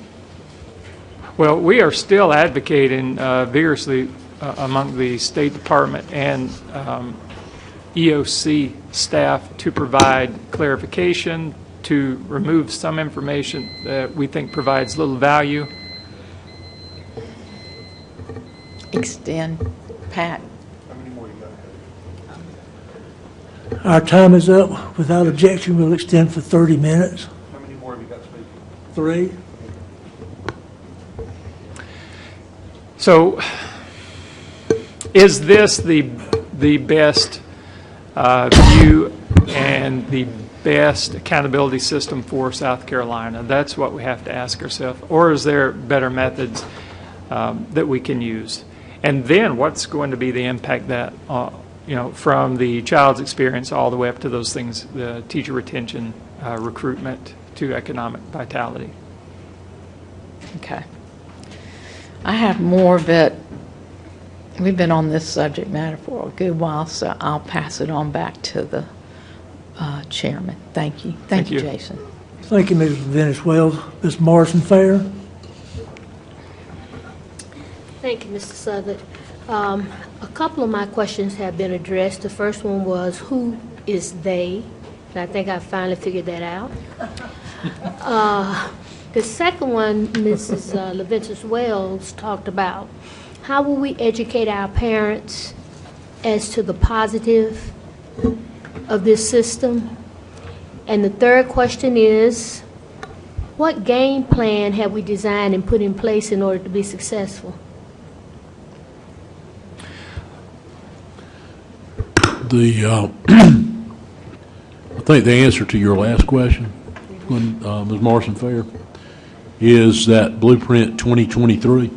Well, we are still advocating vigorously among the State Department and EOC staff to provide clarification, to remove some information that we think provides little value. Extend. Pat. Our time is up. Without objection, we'll extend for 30 minutes. How many more have you got speaking? 3. So, is this the best view and the best accountability system for South Carolina? That's what we have to ask ourselves. Or is there better methods that we can use? And then what's going to be the impact that, from the child's experience all the way up to those things, the teacher retention, recruitment, to economic vitality? Okay. I have more, but we've been on this subject matter for a good while, so I'll pass it on back to the chairman. Thank you. Thank you, Jason. Thank you, Ms. Venice-Wells. Ms. Morrison-Fair. Thank you, Mr. Southern. A couple of my questions have been addressed. The first one was, who is they? And I think I finally figured that out. The second one, Mrs. Leventis-Wells talked about, how will we educate our parents as to the positive of this system? And the third question is, what game plan have we designed and put in place in order to be successful? I think the answer to your last question, Ms. Morrison Fair, is that Blueprint 2023.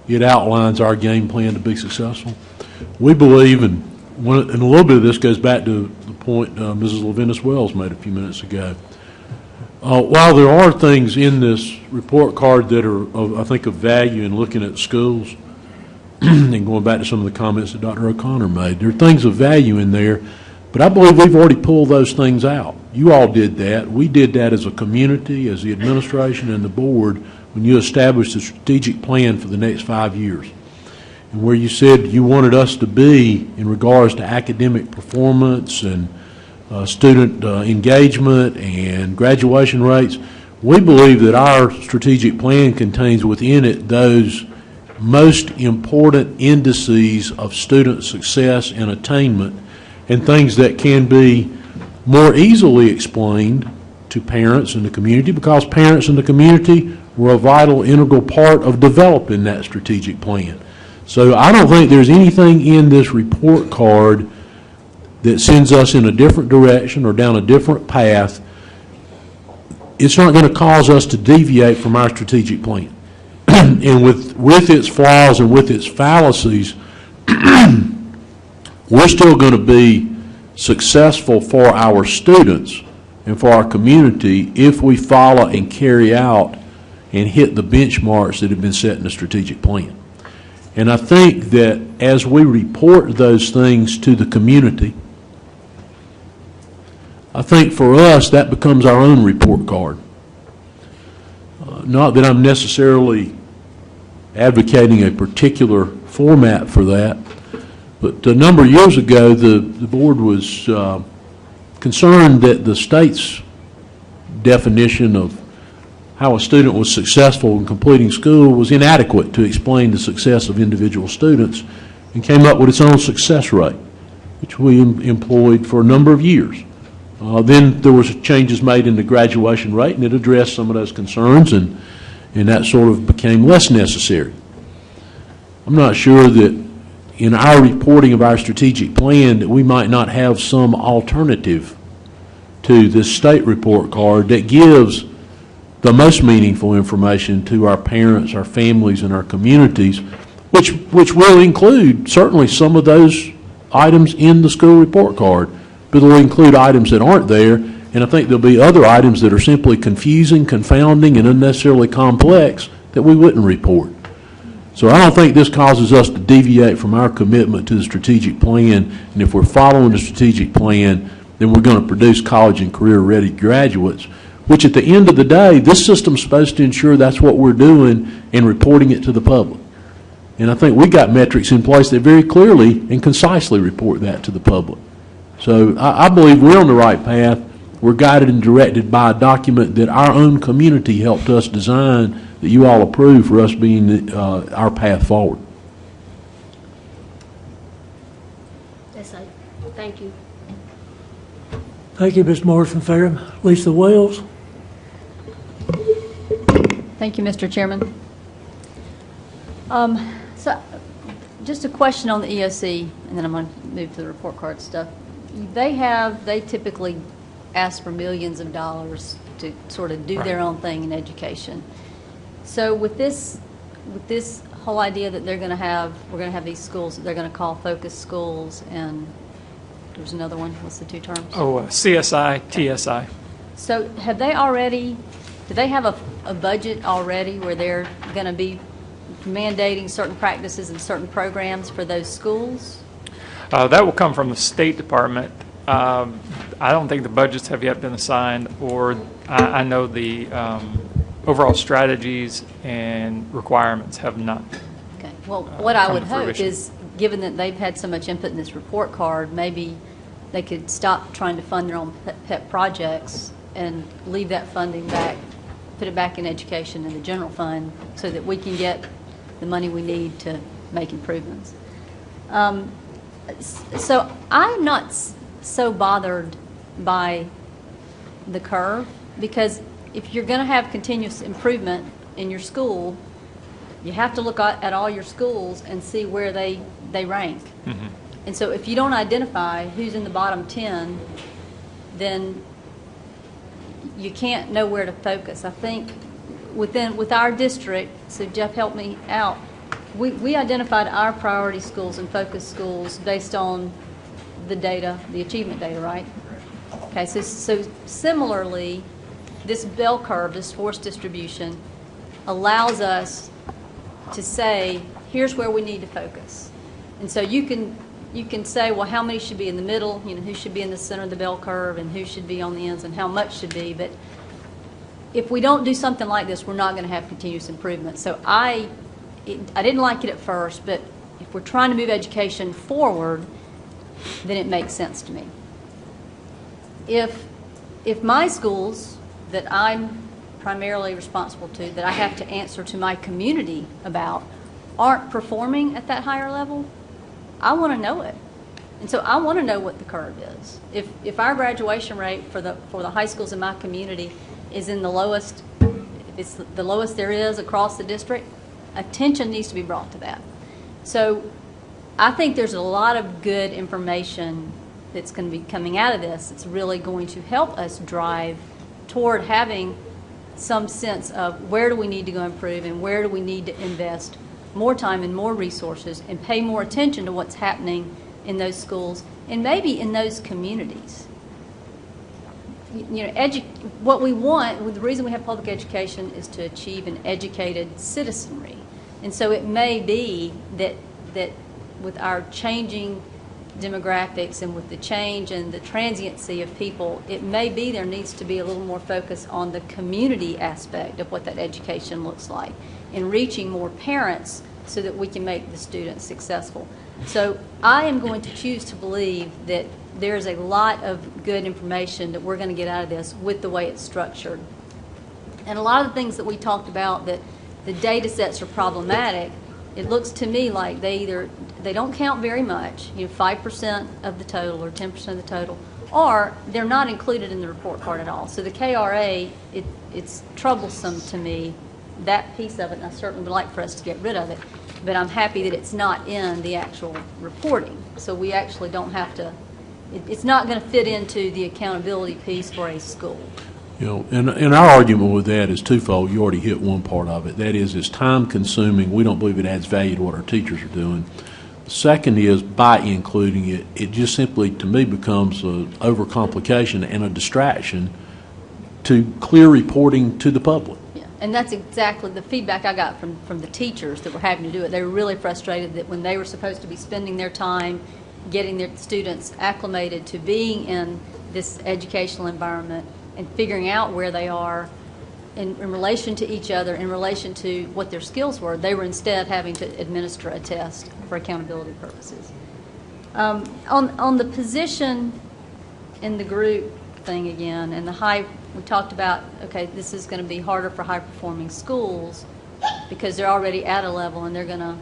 It outlines our game plan to be successful. We believe, and a little bit of this goes back to the point Mrs. Levinas Wells made a few minutes ago. While there are things in this report card that are, I think, of value in looking at schools, and going back to some of the comments that Dr. O'Connor made, there are things of value in there, but I believe we've already pulled those things out. You all did that. We did that as a community, as the administration and the board, when you established a strategic plan for the next 5 years. And where you said you wanted us to be in regards to academic performance and student engagement and graduation rates, we believe that our strategic plan contains within it those most important indices of student success and attainment, and things that can be more easily explained to parents in the community, because parents in the community were a vital, integral part of developing that strategic plan. So I don't think there's anything in this report card that sends us in a different direction or down a different path. It's not going to cause us to deviate from our strategic plan. And with its flaws and with its fallacies, we're still going to be successful for our students and for our community if we follow and carry out and hit the benchmarks that have been set in the strategic plan. And I think that as we report those things to the community, I think for us that becomes our own report card. Not that I'm necessarily advocating a particular format for that, but a number of years ago the board was concerned that the state's definition of how a student was successful in completing school was inadequate to explain the success of individual students, and came up with its own success rate, which we employed for a number of years. Then there was changes made in the graduation rate, and it addressed some of those concerns, and that sort of became less necessary. I'm not sure that in our reporting of our strategic plan that we might not have some alternative to this state report card that gives the most meaningful information to our parents, our families, and our communities, which will include certainly some of those items in the school report card, but it will include items that aren't there, and I think there'll be other items that are simply confusing, confounding, and unnecessarily complex that we wouldn't report. So I don't think this causes us to deviate from our commitment to the strategic plan, and if we're following the strategic plan, then we're going to produce college and career-ready graduates, which at the end of the day, this system's supposed to ensure that's what we're doing and reporting it to the public. And I think we got metrics in place that very clearly and concisely report that to the public. So I believe we're on the right path. We're guided and directed by a document that our own community helped us design, that you all approve for us being our path forward. That's it. Thank you. Thank you, Ms. Morrison Fair. Lisa Wells. Thank you, Mr. Chairman. So just a question on the EOC, and then I'm going to move to the report card stuff. They typically ask for millions of dollars to sort of do their own thing in education. So with this whole idea that we're going to have these schools that they're going to call focus schools, and there's another one. What's the two terms? CSI, TSI. So do they have a budget already where they're going to be mandating certain practices and certain programs for those schools? That will come from the State Department. I don't think the budgets have yet been assigned, or I know the overall strategies and requirements have not. Okay. Well, what I would hope is, given that they've had so much input in this report card, maybe they could stop trying to fund their own pet projects and leave that funding back, put it back in education in the general fund, so that we can get the money we need to make improvements. So I'm not so bothered by the curve, because if you're going to have continuous improvement in your school, you have to look at all your schools and see where they rank. And so if you don't identify who's in the bottom 10, then you can't know where to focus. I think with our district, so Jeff helped me out, we identified our priority schools and focus schools based on the data, the achievement data, right? Okay, so similarly, this bell curve, this force distribution, allows us to say, here's where we need to focus. And so you can say, well, how many should be in the middle, you know, who should be in the center of the bell curve, and who should be on the ends, and how much should be. But if we don't do something like this, we're not going to have continuous improvement. So I didn't like it at first, but if we're trying to move education forward, then it makes sense to me. If my schools that I'm primarily responsible to, that I have to answer to my community about, aren't performing at that higher level, I want to know it. And so I want to know what the curve is. If our graduation rate for the high schools in my community is in the lowest, if it's the lowest there is across the district, attention needs to be brought to that. So I think there's a lot of good information that's going to be coming out of this. It's really going to help us drive toward having some sense of where do we need to go improve and where do we need to invest more time and more resources and pay more attention to what's happening in those schools and maybe in those communities. You know, what we want, the reason we have public education is to achieve an educated citizenry. And so it may be that with our changing demographics and with the change and the transiency of people, it may be there needs to be a little more focus on the community aspect of what that education looks like and reaching more parents so that we can make the students successful. So I am going to choose to believe that there's a lot of good information that we're going to get out of this with the way it's structured. And a lot of the things that we talked about, that the data sets are problematic, it looks to me like they don't count very much, 5% of the total or 10% of the total, or they're not included in the report card at all. So the KRA, it's troublesome to me, that piece of it, and I certainly would like for us to get rid of it, but I'm happy that it's not in the actual reporting. So we actually don't have to, it's not going to fit into the accountability piece for a school. You know, and our argument with that is twofold. You already hit one part of it. That is, it's time consuming. We don't believe it adds value to what our teachers are doing. The second is, by including it, it just simply, to me, becomes an overcomplication and a distraction to clear reporting to the public. Yeah, and that's exactly the feedback I got from the teachers that were having to do it. They were really frustrated that when they were supposed to be spending their time getting their students acclimated to being in this educational environment and figuring out where they are in relation to each other, in relation to what their skills were, they were instead having to administer a test for accountability purposes. On the position in the group thing again, and we talked about, okay, this is going to be harder for high-performing schools because they're already at a level and they're going to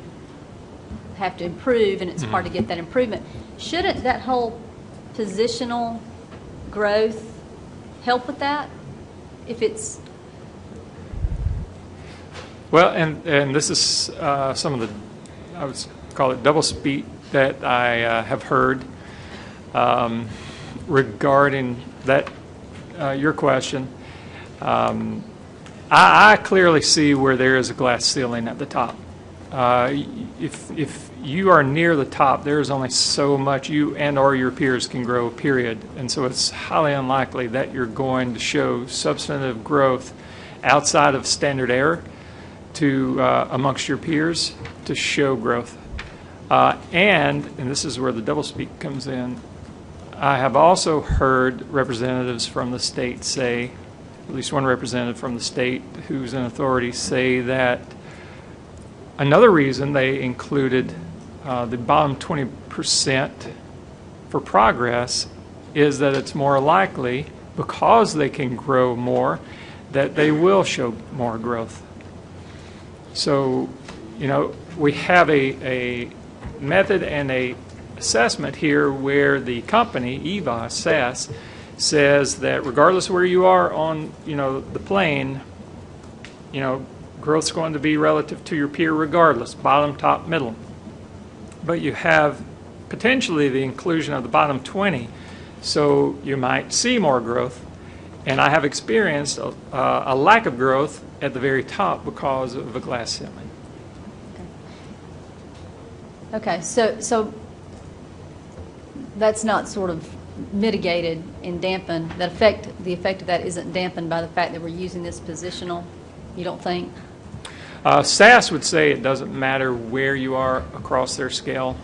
have to improve, and it's hard to get that improvement. Shouldn't that whole positional growth help with that? If it's well, and this is some of the, I would call it double speak that I have heard regarding that your question. I clearly see where there is a glass ceiling at the top. If you are near the top, there is only so much you and or your peers can grow, period. And so it's highly unlikely that you're going to show substantive growth outside of standard error to amongst your peers to show growth. And this is where the doublespeak comes in, I have also heard representatives from the state say, at least one representative from the state who's in authority, say that another reason they included the bottom 20% for progress is that it's more likely, because they can grow more, that they will show more growth. So, we have a method and a assessment here where the company, EVA, SAS, says that regardless of where you are on, the plane, growth's going to be relative to your peer regardless, bottom, top, middle. But you have potentially the inclusion of the bottom 20, so you might see more growth. And I have experienced a lack of growth at the very top because of a glass ceiling. Okay, so that's not sort of mitigated and dampened. The effect of that isn't dampened by the fact that we're using this positional, you don't think? SAS would say it doesn't matter where you are across their scale,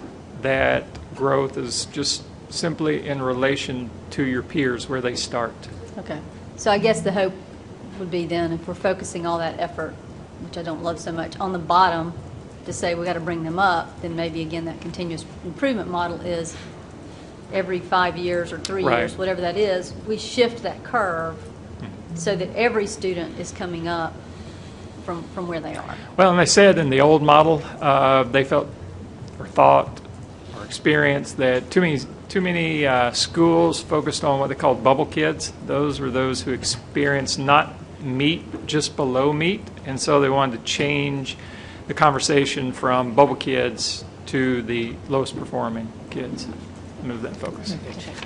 that growth is just simply in relation to your peers where they start. Okay. So I guess the hope would be then, if we're focusing all that effort, which I don't love so much, on the bottom to say we got to bring them up, then maybe again that continuous improvement model is every 5 years or 3 Right. years, whatever that is, we shift that curve so that every student is coming up from where they are. Well, and they said in the old model, they felt or thought or experienced that too many schools focused on what they called bubble kids. Those were those who experienced not meet, just below meet, and so they wanted to change the conversation from bubble kids to the lowest performing kids, move that focus.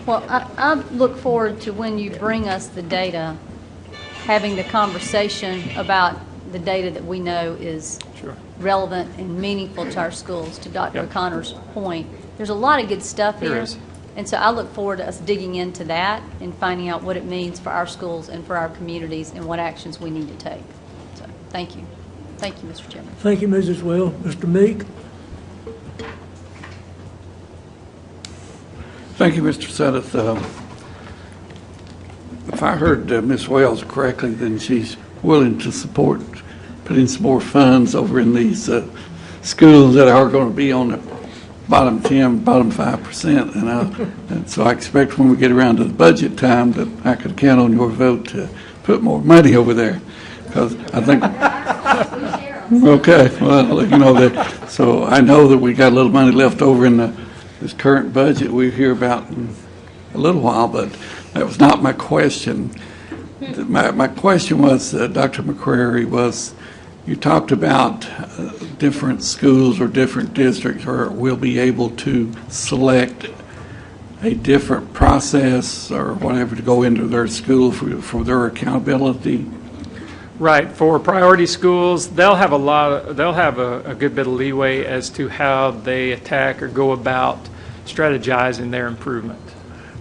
Well, I look forward to when you bring us the data, having the conversation about the data that we know is Sure. relevant and meaningful to our schools, to Dr. Yep. O'Connor's point. There's a lot of good stuff There here. is. And so I look forward to us digging into that and finding out what it means for our schools and for our communities and what actions we need to take. So, thank you. Thank you, Mr. Chairman. Thank you, Mrs. Well. Mr. Meek? Thank you, Mr. Sudduth. If I heard Ms. Wells correctly, then she's willing to support putting some more funds over in these schools that are going to be on the bottom 10, bottom 5%. And so I expect when we get around to the budget time that I could count on your vote to put more money over there. Because I think, okay, well, that. So I know that we got a little money left over in this current budget we'll hear about in a little while, but that was not my question. My question was, Dr. McCrary, was you talked about different schools or different districts will be able to select a different process or whatever to go into their school for their accountability. Right. For priority schools, they'll have a good bit of leeway as to how they attack or go about strategizing their improvement.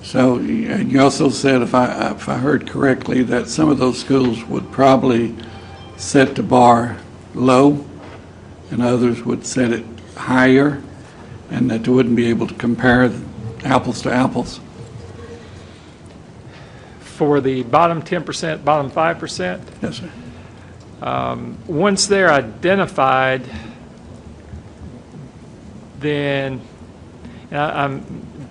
So you also said, if I heard correctly, that some of those schools would probably set the bar low and others would set it higher, and that they wouldn't be able to compare apples to apples. For the bottom 10%, bottom 5%, Yes, sir. Once they're identified, then I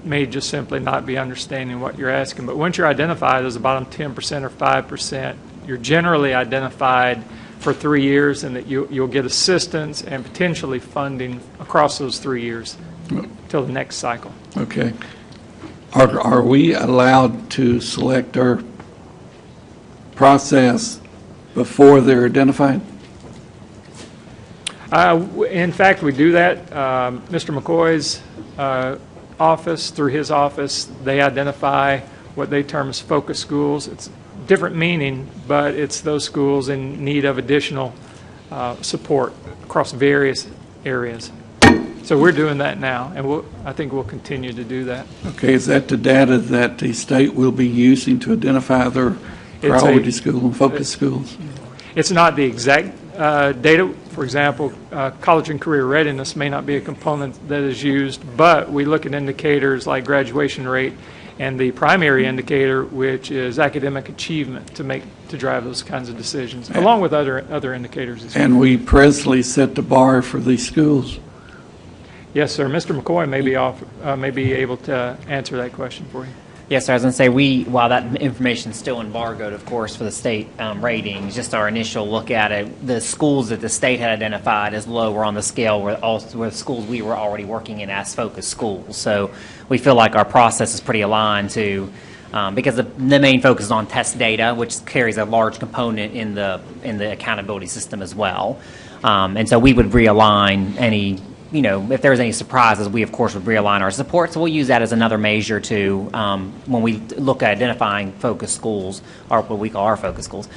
may just simply not be understanding what you're asking, but once you're identified as a bottom 10% or 5%, you're generally identified for 3 years, and that you'll get assistance and potentially funding across those 3 years till the next cycle. Okay. Are we allowed to select our process before they're identified? In fact, we do that. Mr. McCoy's office, through his office, they identify what they term as focus schools. It's different meaning, but it's those schools in need of additional support across various areas. So we're doing that now, and I think we'll continue to do that. Okay, is that the data that the state will be using to identify their priority school and focus schools? It's not the exact data. For example, college and career readiness may not be a component that is used, but we look at indicators like graduation rate and the primary indicator, which is academic achievement, to drive those kinds of decisions, along with other indicators as well. And we presently set the bar for these schools. Yes, sir. Mr. McCoy may be able to answer that question for you. Yes, sir. I was going to say, while that information is still embargoed, of course, for the state ratings, just our initial look at it, the schools that the state had identified as low were on the scale were schools we were already working in as focus schools. So we feel like our process is pretty aligned to because the main focus is on test data, which carries a large component in the accountability system as well. And so we would realign any, if there was any surprises, we of course would realign our support. So we'll use that as another measure to, when we look at identifying focus schools, or what we call our focus schools,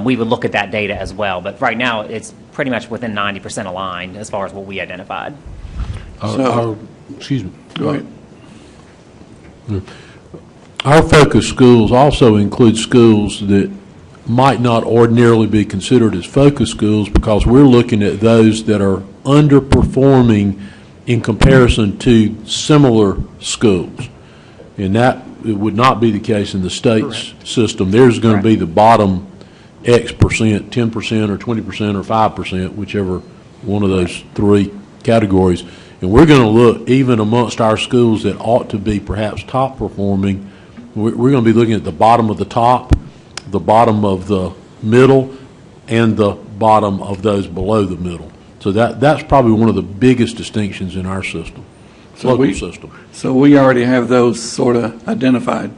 we would look at that data as well. But right now, it's pretty much within 90% aligned as far as what we identified. Excuse me. Go ahead. Our focus schools also include schools that might not ordinarily be considered as focus schools, because we're looking at those that are underperforming in comparison to similar schools. And that it would not be the case in the state's system. There's going to be the bottom X percent, 10% or 20% or 5%, whichever one of those three categories. And we're going to look even amongst our schools that ought to be perhaps top performing. We're going to be looking at the bottom of the top, the bottom of the middle, and the bottom of those below the middle. So that's probably one of the biggest distinctions in our system, local system. So we already have those sort of identified.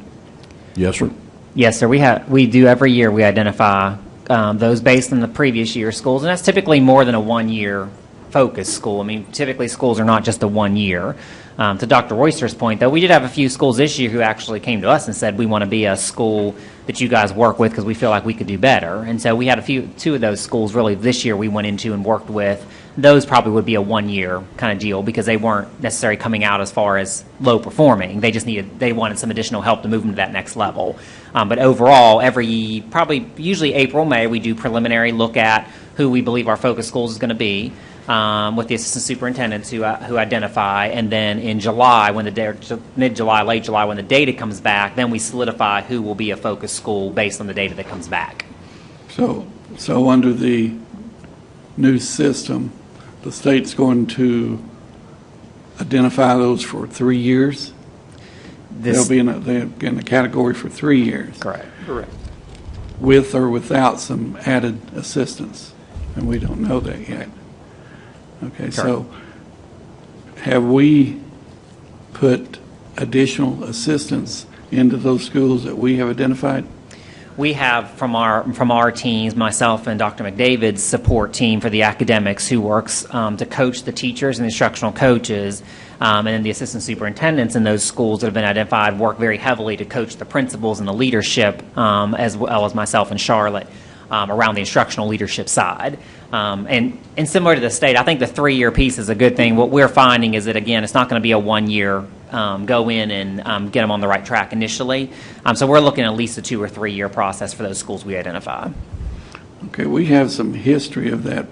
Yes, sir. Yes, sir. We do every year. We identify those based on the previous year's schools, and that's typically more than a one-year focus school. I mean, typically schools are not just a 1 year. To Dr. Royster's point, though, we did have a few schools this year who actually came to us and said, we want to be a school that you guys work with because we feel like we could do better. And so we had two of those schools really this year we went into and worked with. Those probably would be a 1 year kind of deal because they weren't necessarily coming out as far as low performing. They wanted some additional help to move them to that next level. But overall, usually April, May, we do preliminary look at who we believe our focus schools is going to be. With the assistant superintendents who identify, and then in July, mid-July, late July, when the data comes back, then we solidify who will be a focus school based on the data that comes back. So under the new system, the state's going to identify those for 3 years? They'll be in a category for 3 years. Correct. With or without some added assistance, and we don't know that yet. Okay, so have we put additional assistance into those schools that we have identified? We have from our teams, myself and Dr. McDavid's support team for the academics who works to coach the teachers and the instructional coaches, and then the assistant superintendents in those schools that have been identified work very heavily to coach the principals and the leadership, as well as myself and Charlotte. Around the instructional leadership side. And similar to the state, I think the 3-year piece is a good thing. What we're finding is that, again, it's not going to be a 1 year go in and get them on the right track initially. So we're looking at least a 2 or 3 year process for those schools we identify. Okay, we have some history of that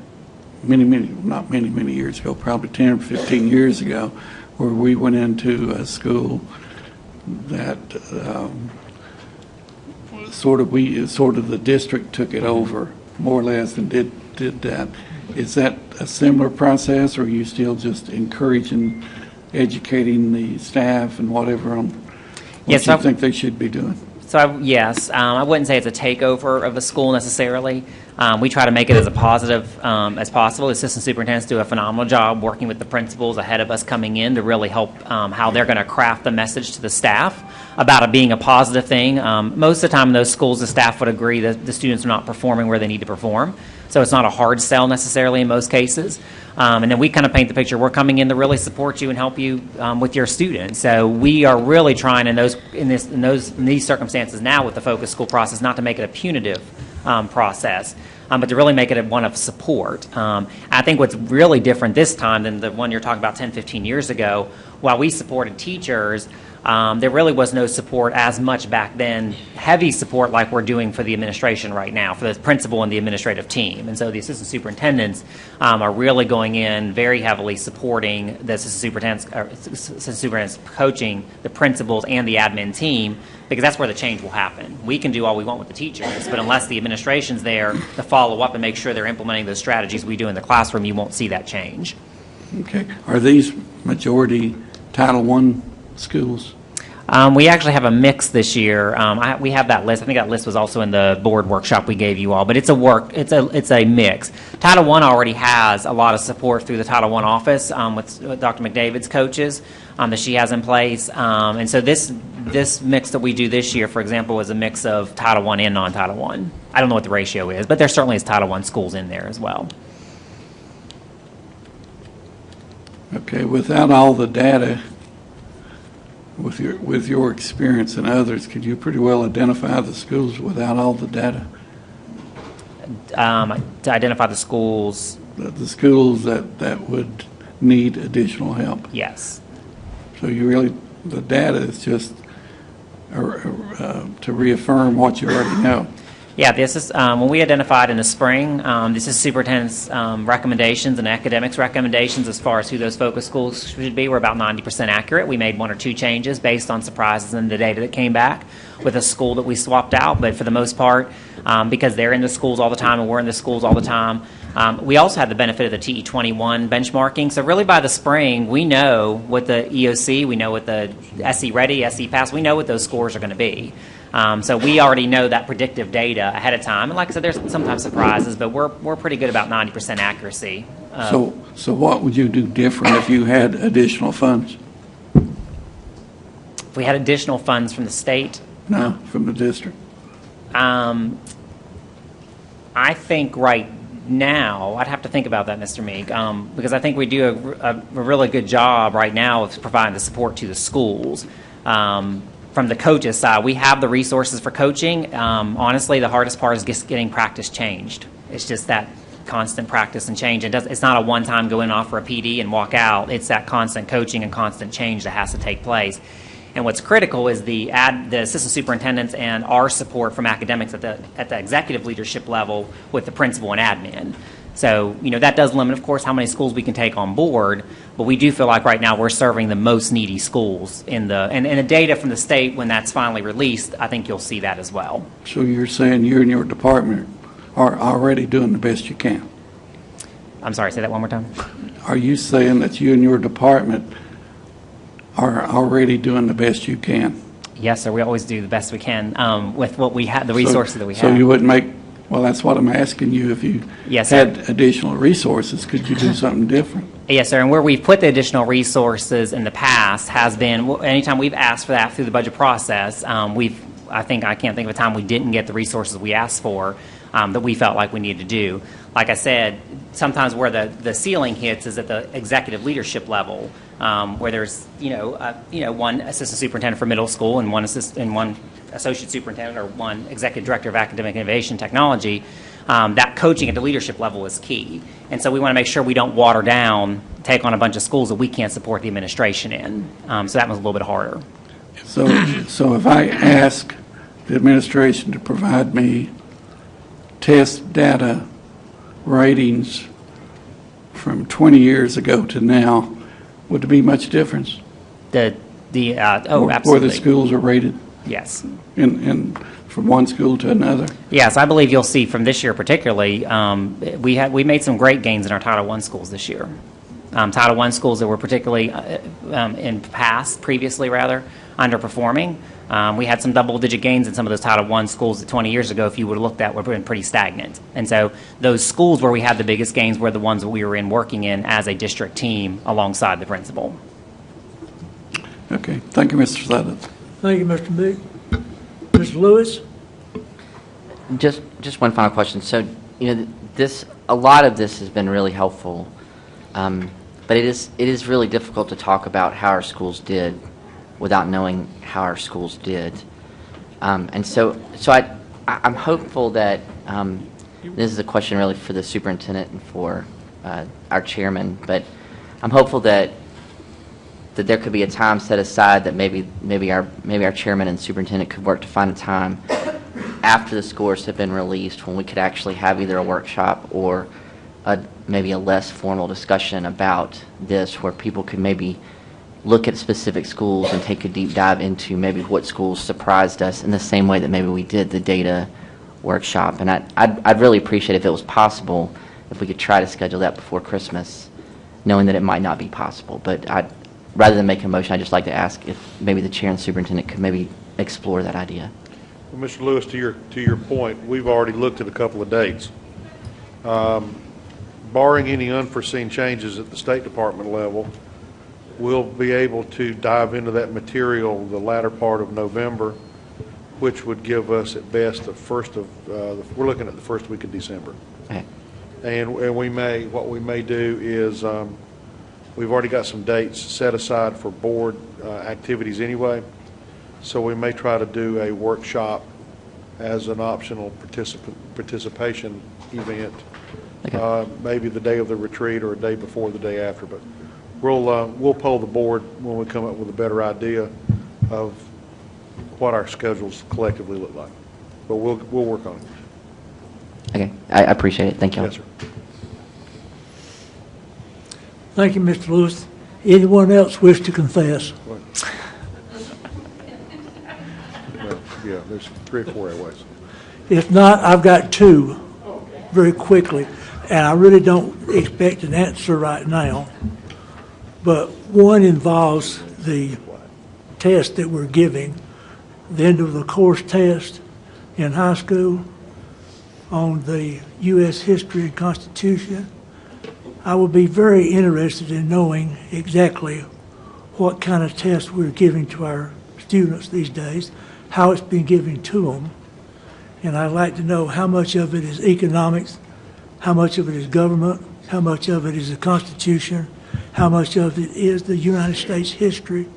not many years ago, probably 10 or 15 years ago, where we went into a school that sort of the district took it over more or less and did that. Is that a similar process, or are you still just encouraging, educating the staff and whatever on what you think they should be doing? So yes, I wouldn't say it's a takeover of a school necessarily. We try to make it as a positive as possible. The assistant superintendents do a phenomenal job working with the principals ahead of us coming in to really help how they're going to craft the message to the staff about it being a positive thing. Most of the time in those schools, the staff would agree that the students are not performing where they need to perform. So it's not a hard sell necessarily in most cases. And then we kind of paint the picture. We're coming in to really support you and help you with your students. So we are really trying in these circumstances now with the focus school process not to make it a punitive process, but to really make it one of support. I think what's really different this time than the one you're talking about 10, 15 years ago, while we supported teachers, there really was no support as much back then, heavy support like we're doing for the administration right now, for the principal and the administrative team. And so the assistant superintendents are really going in very heavily supporting the assistant superintendents coaching the principals and the admin team, because that's where the change will happen. We can do all we want with the teachers, but unless the administration's there to follow up and make sure they're implementing those strategies we do in the classroom, you won't see that change. Okay. Are these majority Title I schools? We actually have a mix this year. We have that list. I think that list was also in the board workshop we gave you all, but it's a mix. Title I already has a lot of support through the Title I office with Dr. McDavid's coaches that she has in place. And so this mix that we do this year, for example, was a mix of Title I and non-Title I. I don't know what the ratio is, but there certainly is Title I schools in there as well. Okay, without all the data, with your experience and others, could you pretty well identify the schools without all the data? To identify the schools. The schools that would need additional help. Yes. So the data is just to reaffirm what you already know. Yeah, this is when we identified in the spring. This is superintendent's recommendations and academics recommendations as far as who those focus schools should be. We're about 90% accurate. We made 1 or 2 changes based on surprises in the data that came back with a school that we swapped out. But for the most part, because they're in the schools all the time and we're in the schools all the time, we also had the benefit of the TE21 benchmarking. So really by the spring, we know what the EOC, we know what the SE Ready, SE Pass, we know what those scores are going to be. So we already know that predictive data ahead of time. And like I said, there's sometimes surprises, but we're pretty good about 90% accuracy. So what would you do different if you had additional funds? If we had additional funds from the state? No, from the district. I think right now, I'd have to think about that, Mr. Meek, because I think we do a really good job right now of providing the support to the schools. From the coaches' side, we have the resources for coaching. Honestly, the hardest part is just getting practice changed. It's just that constant practice and change. It's not a one-time go in, offer a PD, and walk out. It's that constant coaching and constant change that has to take place. And what's critical is the assistant superintendents and our support from academics at the executive leadership level with the principal and admin. So, that does limit, of course, how many schools we can take on board, but we do feel like right now we're serving the most needy schools and the data from the state, when that's finally released, I think you'll see that as well. So you're saying you and your department are already doing the best you can? I'm sorry, say that one more time. Are you saying that you and your department are already doing the best you can? Yes, sir. We always do the best we can with what we have, the resources that we have. So you wouldn't make, well, that's what I'm asking you. If you Yes, had sir. additional resources, could you do something different? Yes, sir. And where we've put the additional resources in the past has been, anytime we've asked for that through the budget process, I can't think of a time we didn't get the resources we asked for that we felt like we needed to do. Like I said, sometimes where the ceiling hits is at the executive leadership level, where there's one assistant superintendent for middle school and one associate superintendent or one executive director of academic innovation technology. That coaching at the leadership level is key, and so we want to make sure we don't water down, take on a bunch of schools that we can't support the administration in. So that was a little bit harder. So if I ask the administration to provide me test data ratings from 20 years ago to now, would there be much difference? Absolutely. Where the schools are rated? Yes. In from one school to another? Yes, I believe you'll see from this year particularly, we made some great gains in our Title I schools this year. Title I schools that were particularly previously underperforming. We had some double-digit gains in some of those Title I schools that 20 years ago, if you would have looked at, would have been pretty stagnant. And so those schools where we had the biggest gains were the ones that we were working in as a district team alongside the principal. Okay. Thank you, Mr. Sutter. Thank you, Mr. Meek. Mr. Lewis? Just one final question. So, a lot of this has been really helpful, but it is really difficult to talk about how our schools did without knowing how our schools did. And so I'm hopeful that this is a question really for the superintendent and for our chairman, but I'm hopeful that there could be a time set aside that maybe our chairman and superintendent could work to find a time after the scores have been released when we could actually have either a workshop or maybe a less formal discussion about this, where people could maybe look at specific schools and take a deep dive into maybe what schools surprised us in the same way that maybe we did the data workshop. And I'd really appreciate if it was possible if we could try to schedule that before Christmas, knowing that it might not be possible. But rather than make a motion, I'd just like to ask if maybe the chair and superintendent could maybe explore that idea. Well, Mr. Lewis, to your point, we've already looked at a couple of dates. Barring any unforeseen changes at the State Department level, we'll be able to dive into that material the latter part of November, which would give us at best the first of, we're looking at the first week of December. Okay. And what we may do is, we've already got some dates set aside for board activities anyway, so we may try to do a workshop as an optional participation event, maybe the day of the retreat or a day before the day after. But we'll poll the board when we come up with a better idea of what our schedules collectively look like. But we'll work on it. Okay, I appreciate it. Thank you. Yes, sir. Thank you, Mr. Lewis. Anyone else wish to confess? Well, yeah, there's 3 or 4 ways. If not, I've got 2 very quickly, and I really don't expect an answer right now. But one involves the test that we're giving, the end of the course test in high school on the U.S. history and Constitution. I would be very interested in knowing exactly what kind of test we're giving to our students these days, how it's been given to them, and I'd like to know how much of it is economics, how much of it is government, how much of it is the Constitution, how much of it is the United States history,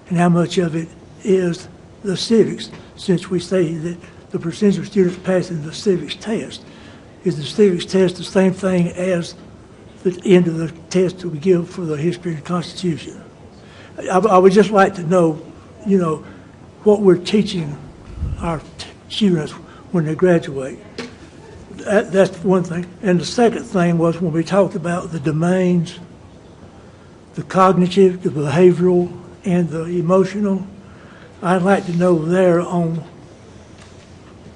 and how much of it is the civics, since we say that the percentage of students passing the civics test. Is the civics test the same thing as the end of the test that we give for the history and Constitution? I would just like to know, what we're teaching our students when they graduate. That's one thing. And the second thing was when we talked about the domains, the cognitive, the behavioral, and the emotional, I'd like to know there on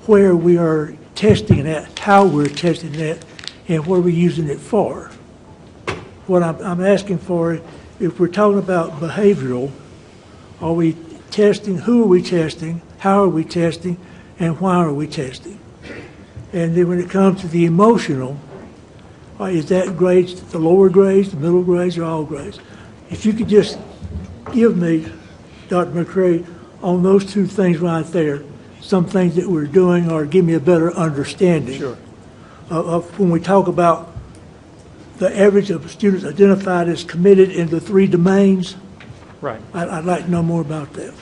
where we are testing that, how we're testing that, and what we're using it for. What I'm asking for, if we're talking about behavioral, are we testing, who are we testing, how are we testing, and why are we testing? And then when it comes to the emotional, is that grades, the lower grades, the middle grades, or all grades? If you could just give me, Dr. McCray, on those 2 things right there, some things that we're doing, or give me a better understanding of when we talk about the average of students identified as committed in the 3 domains. Right. I'd like to know more about that.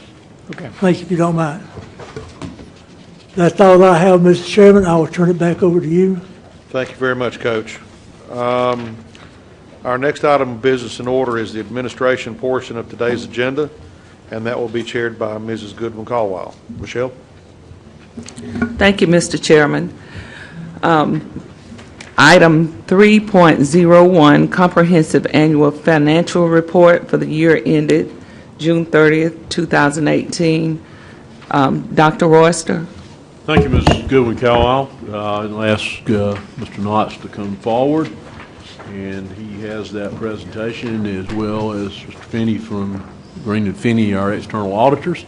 Okay. Thank you, if you don't mind. That's all I have, Mr. Chairman. I will turn it back over to you. Thank you very much, Coach. Our next item of business in order is the administration portion of today's agenda, and that will be chaired by Mrs. Goodwin-Caldwell. Michelle? Thank you, Mr. Chairman. Item 3.01, Comprehensive Annual Financial Report for the year ended June 30th, 2018. Dr. Royster. Thank you, Mrs. Goodwin-Caldwell. I'll ask Mr. Knotts to come forward, and he has that presentation, as well as Mr. Finney from Green and Finney, our external auditors.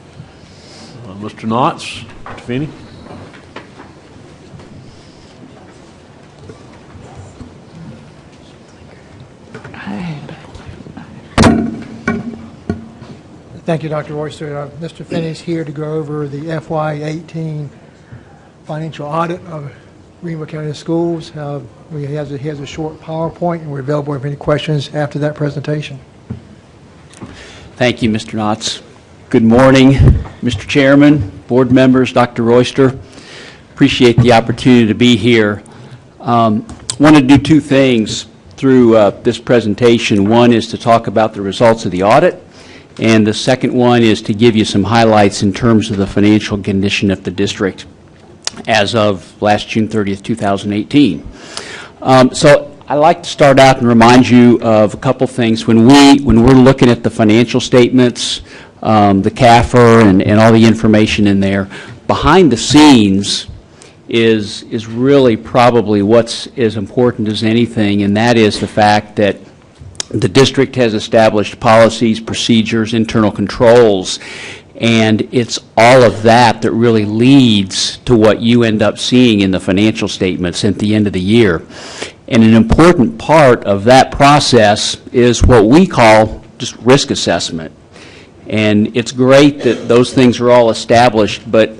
Mr. Knotts, Mr. Finney. Thank you, Dr. Royster. Mr. Finney is here to go over the FY18 financial audit of Greenville County Schools. He has a short PowerPoint, and we're available if any questions after that presentation. Thank you, Mr. Knotts. Good morning, Mr. Chairman, board members, Dr. Royster. Appreciate the opportunity to be here. Want to do 2 things through this presentation. One is to talk about the results of the audit, and the second one is to give you some highlights in terms of the financial condition of the district as of last June 30th, 2018. So I'd like to start out and remind you of a couple things. When we're looking at the financial statements, the CAFR and all the information in there, behind the scenes is really probably what's as important as anything, and that is the fact that The district has established policies, procedures, internal controls, and it's all of that that really leads to what you end up seeing in the financial statements at the end of the year. And an important part of that process is what we call just risk assessment. And it's great that those things are all established, but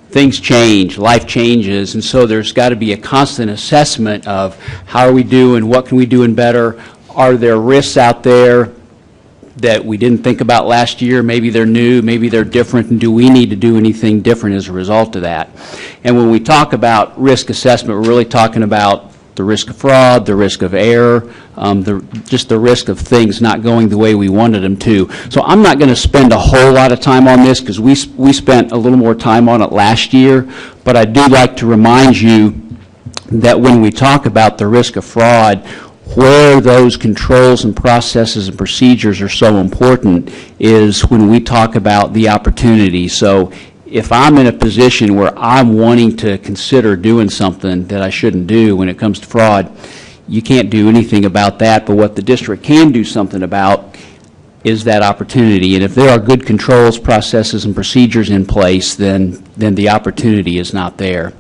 things change, life changes, and so there's got to be a constant assessment of how are we doing, what can we do better, are there risks out there that we didn't think about last year, maybe they're new, maybe they're different, and do we need to do anything different as a result of that? And when we talk about risk assessment, we're really talking about the risk of fraud, the risk of error, just the risk of things not going the way we wanted them to. So I'm not going to spend a whole lot of time on this because we spent a little more time on it last year, but I do like to remind you that when we talk about the risk of fraud, where those controls and processes and procedures are so important is when we talk about the opportunity. So if I'm in a position where I'm wanting to consider doing something that I shouldn't do when it comes to fraud, you can't do anything about that, but what the district can do something about is that opportunity. And if there are good controls, processes, and procedures in place, then the opportunity is not there.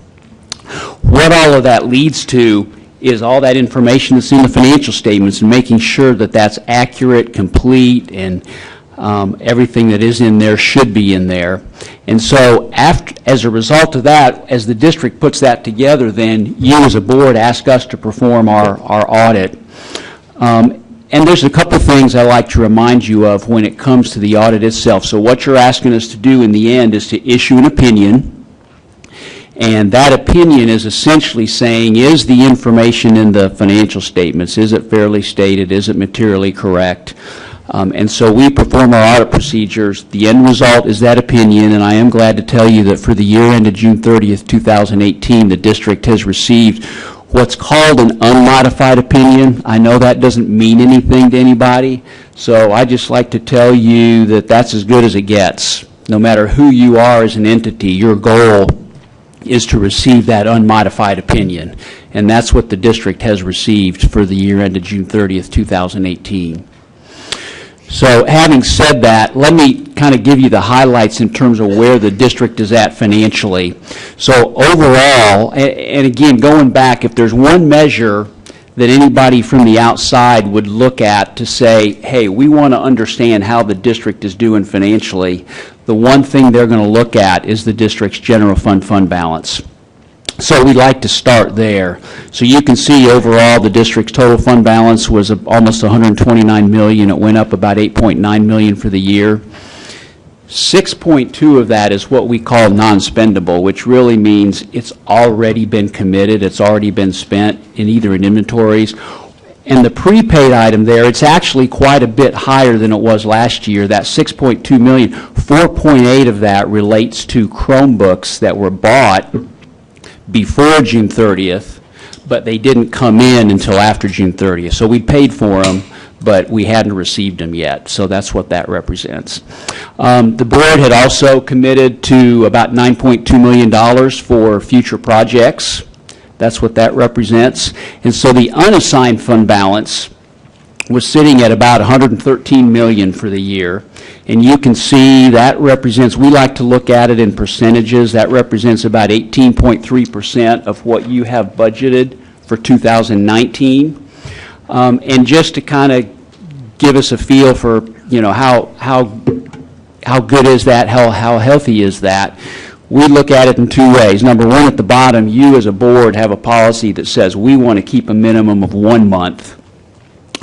What all of that leads to is all that information that's in the financial statements and making sure that that's accurate, complete, and everything that is in there should be in there. And so as a result of that, as the district puts that together, then you as a board ask us to perform our audit. And there's a couple things I like to remind you of when it comes to the audit itself. So what you're asking us to do in the end is to issue an opinion. And that opinion is essentially saying, is the information in the financial statements, is it fairly stated, is it materially correct? And so we perform our audit procedures. The end result is that opinion, and I am glad to tell you that for the year ended June 30th, 2018, the district has received what's called an unmodified opinion. I know that doesn't mean anything to anybody, so I just like to tell you that that's as good as it gets. No matter who you are as an entity, your goal is to receive that unmodified opinion, and that's what the district has received for the year ended June 30th, 2018. So having said that, let me kind of give you the highlights in terms of where the district is at financially. So overall, and again, going back, if there's one measure that anybody from the outside would look at to say, hey, we want to understand how the district is doing financially, the one thing they're going to look at is the district's general fund balance. So we'd like to start there. So you can see overall the district's total fund balance was almost $129 million. It went up about $8.9 million for the year. 6.2 of that is what we call non-spendable, which really means it's already been committed, it's already been spent in either in inventories. And the prepaid item there, it's actually quite a bit higher than it was last year. That 6.2 million, 4.8 of that relates to Chromebooks that were bought before June 30th, but they didn't come in until after June 30th. So we paid for them, but we hadn't received them yet. So that's what that represents. The board had also committed to about $9.2 million for future projects. That's what that represents. And so the unassigned fund balance was sitting at about $113 million for the year. And you can see that represents, we like to look at it in percentages, that represents about 18.3% of what you have budgeted for 2019. And just to kind of give us a feel for, you know, how good is that, how healthy is that, we look at it in two ways. Number one, at the bottom, you as a board have a policy that says we want to keep a minimum of 1 month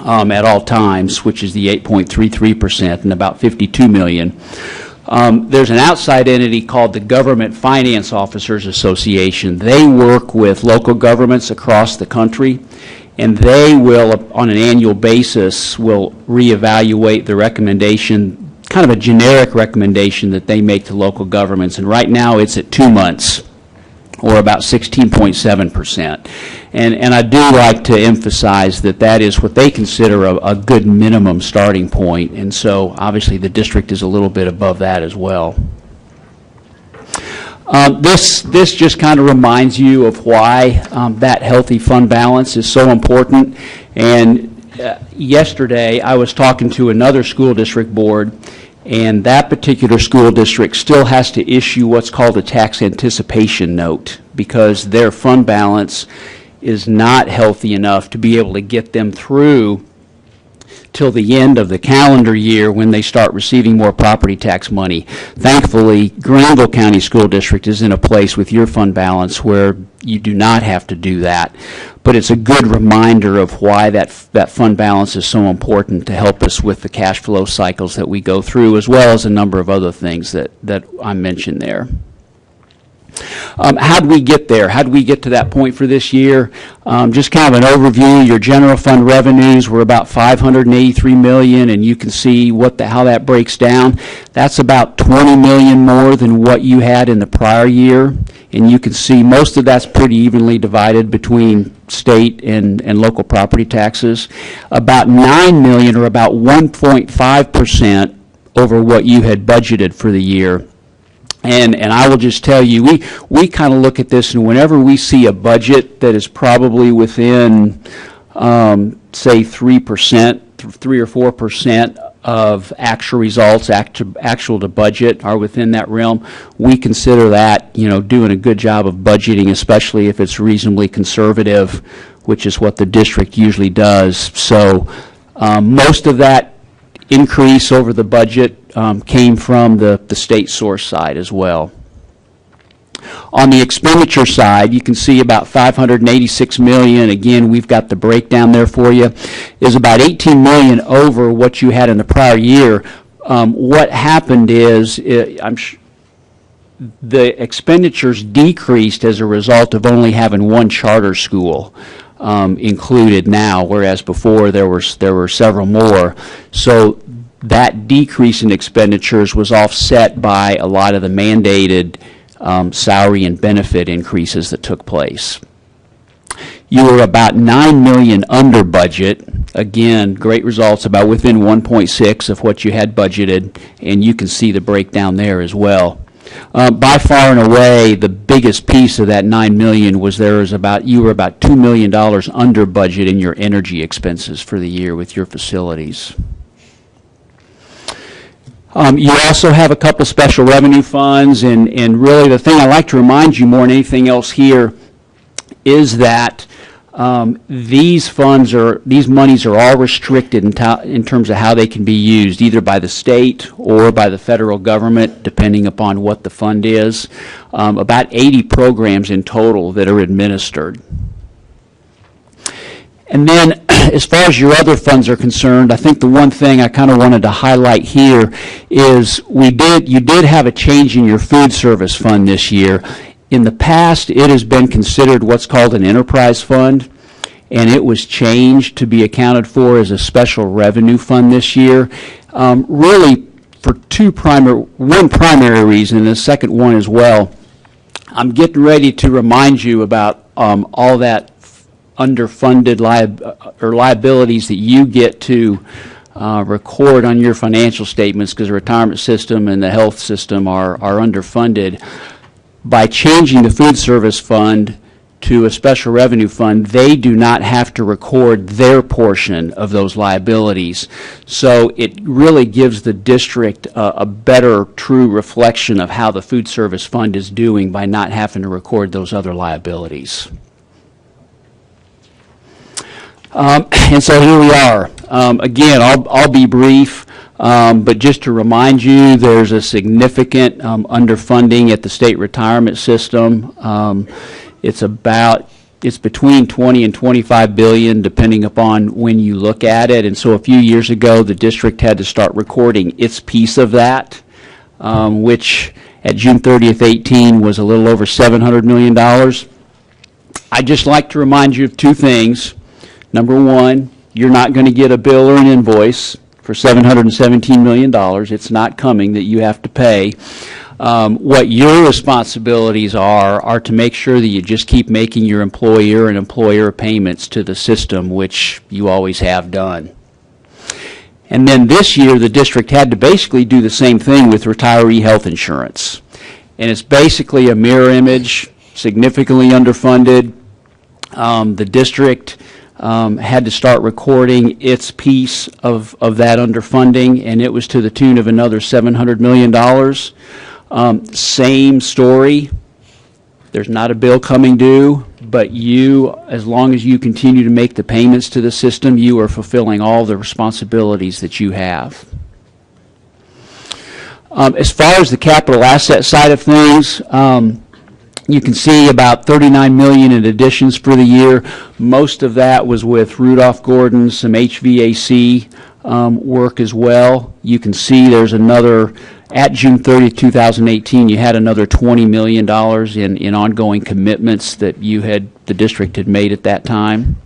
at all times, which is the 8.33% and about $52 million. There's an outside entity called the Government Finance Officers Association. They work with local governments across the country, and they will, on an annual basis, will reevaluate the recommendation, kind of a generic recommendation that they make to local governments. And right now it's at 2 months, or about 16.7%. And I do like to emphasize that that is what they consider a good minimum starting point. And so obviously the district is a little bit above that as well. This just kind of reminds you of why that healthy fund balance is so important. And yesterday, I was talking to another school district board, and that particular school district still has to issue what's called a tax anticipation note because their fund balance is not healthy enough to be able to get them through till the end of the calendar year when they start receiving more property tax money. Thankfully, Granville County School District is in a place with your fund balance where you do not have to do that. But it's a good reminder of why that fund balance is so important to help us with the cash flow cycles that we go through, as well as a number of other things that I mentioned there. How did we get there? How did we get to that point for this year? Just kind of an overview. Your general fund revenues were about $583 million, and you can see how that breaks down. That's about $20 million more than what you had in the prior year, and you can see most of that's pretty evenly divided between state and local property taxes. About $9 million, or about 1.5% over what you had budgeted for the year. And I will just tell you, we kind of look at this, and whenever we see a budget that is probably within, say, 3%, 3 or 4% of actual results, actual to budget, are within that realm, we consider that, doing a good job of budgeting, especially if it's reasonably conservative, which is what the district usually does. So most of that increase over the budget came from the state source side as well. On the expenditure side, you can see about $586 million. Again, we've got the breakdown there for you. Is about $18 million over what you had in the prior year. What happened is the expenditures decreased as a result of only having one charter school included now, whereas before there were several more. So that decrease in expenditures was offset by a lot of the mandated salary and benefit increases that took place. You were about $9 million under budget. Again, great results, about within 1.6 of what you had budgeted, and you can see the breakdown there as well. By far and away, the biggest piece of that $9 million was you were about $2 million under budget in your energy expenses for the year with your facilities. You also have a couple special revenue funds, and really the thing I like to remind you more than anything else here is that these monies are all restricted in terms of how they can be used, either by the state or by the federal government, depending upon what the fund is. About 80 programs in total that are administered. And then, as far as your other funds are concerned, I think the one thing I kind of wanted to highlight here is you did have a change in your food service fund this year. In the past, it has been considered what's called an enterprise fund, and it was changed to be accounted for as a special revenue fund this year. Really, for one primary reason, and the second one as well. I'm getting ready to remind you about all that underfunded liabilities that you get to record on your financial statements because the retirement system and the health system are underfunded. By changing the food service fund to a special revenue fund, they do not have to record their portion of those liabilities. So it really gives the district a better, true reflection of how the food service fund is doing by not having to record those other liabilities. And so here we are. Again, I'll be brief, but just to remind you, there's a significant underfunding at the state retirement system. It's between 20 and 25 billion, depending upon when you look at it. And so a few years ago, the district had to start recording its piece of that, which at June 30th, 18 was a little over $700 million. I'd just like to remind you of two things. Number one, you're not going to get a bill or an invoice for $717 million. It's not coming that you have to pay. What your responsibilities are to make sure that you just keep making your employer and employer payments to the system, which you always have done. And then this year, the district had to basically do the same thing with retiree health insurance. And it's basically a mirror image, significantly underfunded. The district had to start recording its piece of that underfunding, and it was to the tune of another $700 million. Same story. There's not a bill coming due, but you, as long as you continue to make the payments to the system, you are fulfilling all the responsibilities that you have. As far as the capital asset side of things, you can see about $39 million in additions for the year. Most of that was with Rudolph Gordon, some HVAC work as well. You can see there's another, at June 30, 2018, you had another $20 million in ongoing commitments that the district had made at that time.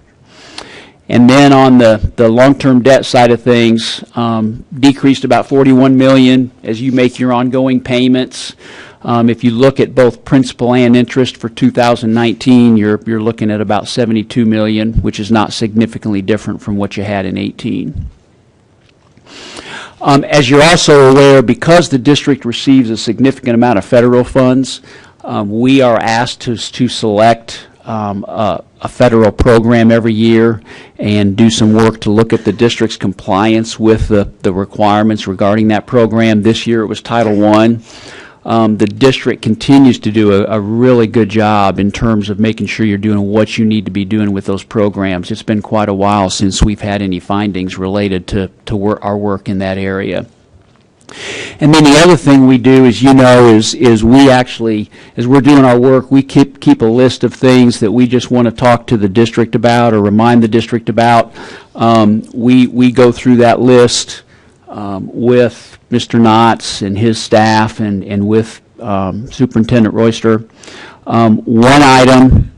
And then on the long-term debt side of things, decreased about $41 million as you make your ongoing payments. If you look at both principal and interest for 2019, you're looking at about $72 million, which is not significantly different from what you had in 18. As you're also aware, because the district receives a significant amount of federal funds, we are asked to select a federal program every year and do some work to look at the district's compliance with the requirements regarding that program. This year it was Title I. The district continues to do a really good job in terms of making sure you're doing what you need to be doing with those programs. It's been quite a while since we've had any findings related to our work in that area. And then the other thing we do, as you know, is we actually, as we're doing our work, we keep a list of things that we just want to talk to the district about or remind the district about. We go through that list with Mr. Knotts and his staff and with Superintendent Royster. One item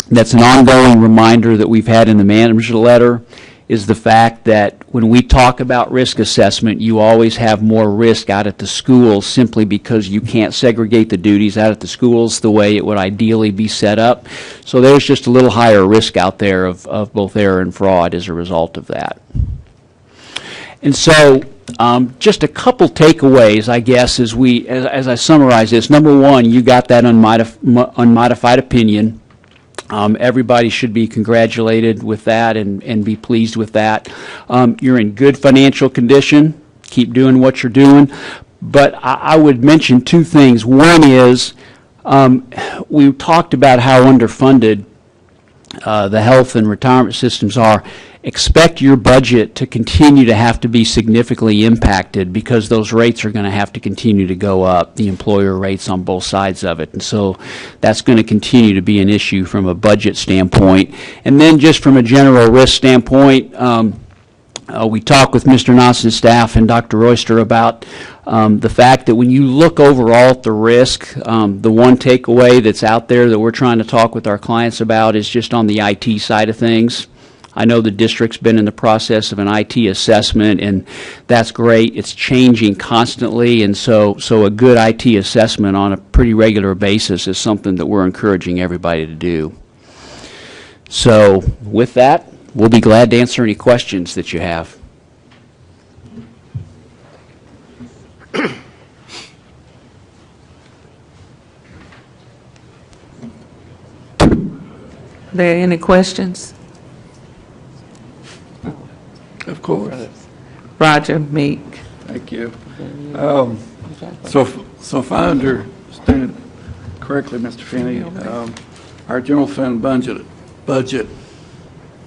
that's an ongoing reminder that we've had in the manager's letter is the fact that when we talk about risk assessment, you always have more risk out at the schools simply because you can't segregate the duties out at the schools the way it would ideally be set up. So there's just a little higher risk out there of both error and fraud as a result of that. And so just a couple takeaways, I guess, as I summarize this. Number one, you got that unmodified opinion. Everybody should be congratulated with that and be pleased with that. You're in good financial condition. Keep doing what you're doing. But I would mention two things. One is we talked about how underfunded the health and retirement systems are. Expect your budget to continue to have to be significantly impacted because those rates are going to have to continue to go up, the employer rates on both sides of it. And so that's going to continue to be an issue from a budget standpoint. And then just from a general risk standpoint, we talked with Mr. Knotts' staff and Dr. Royster about the fact that when you look overall at the risk, the one takeaway that's out there that we're trying to talk with our clients about is just on the IT side of things. I know the district's been in the process of an IT assessment, and that's great. It's changing constantly, and so a good IT assessment on a pretty regular basis is something that we're encouraging everybody to do. So with that, we'll be glad to answer any questions that you have. Are there any questions? Of course. Roger Meek. Thank you. So if I understand correctly, Mr. Finney, our general fund budget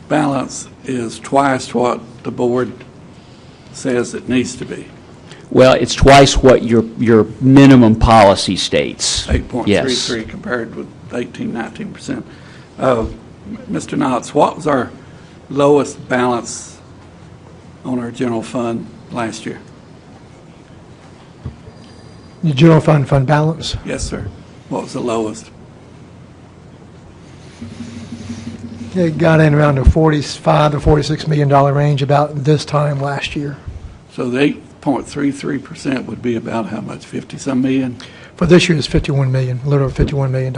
balance is twice what the board says it needs to be. Well, it's twice what your minimum policy states. 8.33 Yes. compared with 19%. Mr. Knotts, what was our lowest balance on our general fund last year? The general fund balance? Yes, sir. What was the lowest? It got in around the $45 to $46 million range about this time last year. So the 8.33% would be about how much, 50-some million? For this year, it's $51 million, a little over $51 million.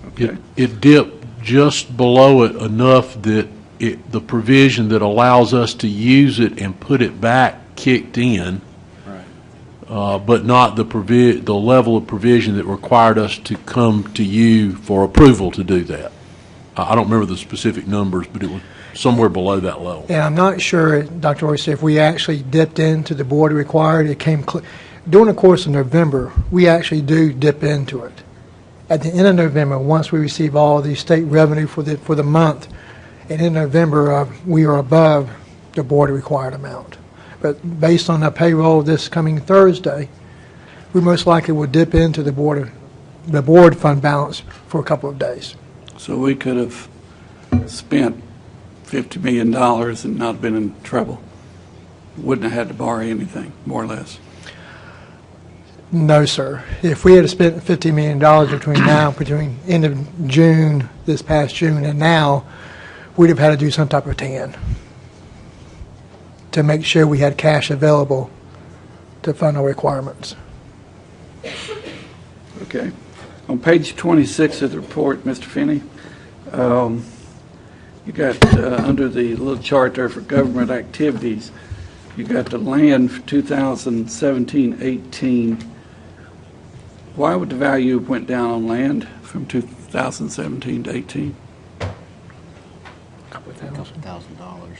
Okay. It dipped just below it enough that the provision that allows us to use it and put it back kicked in, but not the level of provision that required us to come to you for approval to do that. I don't remember the specific numbers, but it was somewhere below that level. And I'm not sure, Dr. Royce, if we actually dipped into the board required. It came during the course of November. We actually do dip into it. At the end of November, once we receive all the state revenue for the month, and in November we are above the board required amount. But based on the payroll this coming Thursday, we most likely will dip into the board fund balance for a couple of days. So we could have spent $50 million and not been in trouble. Wouldn't have had to borrow anything, more or less. No, sir. If we had spent $50 million between end of June, this past June, and now, we'd have had to do some type of TAN to make sure we had cash available to fund our requirements. Okay. On page 26 of the report, Mr. Finney, you got under the little chart there for government activities, you got the land for 2017-18. Why would the value have went down on land from 2017 to 18? $1,000.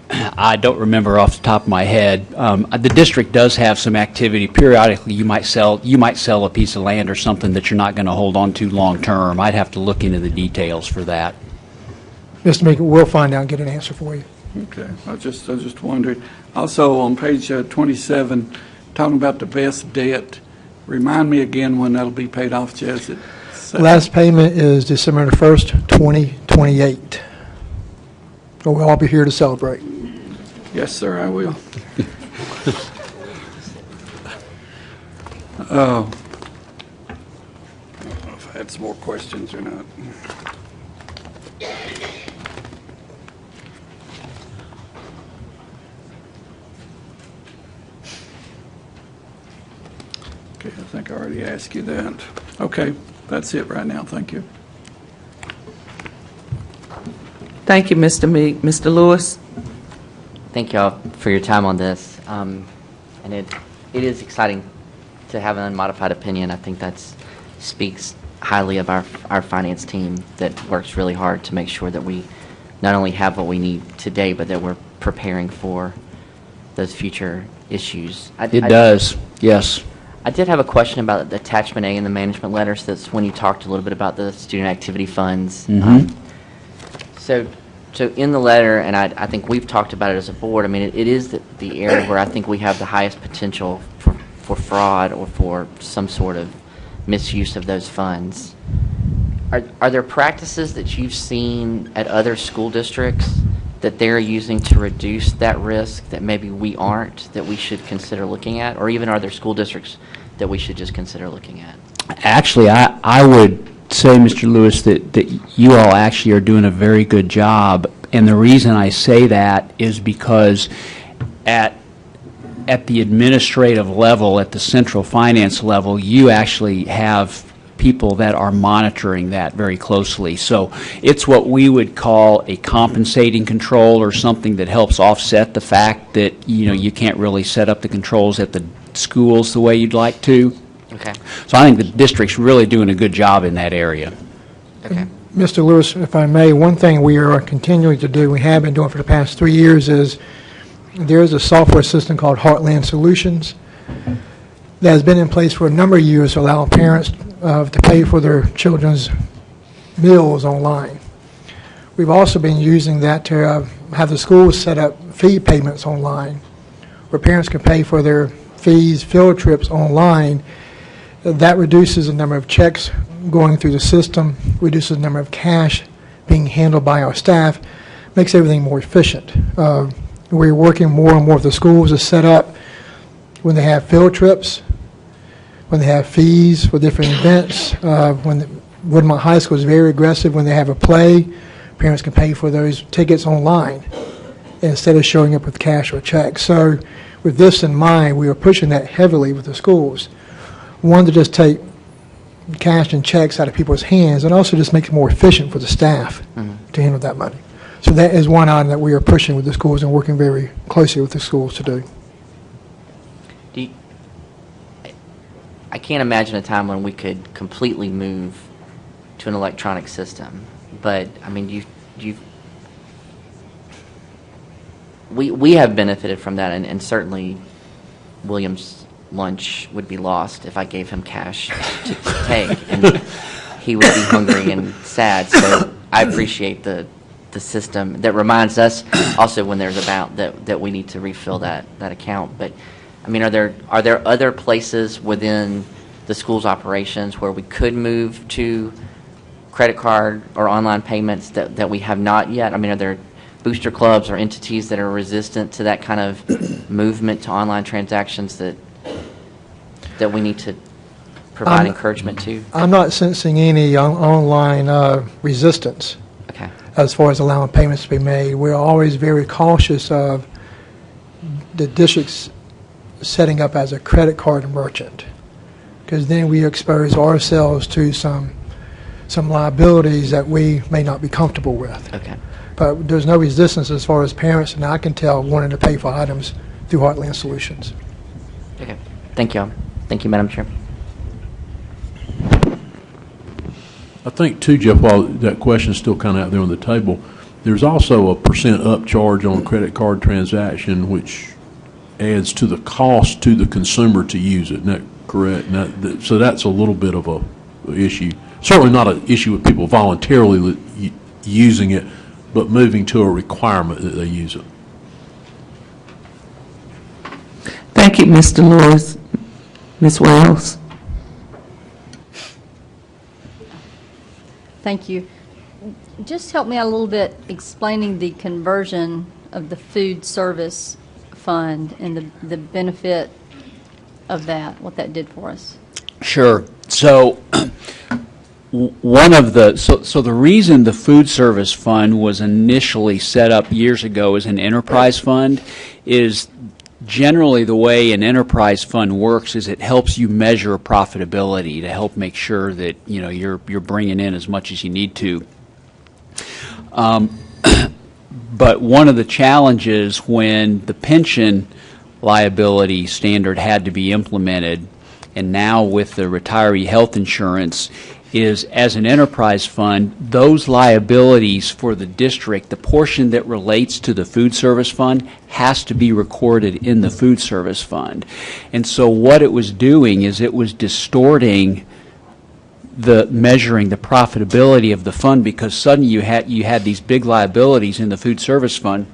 I don't remember off the top of my head. The district does have some activity. Periodically, you might sell a piece of land or something that you're not going to hold on to long term. I'd have to look into the details for that. Mr. Meeker, we'll find out and get an answer for you. Okay. I just wondered. Also, on page 27, talking about the best debt, remind me again when that'll be paid off, Jez. Last payment is December the 1st, 2028. So we'll all be here to celebrate. Yes, sir, I will. I don't know if I had some more questions or not. Okay, I think I already asked you that. Okay, that's it right now. Thank you. Thank you, Mr. Meek. Mr. Lewis? Thank you all for your time on this. And it is exciting to have an unmodified opinion. I think that speaks highly of our finance team that works really hard to make sure that we not only have what we need today, but that we're preparing for those future issues. It does, yes. I did have a question about the attachment A in the management letter. So that's when you talked a little bit about the student activity funds. Mm-hmm. So in the letter, and I think we've talked about it as a board, I mean, it is the area where I think we have the highest potential for fraud or for some sort of misuse of those funds. Are there practices that you've seen at other school districts that they're using to reduce that risk that maybe we aren't, that we should consider looking at? Or even are there school districts that we should just consider looking at? Actually, I would say, Mr. Lewis, that you all actually are doing a very good job. And the reason I say that is because at the administrative level, at the central finance level, you actually have people that are monitoring that very closely. So it's what we would call a compensating control, or something that helps offset the fact that, you know, you can't really set up the controls at the schools the way you'd like to. Okay. So I think the district's really doing a good job in that area. Okay. Mr. Lewis, if I may, one thing we are continuing to do, we have been doing for the past 3 years, is there is a software system called Heartland Solutions that has been in place for a number of years to allow parents to pay for their children's meals online. We've also been using that to have the schools set up fee payments online, where parents can pay for their fees, field trips online. That reduces the number of checks going through the system, reduces the number of cash being handled by our staff, makes everything more efficient. We're working more and more with the schools to set up when they have field trips, when they have fees for different events. Woodmont High School is very aggressive when they have a play. Parents can pay for those tickets online instead of showing up with cash or checks. So with this in mind, we are pushing that heavily with the schools. One, to just take cash and checks out of people's hands, and also just make it more efficient for the staff to handle that money. So that is one item that we are pushing with the schools and working very closely with the schools to do. I can't imagine a time when we could completely move to an electronic system. But, I mean, we have benefited from that, and certainly William's lunch would be lost if I gave him cash to take, and he would be hungry and sad. So I appreciate the system that reminds us also when there's about that we need to refill that account. But I mean, are there other places within the school's operations where we could move to credit card or online payments that we have not yet? I mean, are there booster clubs or entities that are resistant to that kind of movement to online transactions that we need to provide encouragement to? I'm not sensing any online resistance. Okay. As far as allowing payments to be made. We're always very cautious of the districts setting up as a credit card merchant, because then we expose ourselves to some liabilities that we may not be comfortable with. Okay. But there's no resistance as far as parents, and I can tell, wanting to pay for items through Heartland Solutions. Okay. Thank you. Thank you, Madam Chair. I think too, Jeff, while that question's still kind of out there on the table, there's also a % upcharge on a credit card transaction, which adds to the cost to the consumer to use it. Isn't that correct? So that's a little bit of a issue. Certainly not an issue with people voluntarily using it, but moving to a requirement that they use it. Thank you, Mr. Lewis. Ms. Wells? Thank you. Just help me out a little bit explaining the conversion of the food service fund and the benefit of that, what that did for us. Sure. So the reason the food service fund was initially set up years ago as an enterprise fund is generally the way an enterprise fund works is it helps you measure profitability to help make sure that you're bringing in as much as you need to. But one of the challenges when the pension liability standard had to be implemented, and now with the retiree health insurance, is as an enterprise fund, those liabilities for the district, the portion that relates to the food service fund, has to be recorded in the food service fund. And so what it was doing is it was distorting the measuring the profitability of the fund, because suddenly you had these big liabilities in the food service fund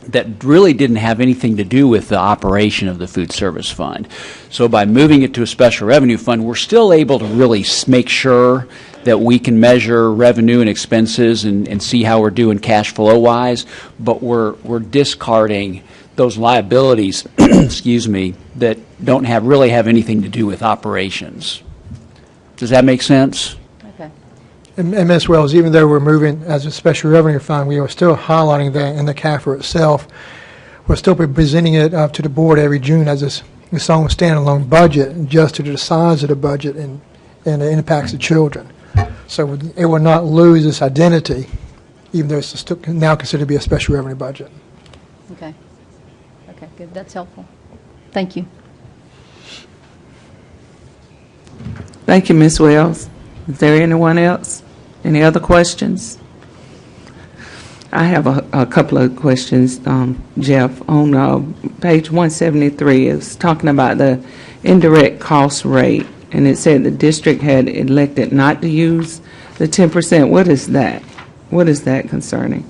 that really didn't have anything to do with the operation of the food service fund. So by moving it to a special revenue fund, we're still able to really make sure that we can measure revenue and expenses and see how we're doing cash flow wise, but we're discarding those liabilities excuse me, that don't really have anything to do with operations. Does that make sense? Okay. And Ms. Wells, even though we're moving as a special revenue fund, we are still highlighting that in the CAFR itself. We'll still be presenting it to the board every June as its own standalone budget, adjusted to the size of the budget and the impacts of children. So it will not lose its identity, even though it's still now considered to be a special revenue budget. Okay. Okay, good. That's helpful. Thank you. Thank you, Ms. Wells. Is there anyone else? Any other questions? I have a couple of questions, Jeff. On page 173, it's talking about the indirect cost rate, and it said the district had elected not to use the 10%. What is that? What is that concerning?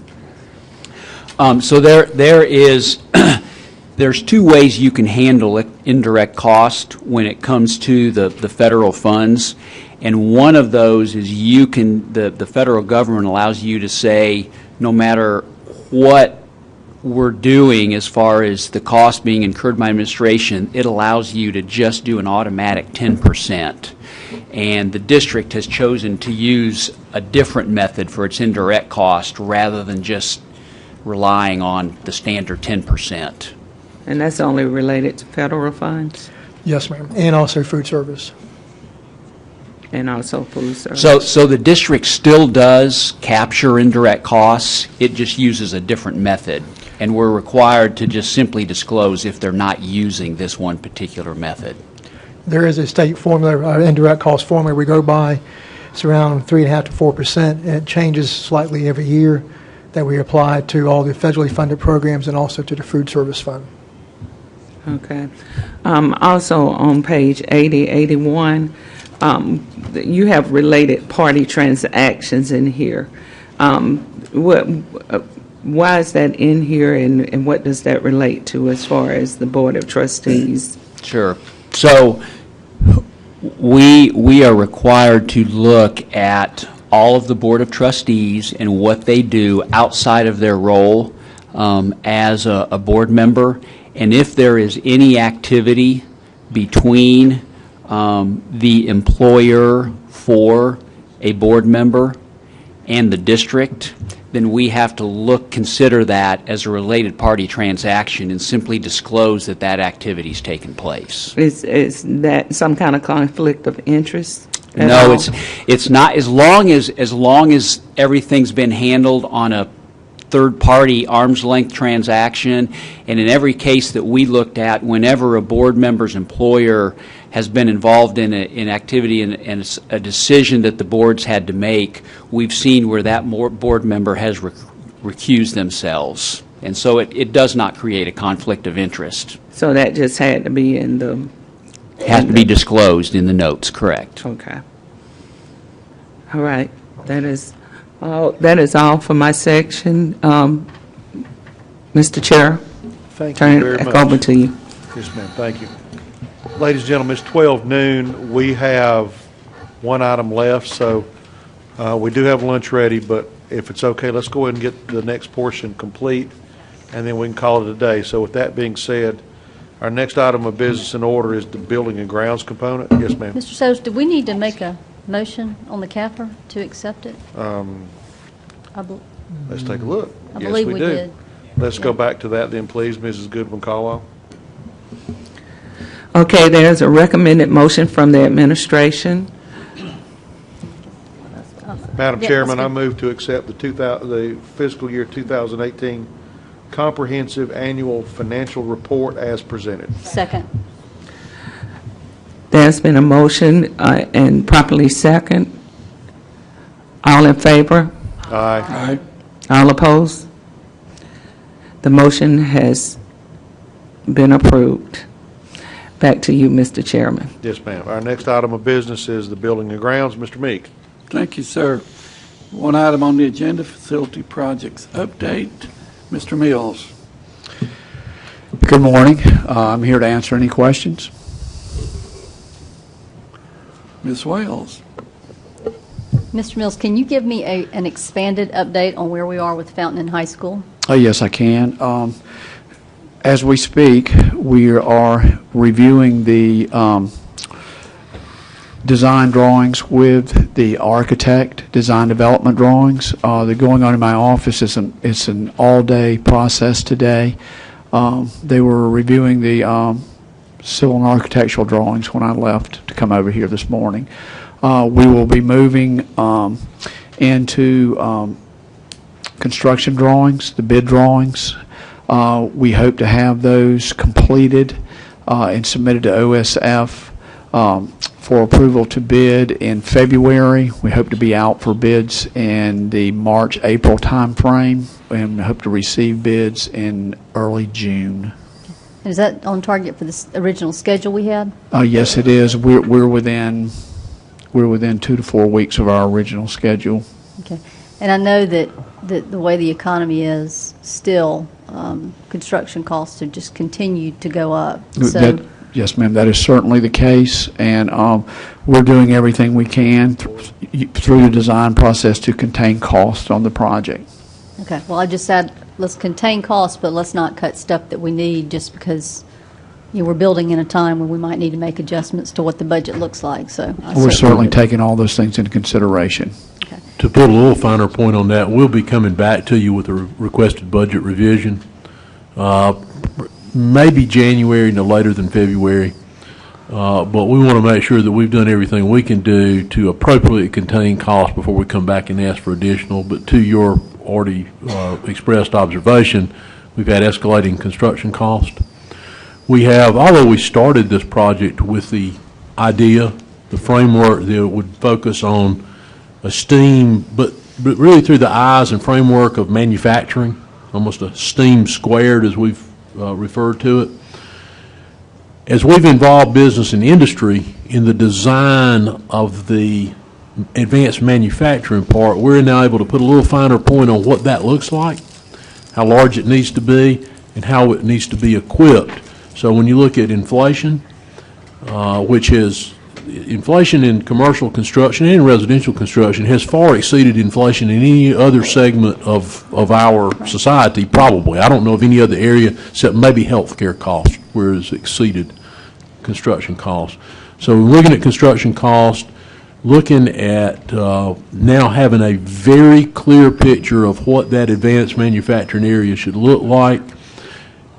So there is there's two ways you can handle indirect cost when it comes to the federal funds, and one of those is the federal government allows you to say, no matter what we're doing as far as the cost being incurred by administration, it allows you to just do an automatic 10%. And the district has chosen to use a different method for its indirect cost rather than just relying on the standard 10%. And that's only related to federal funds? Yes, ma'am, and also food service. And also food service. So the district still does capture indirect costs, it just uses a different method. And we're required to just simply disclose if they're not using this one particular method. There is a state formula, indirect cost formula we go by. It's around 3.5% to 4%, and it changes slightly every year that we apply to all the federally funded programs and also to the food service fund. Okay. Also on page 80, 81, you have related party transactions in here. Why is that in here, and what does that relate to as far as the Board of Trustees? Sure. So we are required to look at all of the Board of Trustees and what they do outside of their role as a board member. And if there is any activity between the employer for a board member and the district, then we have to consider that as a related party transaction and simply disclose that that activity's taken place. Is that some kind of conflict of interest? No, it's not. As long as everything's been handled on a third-party arm's length transaction, and in every case that we looked at, whenever a board member's employer has been involved in an activity and a decision that the board's had to make, we've seen where that board member has recused themselves. And so it does not create a conflict of interest. So that just had to be in the... It has to be disclosed in the notes, correct. Okay. All right. That is all for my section. Mr. Chair, Thank turn you very it much. back over to you. Yes, ma'am. Thank you. Ladies and gentlemen, it's 12 noon. We have one item left, so we do have lunch ready, but if it's okay, let's go ahead and get the next portion complete, and then we can call it a day. So with that being said, our next item of business in order is the building and grounds component. Yes, ma'am. Mr. Sellers, do we need to make a motion on the CAFR to accept it? Let's take a look. I Yes, believe we we do. did. Let's go back to that then, please, Mrs. Goodwin-Caldwell. Okay, there's a recommended motion from the administration. Madam Yeah, Chairman, let's I go. move to accept the fiscal year 2018 comprehensive annual financial report as presented. Second. There's been a motion and properly second. All in favor? Aye. All opposed? The motion has been approved. Back to you, Mr. Chairman. Yes, ma'am. Our next item of business is the building and grounds. Mr. Meek. Thank you, sir. One item on the agenda, facility projects update. Mr. Mills. Good morning. I'm here to answer any questions. Ms. Wales. Mr. Mills, can you give me an expanded update on where we are with Fountain and High School? Yes, I can. As we speak, we are reviewing the design drawings with the architect, design development drawings. They're going on in my office. It's an all-day process today. They were reviewing the civil and architectural drawings when I left to come over here this morning. We will be moving into construction drawings, the bid drawings. We hope to have those completed and submitted to OSF for approval to bid in February. We hope to be out for bids in the March-April timeframe, and hope to receive bids in early June. Is that on target for the original schedule we had? Yes, it is. We're within 2 to 4 weeks of our original schedule. Okay. And I know that the way the economy is still, construction costs have just continued to go up. So Yes, ma'am, that is certainly the case, and we're doing everything we can through the design process to contain costs on the project. okay, well, I just said, let's contain costs, but let's not cut stuff that we need just because, we're building in a time when we might need to make adjustments to what the budget looks like, so. We're certainly taking all those things into consideration. Okay. To put a little finer point on that, we'll be coming back to you with a requested budget revision, maybe January, no later than February. But we want to make sure that we've done everything we can do to appropriately contain costs before we come back and ask for additional. But to your already expressed observation, we've had escalating construction costs. We have, although we started this project with the idea, the framework that would focus on a STEAM, but really through the eyes and framework of manufacturing, almost a STEAM squared as we've referred to it. As we've involved business and industry in the design of the advanced manufacturing part, we're now able to put a little finer point on what that looks like, how large it needs to be, and how it needs to be equipped. So when you look at inflation, which is inflation in commercial construction and residential construction has far exceeded inflation in any other segment of our society, probably. I don't know of any other area except maybe healthcare costs where it's exceeded construction costs. So looking at construction costs, looking at now having a very clear picture of what that advanced manufacturing area should look like,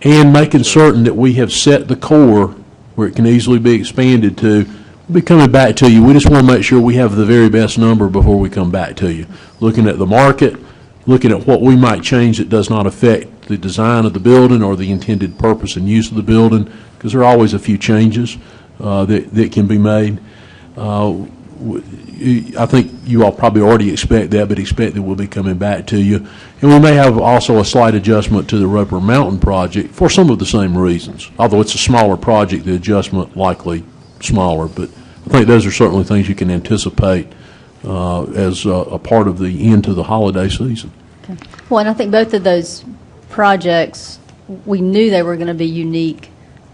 and making certain that we have set the core where it can easily be expanded to. We'll be coming back to you. We just want to make sure we have the very best number before we come back to you. Looking at the market, looking at what we might change that does not affect the design of the building or the intended purpose and use of the building, because there are always a few changes that can be made. I think you all probably already expect that, but expect that we'll be coming back to you. And we may have also a slight adjustment to the Roper Mountain project for some of the same reasons. Although it's a smaller project, the adjustment likely smaller, but I think those are certainly things you can anticipate as a part of the end to the holiday season. Okay. Well, and I think both of those projects, we knew they were going to be unique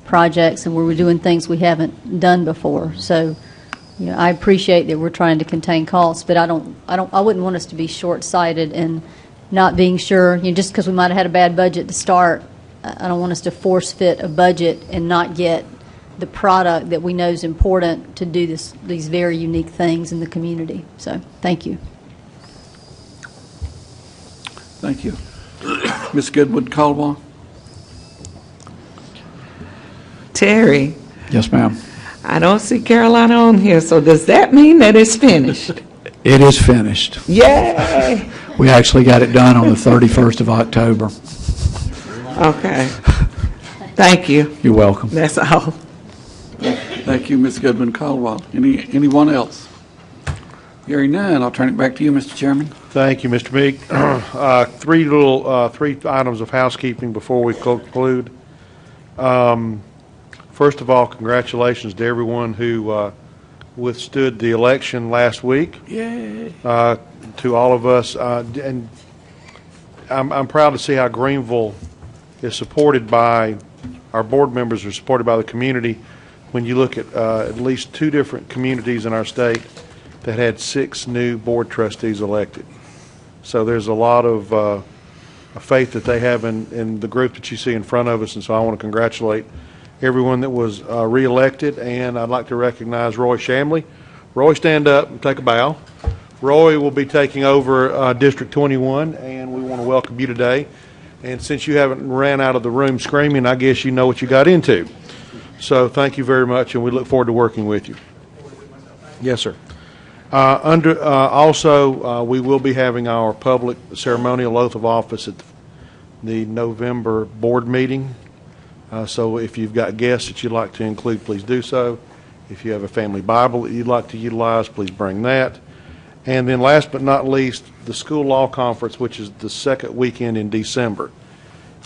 projects, and we were doing things we haven't done before. So, you know, I appreciate that we're trying to contain costs, but I wouldn't want us to be short-sighted and not being sure. You know, just because we might have had a bad budget to start, I don't want us to force fit a budget and not get the product that we know is important to do these very unique things in the community. So, thank you. Thank you. Ms. Goodwood Caldwell. Terry, Yes, ma'am. I don't see Carolina on here, so does that mean that it's finished? It is finished. Yay! We actually got it done on the 31st of October. Okay. Thank you. You're welcome. That's all. Thank you, Ms. Goodwin Caldwell. Anyone else? Hearing none, I'll turn it back to you, Mr. Chairman. Thank you, Mr. Meek. Three items of housekeeping before we conclude. First of all, congratulations to everyone who withstood the election last week. Yay. To all of us, and I'm proud to see how Greenville is supported by our board members, are supported by the community. When you look at least two different communities in our state that had 6 new board trustees elected. So there's a lot of faith that they have in the group that you see in front of us, and so I want to congratulate everyone that was reelected, and I'd like to recognize Roy Shamley. Roy, stand up and take a bow. Roy will be taking over District 21, and we want to welcome you today. And since you haven't ran out of the room screaming, I guess you know what you got into. So thank you very much, and we look forward to working with you. Yes, sir. Also, we will be having our public ceremonial oath of office at the November board meeting. So if you've got guests that you'd like to include, please do so. If you have a family Bible that you'd like to utilize, please bring that. And then last but not least, the school law conference, which is the second weekend in December.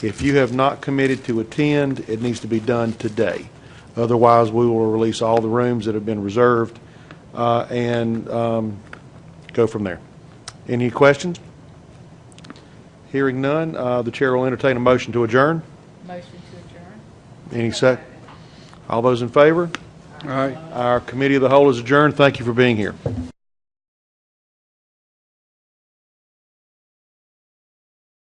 If you have not committed to attend, it needs to be done today. Otherwise, we will release all the rooms that have been reserved and go from there. Any questions? Hearing none, the chair will entertain a motion to adjourn. Motion to adjourn. Any second? All those in favor? All right. Our committee of the whole is adjourned. Thank you for being here.